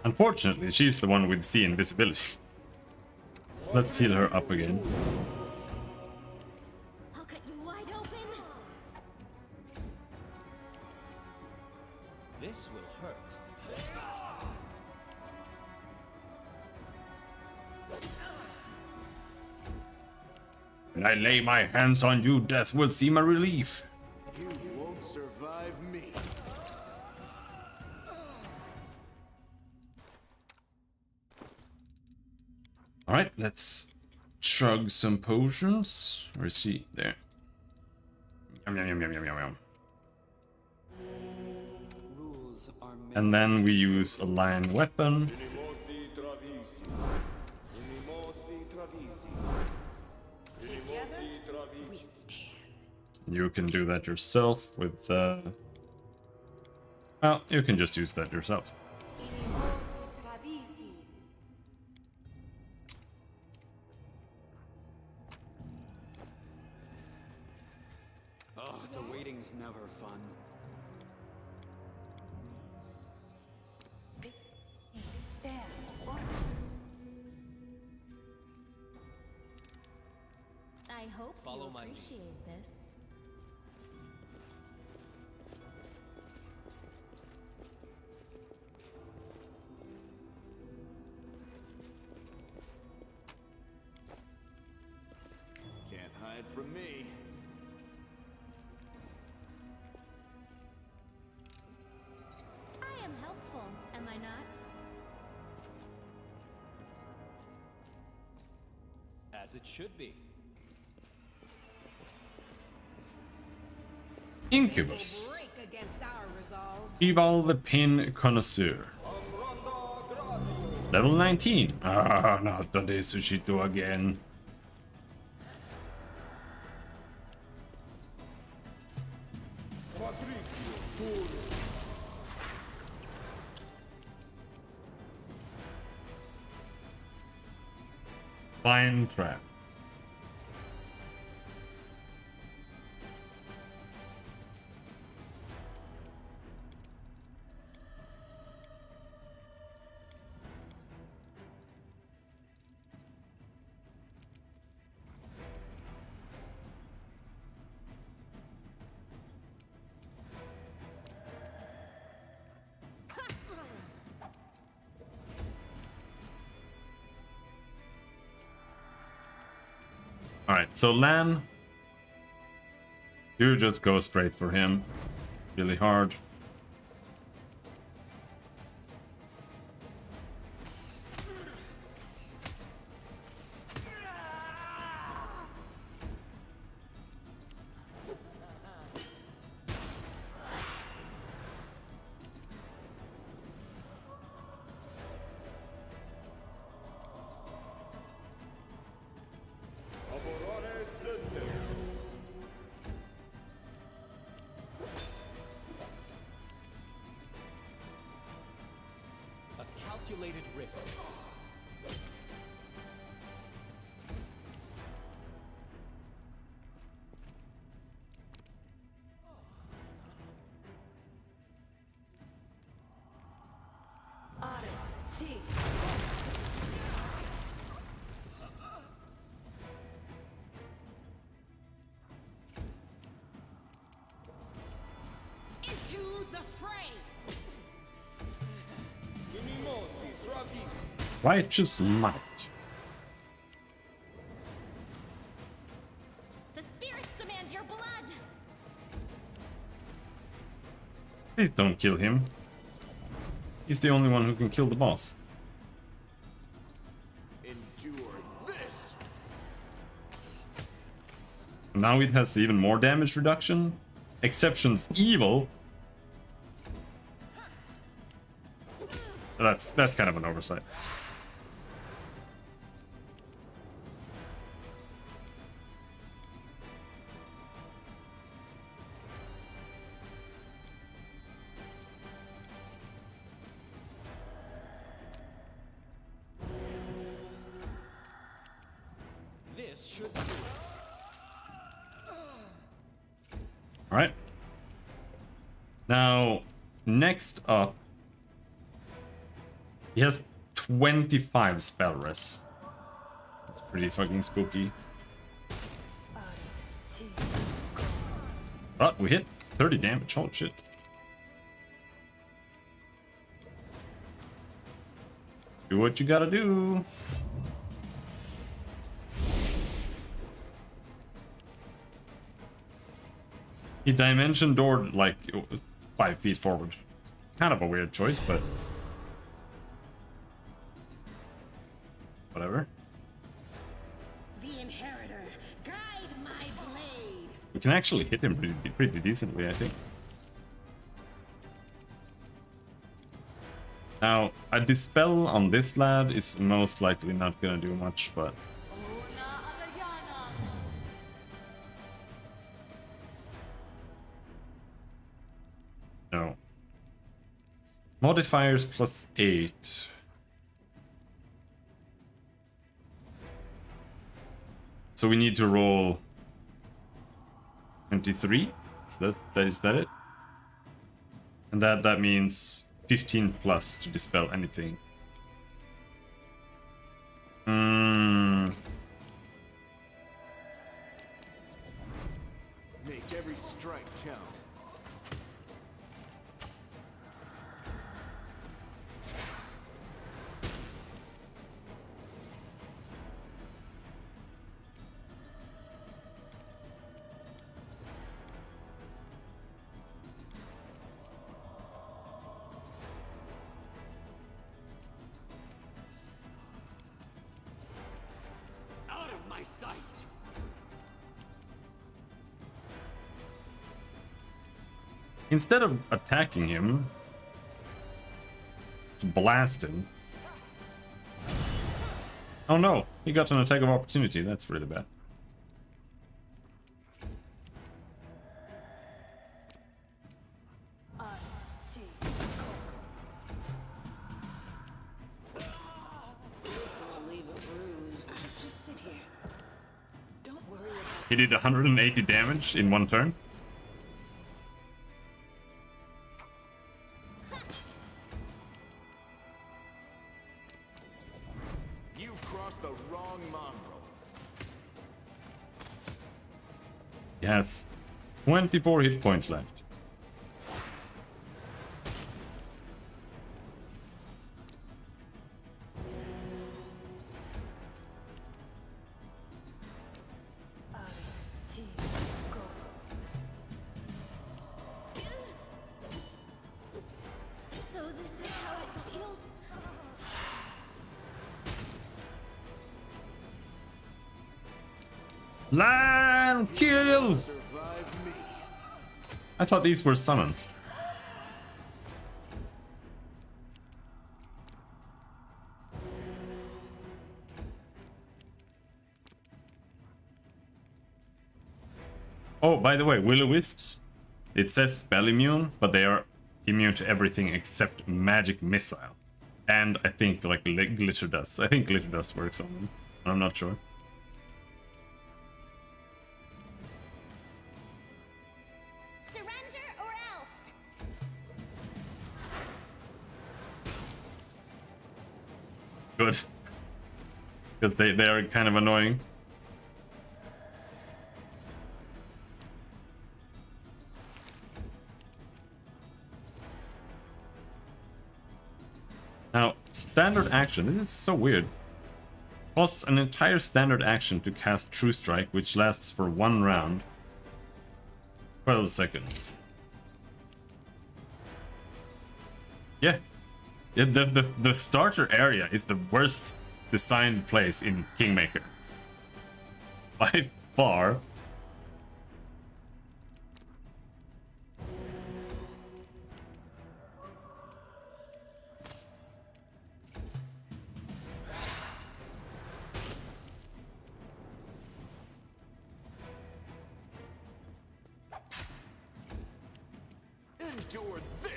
Unfortunately, she's the one with C invisibility. Let's heal her up again. I'll cut you wide open. This will hurt. When I lay my hands on you, death will seem a relief. You won't survive me. Alright, let's chug some potions. Where is she? There. Yum, yum, yum, yum, yum, yum, yum. Rules are made. And then we use a lion weapon. We stand. You can do that yourself with well, you can just use that yourself. Oh, the waiting's never fun. I hope Follow you my lead. appreciate this. Can't hide from me. I am helpful, am I not? As it should be. Incubus. Break against our resolve. Eval the Pin Connoisseur. Level 19. Ah, not the Sushito again. Fine trap. Alright, so Lan, you just go straight for him. Really hard. A calculated risk. Righteous Might. The spirits demand your blood. Please don't kill him. He's the only one who can kill the boss. Endure this. Now it has even more damage reduction. Exceptions evil. That's kind of an oversight. This should do it. All right. Now, next up, he has 25 spell res. That's pretty fucking spooky. But we hit 30 damage. Holy shit. Do what you gotta do. He dimension doored like 5 feet forward. Kind of a weird choice, but whatever. The Inheritor, guide my blade. We can actually hit him pretty decently, I think. Now, a dispel on this lad is most likely not gonna do much, but no. Modifiers +8. So we need to roll 23. Is that it? And that means 15 plus to dispel anything. Make every strike count. Out of my sight. Instead of attacking him, let's blast him. Oh no, he got an attack of opportunity. That's really bad. Just sit here. Don't worry about He did 180 damage in one turn. You've crossed the wrong mongrel. He has 24 hit points left. So this is how it feels. Lion kill! Survive me. I thought these were summons. Oh, by the way, will-o-wisps. It says spell immune, but they are immune to everything except magic missile. And I think like glitter dust. I think glitter dust works on them. I'm not sure. Surrender or else. Good. Because they are kind of annoying. Now, standard action. This is so weird. Costs an entire standard action to cast True Strike, which lasts for 1 round. 12 seconds. Yeah. Yeah, the starter area is the worst designed place in Kingmaker. By far. Endure this.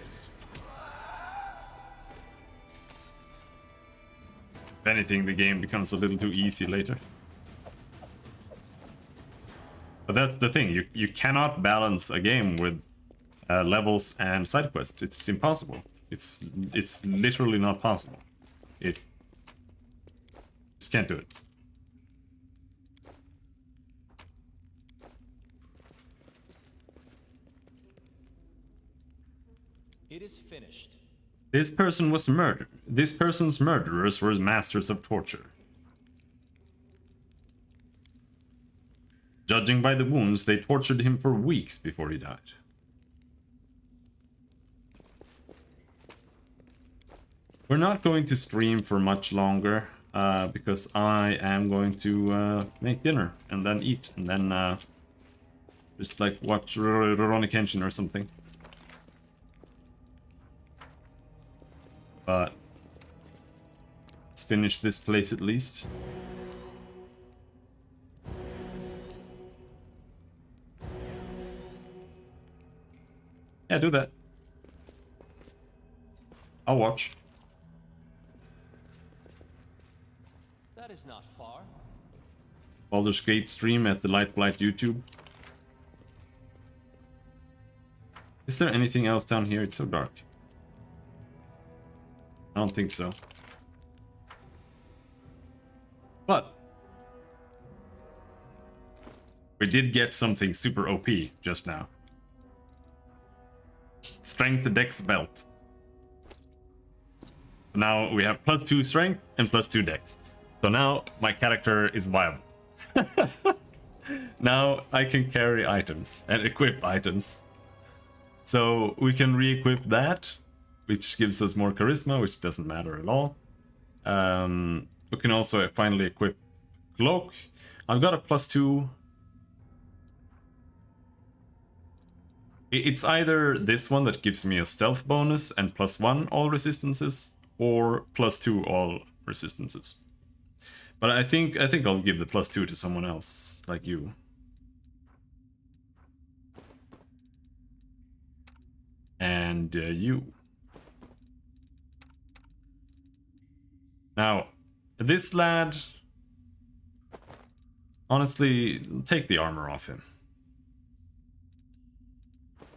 If anything, the game becomes a little too easy later. But that's the thing, you cannot balance a game with levels and side quests. It's impossible. It's literally not possible. It just can't do it. It is finished. This person was murdered. This person's murderers were masters of torture. Judging by the wounds, they tortured him for weeks before he died. We're not going to stream for much longer, because I am going to make dinner and then eat and then just like watch Rurouni Kenshin or something. But let's finish this place at least. Yeah, do that. I'll watch. That is not far. Baldur's Gate stream at the Lightblight YouTube. Is there anything else down here? It's so dark. I don't think so. But we did get something super OP just now. Strength Dex belt. Now we have +2 strength and +2 dex. So now my character is viable. Now I can carry items and equip items. So we can re-equip that, which gives us more charisma, which doesn't matter at all. We can also finally equip cloak. I've got a +2. It's either this one that gives me a stealth bonus and +1 all resistances, or +2 all resistances. But I think I'll give the +2 to someone else, like you. And you. Now, this lad, honestly, take the armor off him.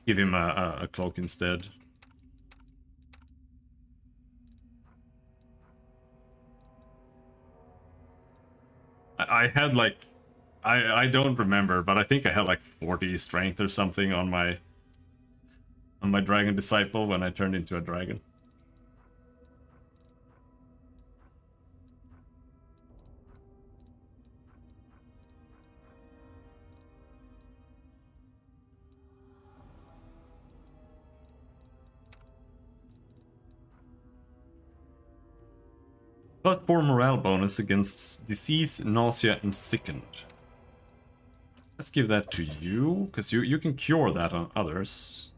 Give him a cloak instead. I had like, I don't remember, but I think I had like 40 strength or something on my dragon disciple when I turned into a dragon. +4 morale bonus against disease, nausea, and sickened. Let's give that to you, because you can cure that on others.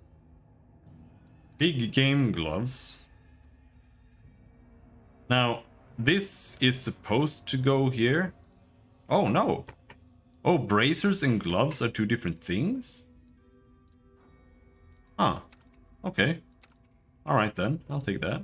Big game gloves. Now, this is supposed to go here. Oh, no. Oh, bracers and gloves are 2 different things? Ah, okay. Alright then, I'll take that.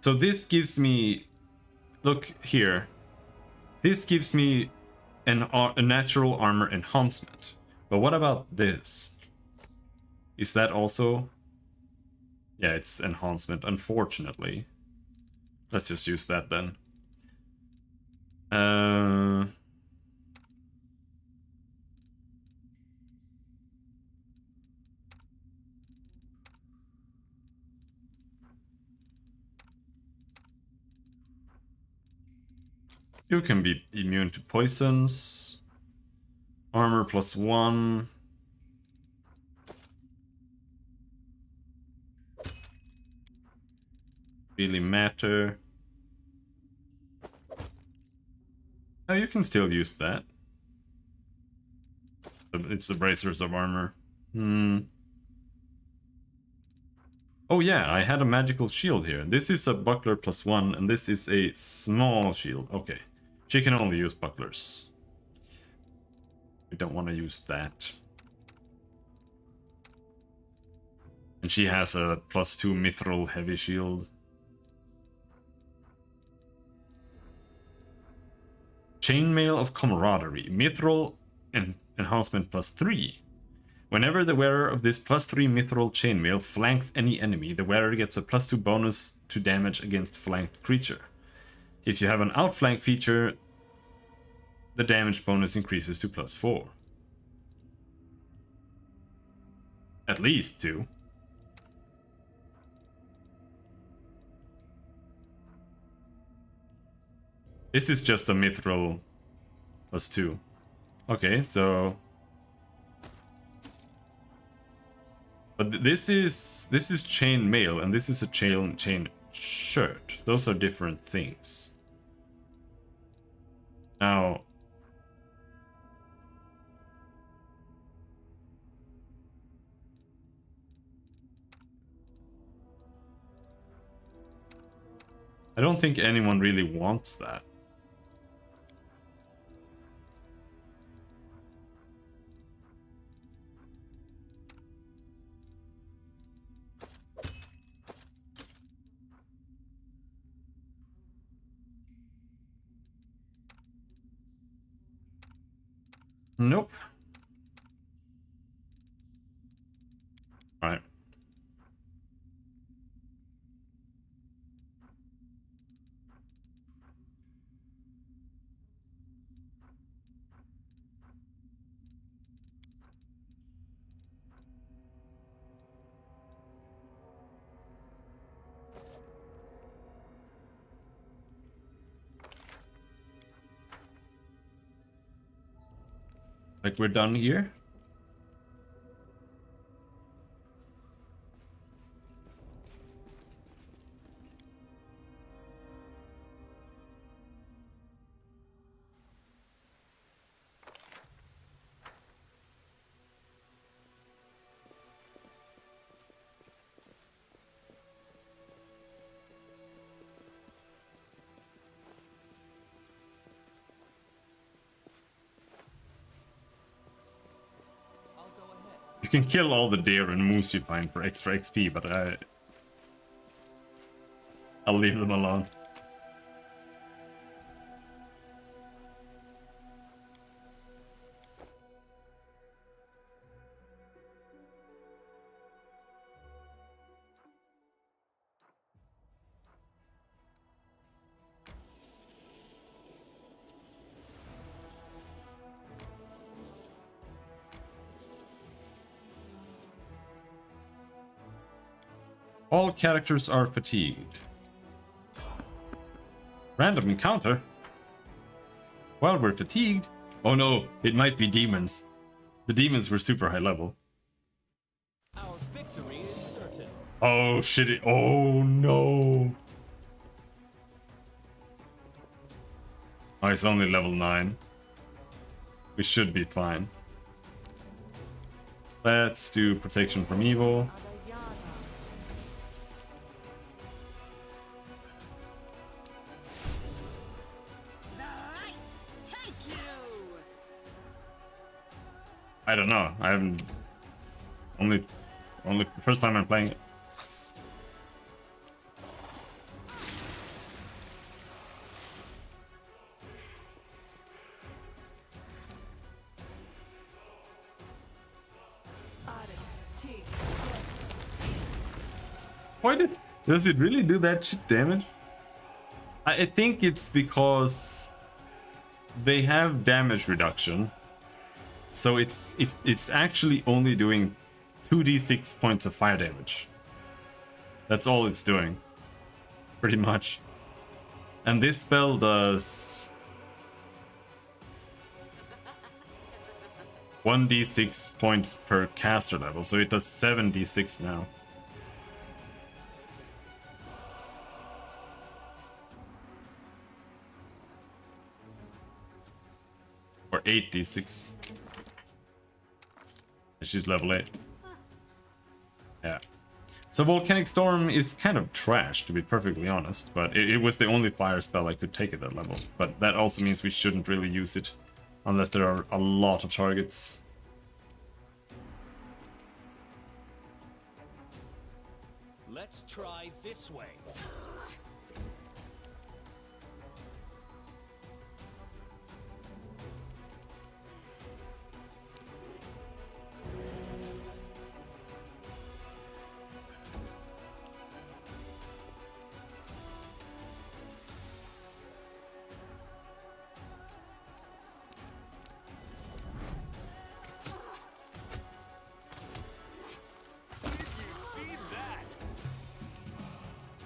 So this gives me, look here, this gives me a natural armor enhancement. But what about this? Is that also Yeah, it's enhancement, unfortunately. Let's just use that then. You can be immune to poisons. Armor +1. Really matter. Oh, you can still use that. It's the bracers of armor. Oh yeah, I had a magical shield here. This is a buckler +1, and this is a small shield. Okay. She can only use bucklers. We don't want to use that. And she has a +2 mithril heavy shield. Chainmail of Camaraderie. Mithril enhancement +3. Whenever the wearer of this +3 mithril chainmail flanks any enemy, the wearer gets a +2 bonus to damage against flanked creature. If you have an outflank feature, the damage bonus increases to +4. At least 2. This is just a mithril +2. Okay, so... But this is chain mail, and this is a chain shirt. Those are different things. Now... I don't think anyone really wants that. Nope. Alright. Like we're done here? You can kill all the deer and moose you find for extra XP, but I'll leave them alone. All characters are fatigued. Random encounter? Well, we're fatigued. Oh no, it might be demons. The demons were super high level. Our victory is certain. Oh shit, oh no. Oh, it's only level 9. We should be fine. Let's do protection from evil. I don't know. I haven't only first time I'm playing it. Does it really do that shit damage? I think it's because they have damage reduction. So it's actually only doing 2d6 points of fire damage. That's all it's doing. Pretty much. And this spell does 1d6 points per caster level, so it does 7d6 now. Or 8d6. She's level 8. Yeah. So Volcanic Storm is kind of trash, to be perfectly honest, but it was the only fire spell I could take at that level. But that also means we shouldn't really use it, unless there are a lot of targets. Let's try this way.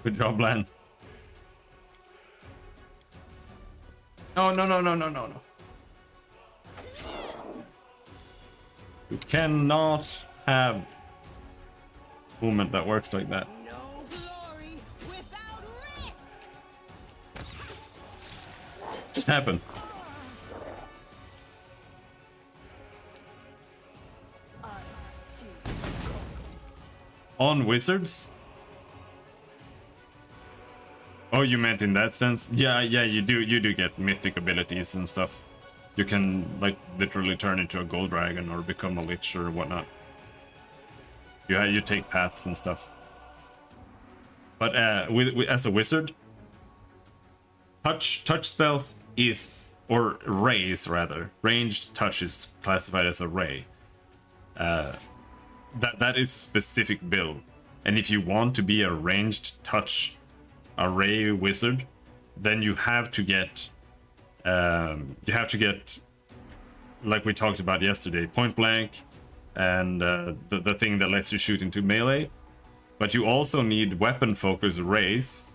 Good job, Lan. Oh, no, no, no, no, no, no. You cannot have movement that works like that. No glory without risk. Just happened. On wizards? Oh, you meant in that sense? Yeah, you do get mythic abilities and stuff. You can, like, literally turn into a gold dragon or become a lich or whatnot. Yeah, you take paths and stuff. But as a wizard, touch spells is, or rays rather, ranged touch is classified as a ray. That is a specific build, and if you want to be a ranged touch array wizard, then you have to get like we talked about yesterday, point blank, and the thing that lets you shoot into melee. But you also need weapon focus rays,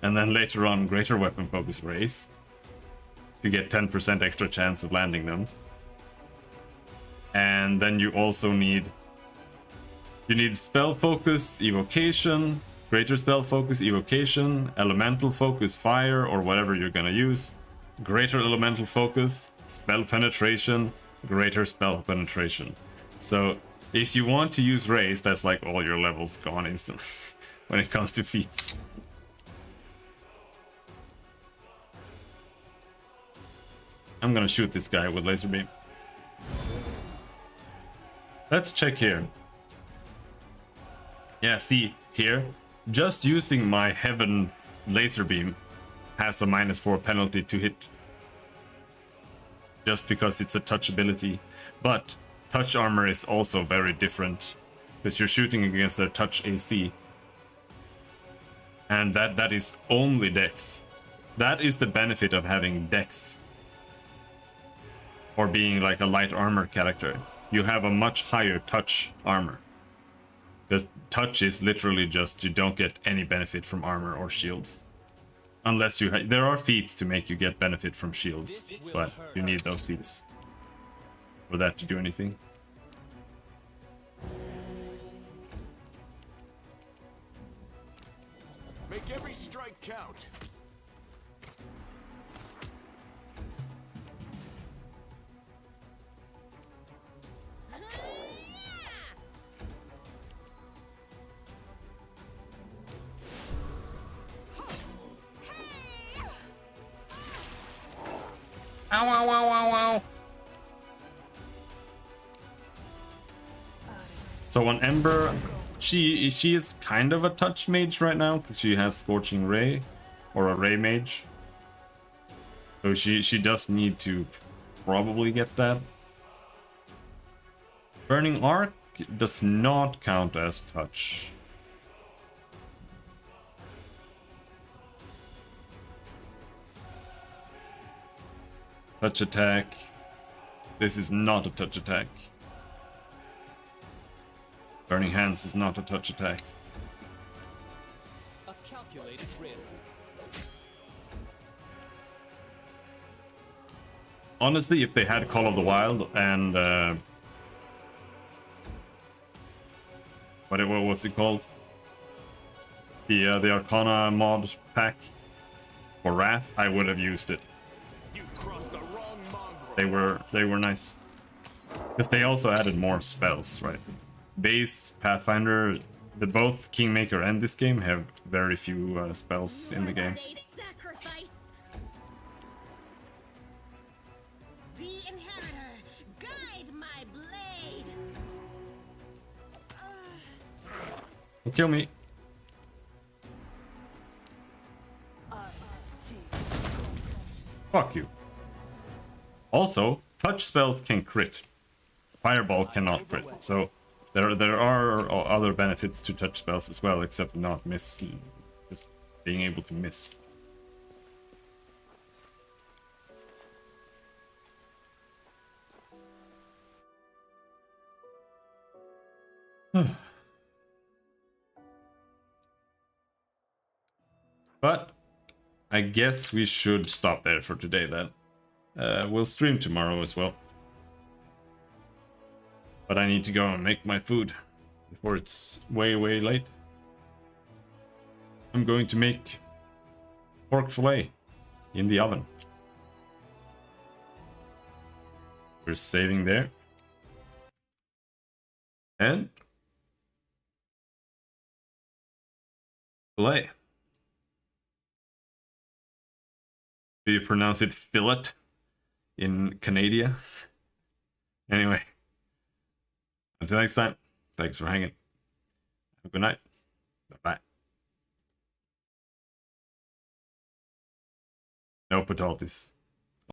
and then later on greater weapon focus rays to get 10% extra chance of landing them. And then you also need spell focus, evocation, greater spell focus, evocation, elemental focus, fire, or whatever you're gonna use, greater elemental focus, spell penetration, greater spell penetration. So if you want to use rays, that's like all your levels gone instantly when it comes to feats. I'm gonna shoot this guy with laser beam. Let's check here. Yeah, see here, just using my heaven laser beam has a -4 penalty to hit. Just because it's a touch ability. But touch armor is also very different, because you're shooting against their touch AC. And that is only dex. That is the benefit of having dex. Or being like a light armor character. You have a much higher touch armor. Because touch is literally just, you don't get any benefit from armor or shields. Unless you there are feats to make you get benefit from shields, but you need those feats for that to do anything. Make every strike count. Ow, ow, ow, ow, ow. So on Ember, she is kind of a touch mage right now, because she has Scorching Ray, or a Ray mage. So she does need to probably get that. Burning Arc does not count as touch. Touch attack. This is not a touch attack. Burning Hands is not a touch attack. A calculated risk. Honestly, if they had Call of the Wild and what was it called? The Arcana mod pack for Wrath, I would have used it. You've crossed the wrong mongrel. They were nice. Because they also added more spells, right? Base, Pathfinder, both Kingmaker and this game have very few spells in the game. Sacrifice. The Inheritor, guide my blade. Don't kill me. Fuck you. Also, touch spells can crit. Fireball cannot crit. So there are other benefits to touch spells as well, except not miss. Just being able to miss. But I guess we should stop there for today then. We'll stream tomorrow as well. But I need to go and make my food before it's way late. I'm going to make pork fillet in the oven. We're saving there. And fillet. Do you pronounce it fillet in Canada? Anyway, until next time, thanks for hanging. Have a good night. Bye-bye. No potatoes.